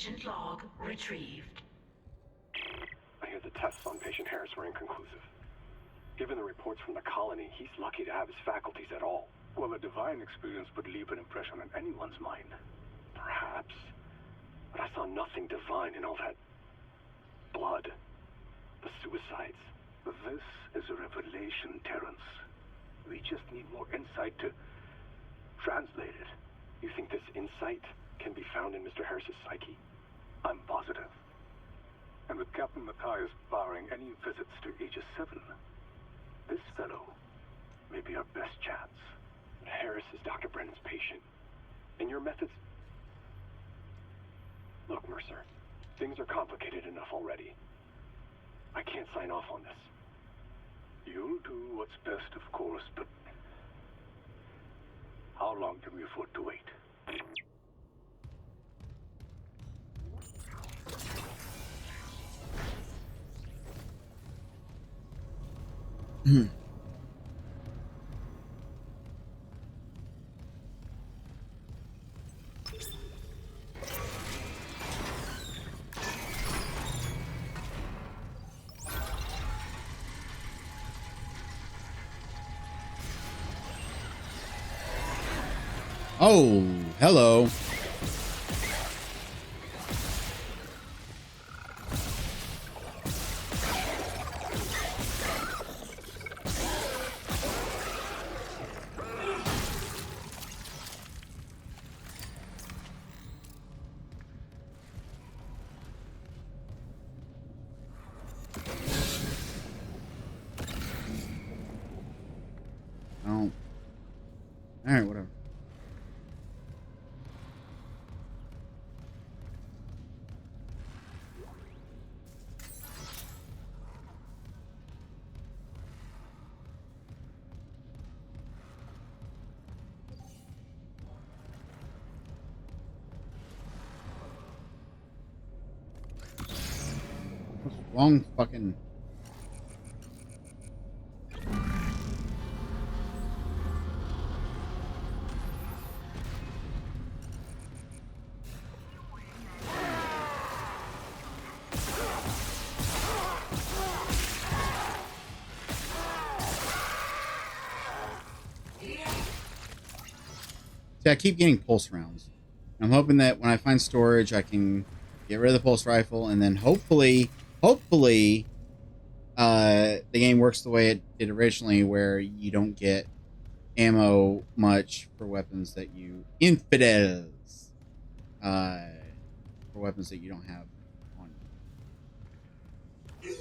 Patient log retrieved. I hear the tests on patient Harris were inconclusive. Given the reports from the colony, he's lucky to have his faculties at all. Well, a divine experience would leave an impression on anyone's mind. Perhaps. But I saw nothing divine in all that blood. The suicides. This is a revelation, Terrence. We just need more insight to translate it. You think this insight can be found in Mr. Harris's psyche? I'm positive. And with Captain Matthias barring any visits to Aegis 7, this fellow may be our best chance. But Harris is Dr. Brennan's patient. And your methods... Look, Mercer, things are complicated enough already. I can't sign off on this. You'll do what's best, of course, but how long can we afford to wait? Oh, hello. Oh. All right, whatever. Wrong fucking... See, I keep getting pulse rounds. I'm hoping that when I find storage, I can get rid of the pulse rifle, and then hopefully, the game works the way it did originally, where you don't get ammo much for weapons that you infidels, for weapons that you don't have on you.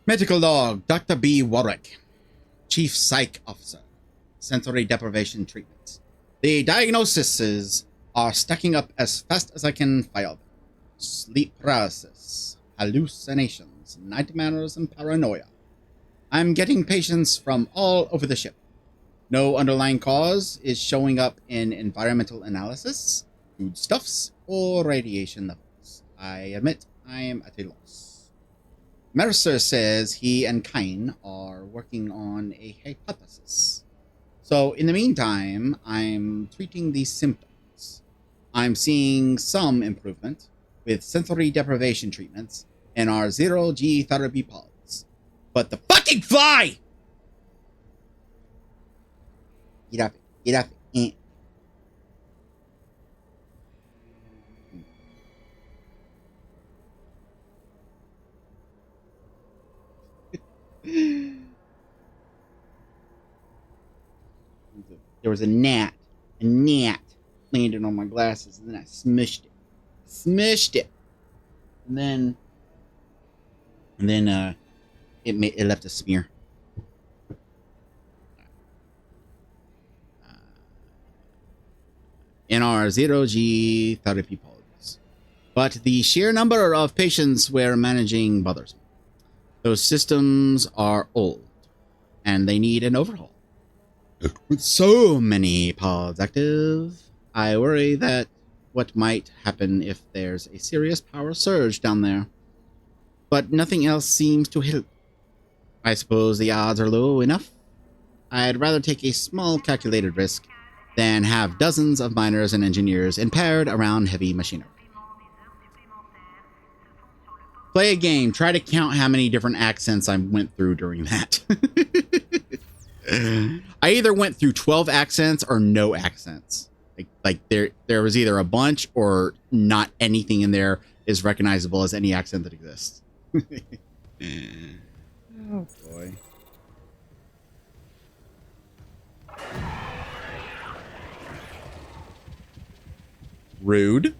Medical log, Dr. B. Warwick, Chief Psych Officer, sensory deprivation treatment. The diagnoses are stacking up as fast as I can file them. Sleep paralysis, hallucinations, nightmares, and paranoia. I'm getting patients from all over the ship. No underlying cause is showing up in environmental analysis, foodstuffs, or radiation levels. I admit I am at a loss. Mercer says he and Kine are working on a hypothesis. So in the meantime, I'm treating these symptoms. I'm seeing some improvement with sensory deprivation treatments and our zero-G therapy pods. But the fucking fly! Get up, get up. There was a gnat landed on my glasses, and then I smushed it, and then it left a smear. In our zero-G therapy pods. but the sheer number of patients we're managing bothers me. Those systems are old, and they need an overhaul. With so many pods active, I worry that what might happen if there's a serious power surge down there. But nothing else seems to help. I suppose the odds are low enough. I'd rather take a small calculated risk than have dozens of miners and engineers impaired around heavy machinery. Play a game. Try to count how many different accents I went through during that. I either went through 12 accents or no accents. Like there was either a bunch or not anything in there is recognizable as any accent that exists. Oh boy. Rude.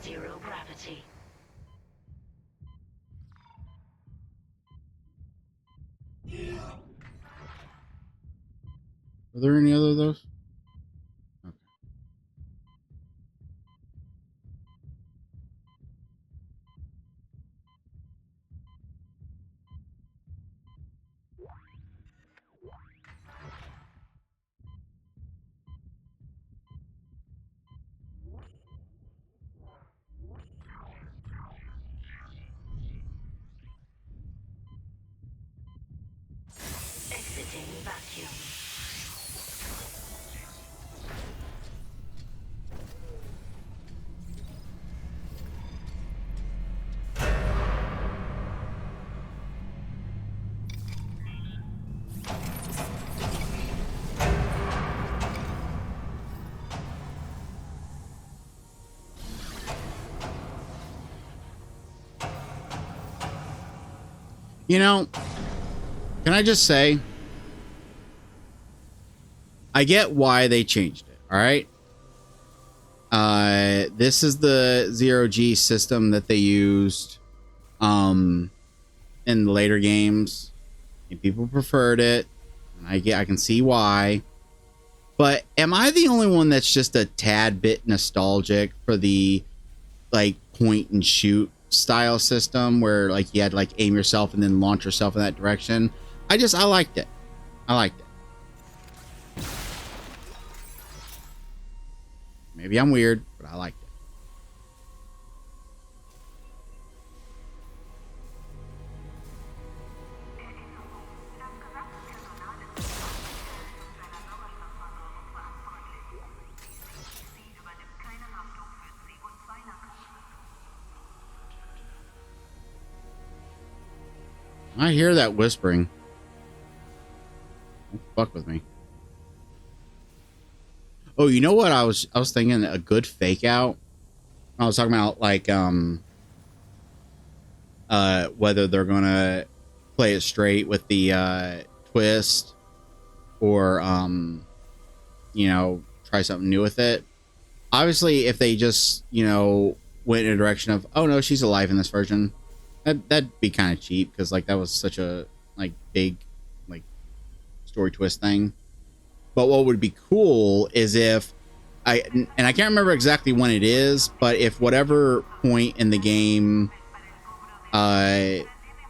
Zero gravity. Are there any other of those? Okay. Exiting vacuum. You know, can I just say, I get why they changed it, all right? This is the zero-G system that they used in the later games, and people preferred it, and I can see why. But am I the only one that's just a tad bit nostalgic for the like point and shoot style system where like you had to like aim yourself and then launch yourself in that direction? I liked it. I liked it. Maybe I'm weird, but I liked it. I hear that whispering. Don't fuck with me. Oh, you know what I was thinking, a good fake out. I was talking about like whether they're gonna play it straight with the twist or you know, try something new with it. Obviously, if they just, you know, went in a direction of, oh no, she's alive in this version, that'd be kind of cheap because like that was such a like big like story twist thing. But what would be cool is if I can't remember exactly when it is, but if whatever point in the game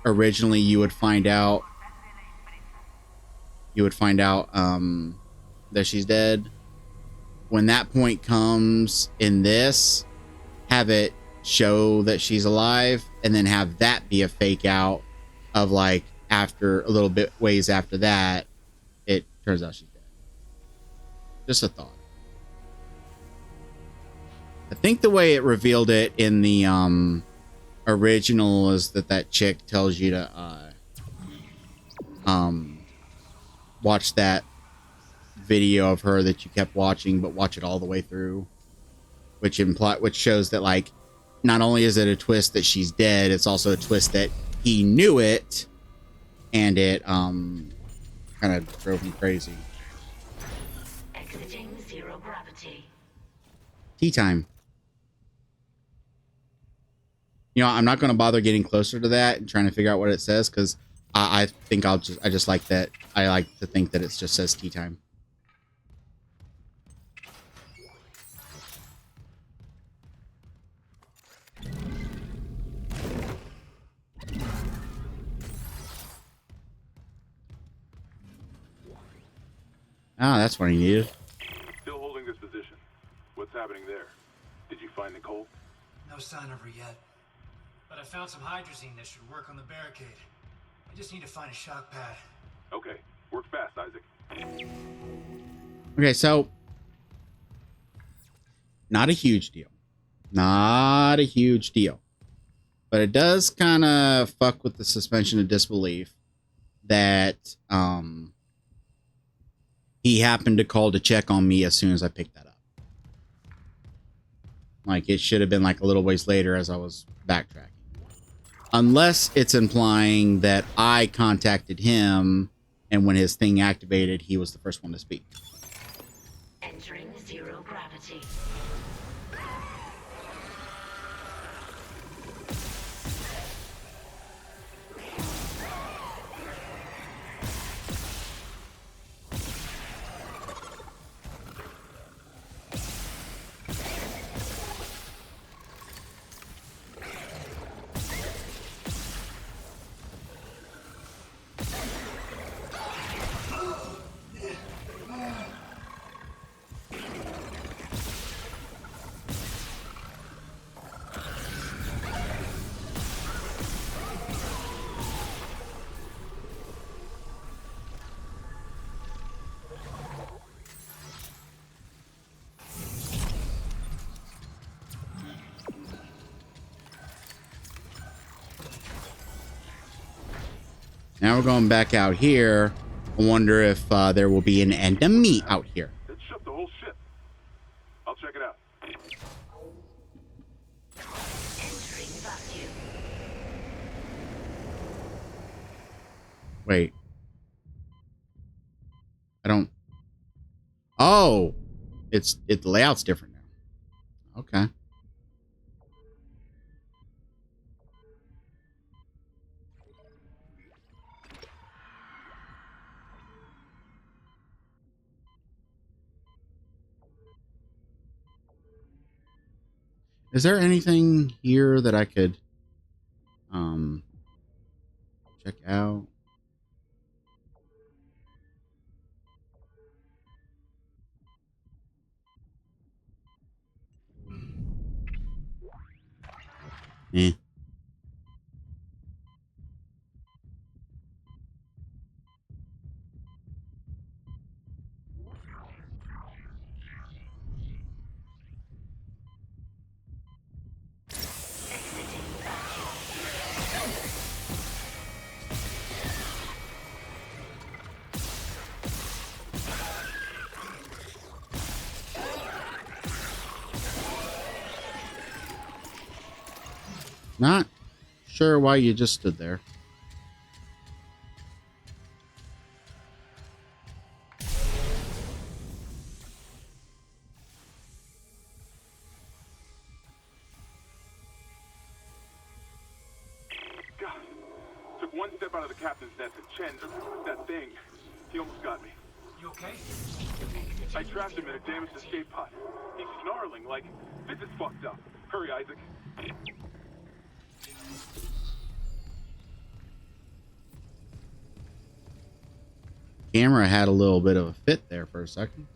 originally you would find out you would find out that she's dead. When that point comes in this, have it show that she's alive, and then have that be a fake out of like after a little bit ways after that, it turns out she's dead. Just a thought. I think the way it revealed it in the original is that chick tells you to watch that video of her that you kept watching, but watch it all the way through, which shows that like not only is it a twist that she's dead, it's also a twist that he knew it, and it kind of drove him crazy. Exiting zero gravity. Tea time. You know, I'm not going to bother getting closer to that and trying to figure out what it says, because I think I just like that. I like to think that it just says tea time. Ah, that's what I needed. Still holding this position. What's happening there? Did you find Nicole? No sign of her yet. But I found some hydrazine that should work on the barricade. I just need to find a shock pad. Okay. Work fast, Isaac. Okay, so not a huge deal. Not a huge deal. But it does kind of fuck with the suspension of disbelief that he happened to call to check on me as soon as I picked that up. Like, it should have been like a little ways later as I was backtracking. Unless it's implying that I contacted him, and when his thing activated, he was the first one to speak. Entering zero gravity. Now we're going back out here. I wonder if there will be an enemy out here. It shook the whole ship. I'll check it out. Entering vacuum. Wait. I don't... Oh! The layout's different now. Okay. Is there anything here that I could check out? Eh. Not sure why you just stood there. God. Took one step out of the captain's nest and Chen, that thing, he almost got me. You okay? I trapped him in a damaged escape pod. He's snarling like, this is fucked up. Hurry, Isaac. camera had a little bit of a fit there for a second.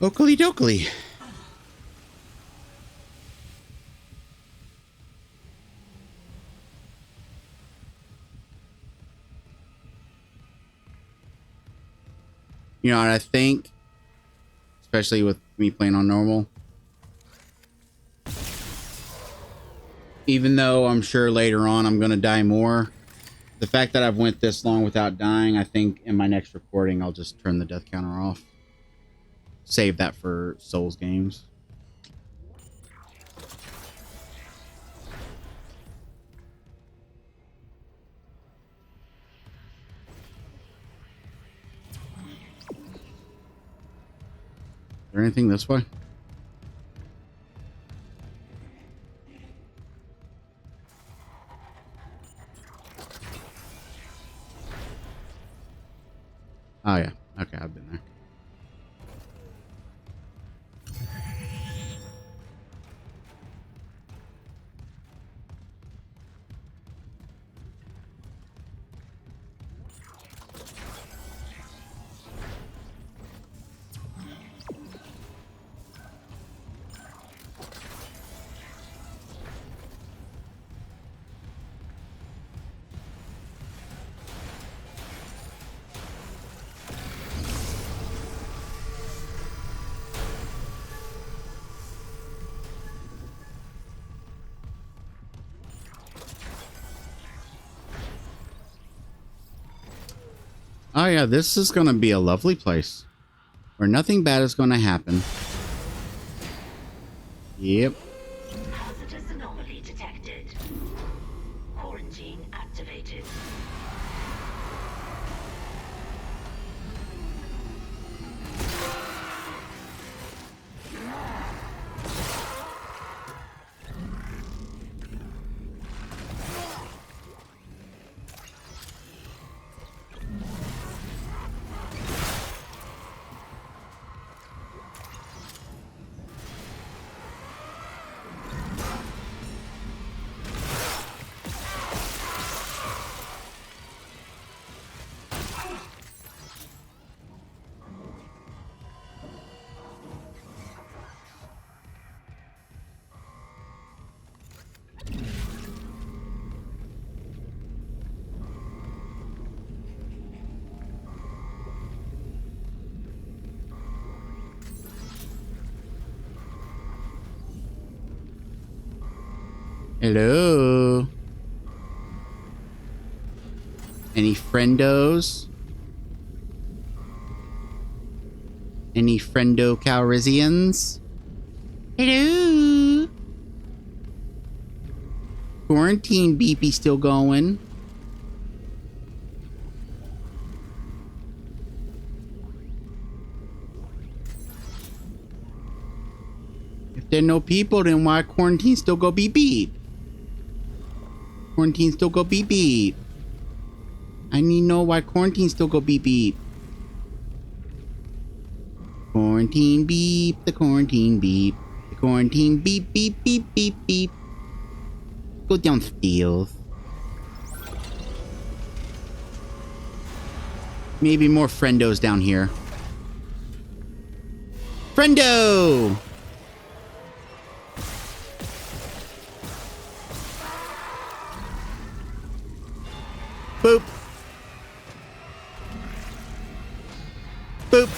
Oakley dokley. You know, and I think, especially with me playing on normal, even though I'm sure later on I'm going to die more, the fact that I've went this long without dying, I think in my next recording, I'll just turn the death counter off. Save that for Souls games. Is there anything this way? Oh yeah. Okay, I've been there. Oh yeah, this is going to be a lovely place where nothing bad is going to happen. Yep. Hazardous anomaly detected. Quarantine activated. Hello. Any friendos? Any friendo Calrissians? Hello. Quarantine beepy still going. If there are no people, then why quarantine still go beep beep? Quarantine still go beep beep. I need to know why quarantine still go beep beep. Quarantine beep, the quarantine beep. The quarantine beep beep beep beep beep. Go downstairs. Maybe more friendos down here. Friendo! Boop. Boop.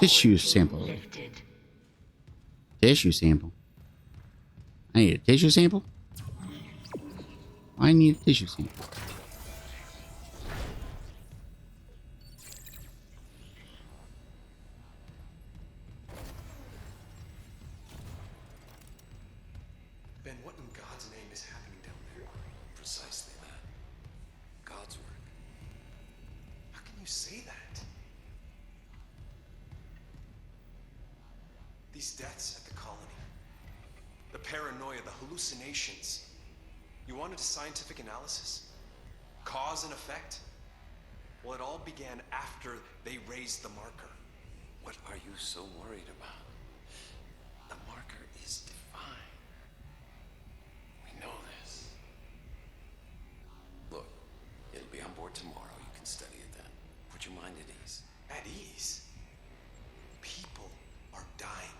Tissue sample. Tissue sample. I need a tissue sample? I need a tissue sample. Ben, what in God's name is happening down there? Precisely that. God's work. How can you say that? These deaths at the colony. The paranoia, the hallucinations. You wanted a scientific analysis? Cause and effect? Well, it all began after they raised the marker. What are you so worried about? The marker is divine. We know this. Look, it'll be on board tomorrow. You can study it then. Put your mind at ease. At ease? People are dying.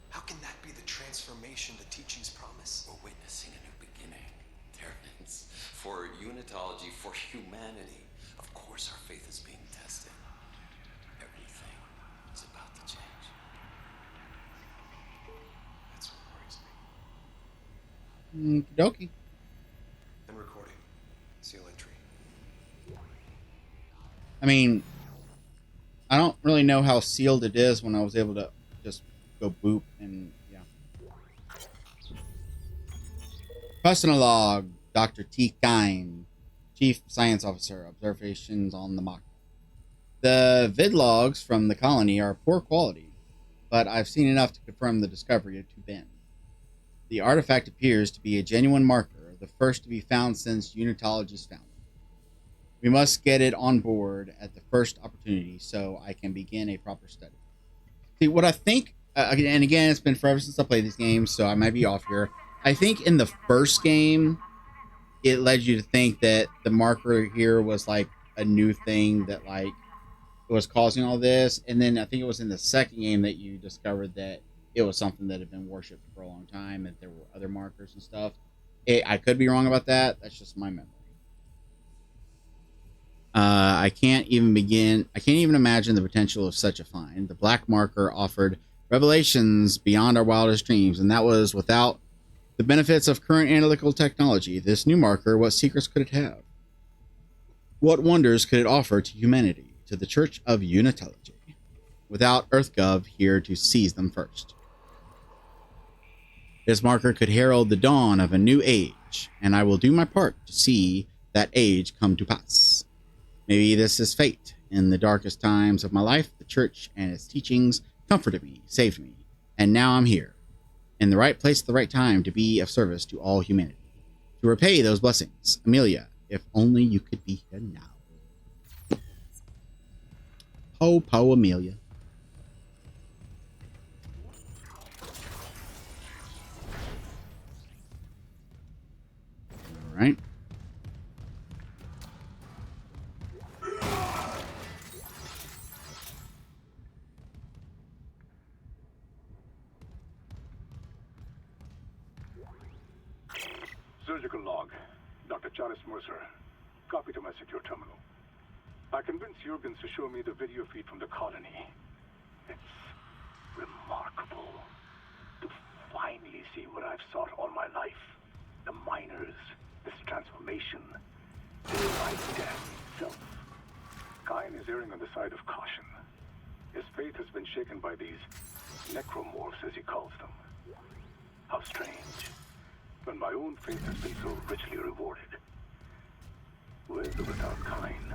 How can that be the transformation the teachings promise? We're witnessing a new beginning. Terrence, for unitology, for humanity. Of course our faith is being tested. Everything is about to change. That's what worries me. Okie dokie. And recording. Seal entry. I mean, I don't really know how sealed it is when I was able to just go boop and yeah. Personal log, Dr. Thicc, Chief Science Officer, observations on the mock. The vid logs from the colony are poor quality, but I've seen enough to confirm the discovery to Ben. The artifact appears to be a genuine marker, the first to be found since Unitology's founding. We must get it on board at the first opportunity so I can begin a proper study. See, what I think, and again, it's been forever since I played these games, so I might be off here. I think in the first game, it led you to think that the marker here was like a new thing that like was causing all this. And then I think it was in the second game that you discovered that it was something that had been worshipped for a long time, and there were other markers and stuff. I could be wrong about that. That's just my memory. I can't even imagine the potential of such a find. The black marker offered revelations beyond our wildest dreams, and that was without the benefits of current analytical technology. This new marker, what secrets could it have? What wonders could it offer to humanity, to the Church of Unitology, without EarthGov here to seize them first? This marker could herald the dawn of a new age, and I will do my part to see that age come to pass. Maybe this is fate. In the darkest times of my life, the Church and its teachings comforted me, saved me, and now I'm here, in the right place at the right time to be of service to all humanity, to repay those blessings. Amelia, if only you could be here now. Po Amelia. All right. Surgical log. Dr. Charles Mercer. Copy to my secure terminal. I convinced Jurgens to show me the video feed from the colony. It's remarkable to finally see what I've sought all my life. The miners, this transformation, daylight death itself. Kine is erring on the side of caution. His faith has been shaken by these necromorphs, as he calls them. How strange. When my own faith has been so richly rewarded. With or without Kine,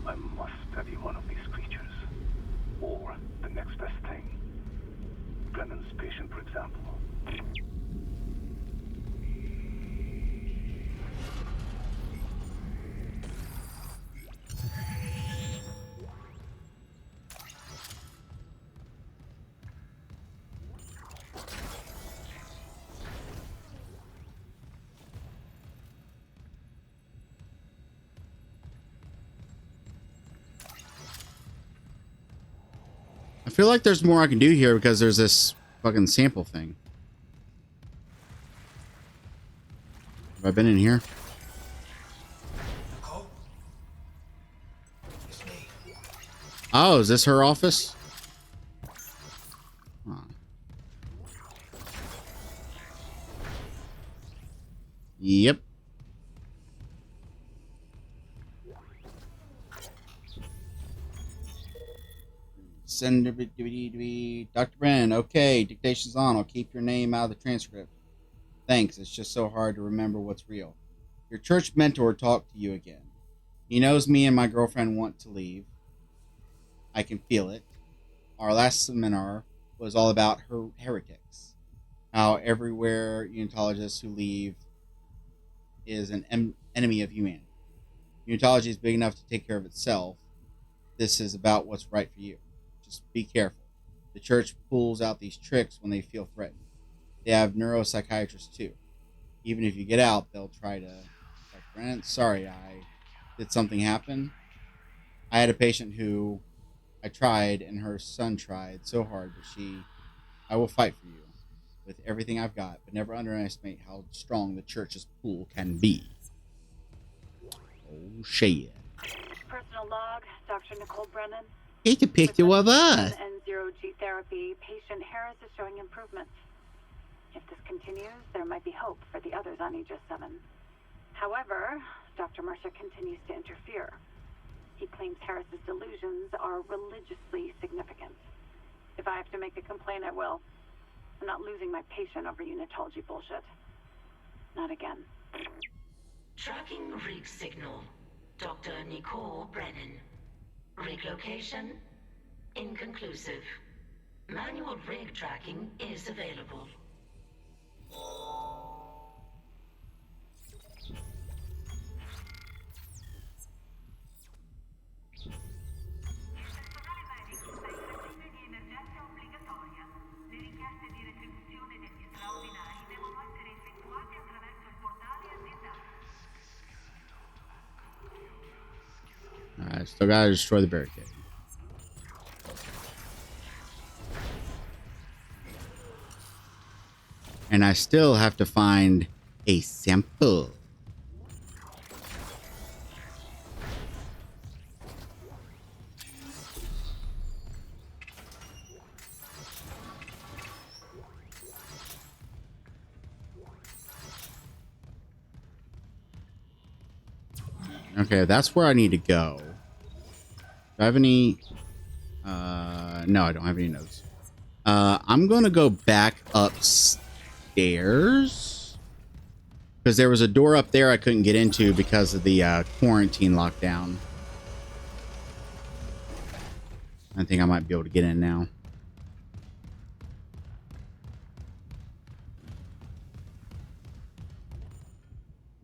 I must study one of these creatures. Or the next best thing. Brennan's patient, for example. I feel like there's more I can do here because there's this fucking sample thing. Have I been in here? Oh, is this her office? Yep. Send Dr. Brennan. Okay, dictation's on. I'll keep your name out of the transcript. Thanks. It's just so hard to remember what's real. Your church mentor talked to you again. He knows me and my girlfriend want to leave. I can feel it. Our last seminar was all about heretics. How everywhere unitologists who leave is an enemy of humanity. Unitology is big enough to take care of itself. This is about what's right for you. Just be careful. The church pulls out these tricks when they feel threatened. They have neuropsychiatrists too. Even if you get out, they'll try to. Dr. Brennan, sorry, did something happen? I had a patient who I tried, and her son tried so hard, but I will fight for you with everything I've got, but never underestimate how strong the church's pull can be. Oh, shit. Personal log, Dr. Nicole Brennan. Take a picture of us. And zero-G therapy, patient Harris is showing improvements. If this continues, there might be hope for the others on Aegis 7. However, Dr. Mercer continues to interfere. He claims Harris's delusions are religiously significant. If I have to make a complaint, I will. I'm not losing my patient over unitology bullshit. Not again. Tracking rig signal. Dr. Nicole Brennan. Rig location? Inconclusive. Manual rig tracking is available. Alright, still gotta destroy the barricade. And I still have to find a sample. Okay, that's where I need to go. Do I have any... no, I don't have any notes. I'm going to go back upstairs. Because there was a door up there I couldn't get into because of the quarantine lockdown. I think I might be able to get in now.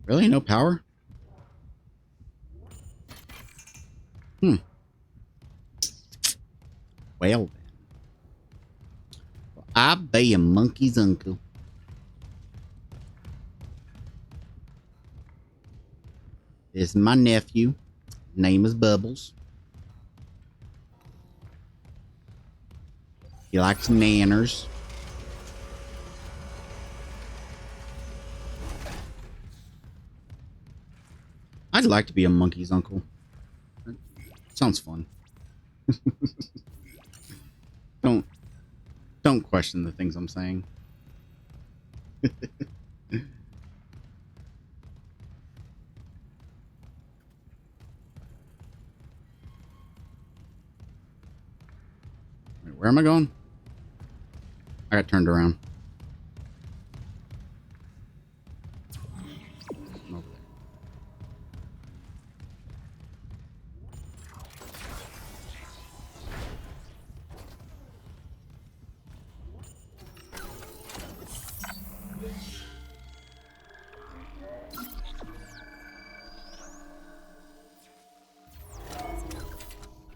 Really? No power? Well, then. Well, I be a monkey's uncle. This is my nephew. Name is Bubbles. He likes nanners. I'd like to be a monkey's uncle. Sounds fun. Don't question the things I'm saying. Wait, where am I going? I got turned around. Over there.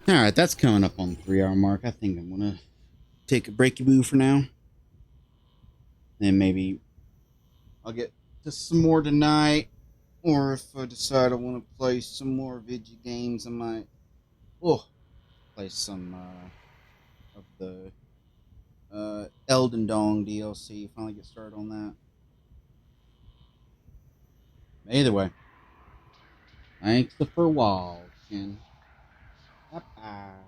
All right, that's coming up on the 3-hour mark. I think I'm gonna take a breaky boo for now, and maybe I'll get to some more tonight, or if I decide I want to play some more video games, I might play some of the Elden Dong DLC. Finally get started on that. Either way, thanks for watching. Bye-bye.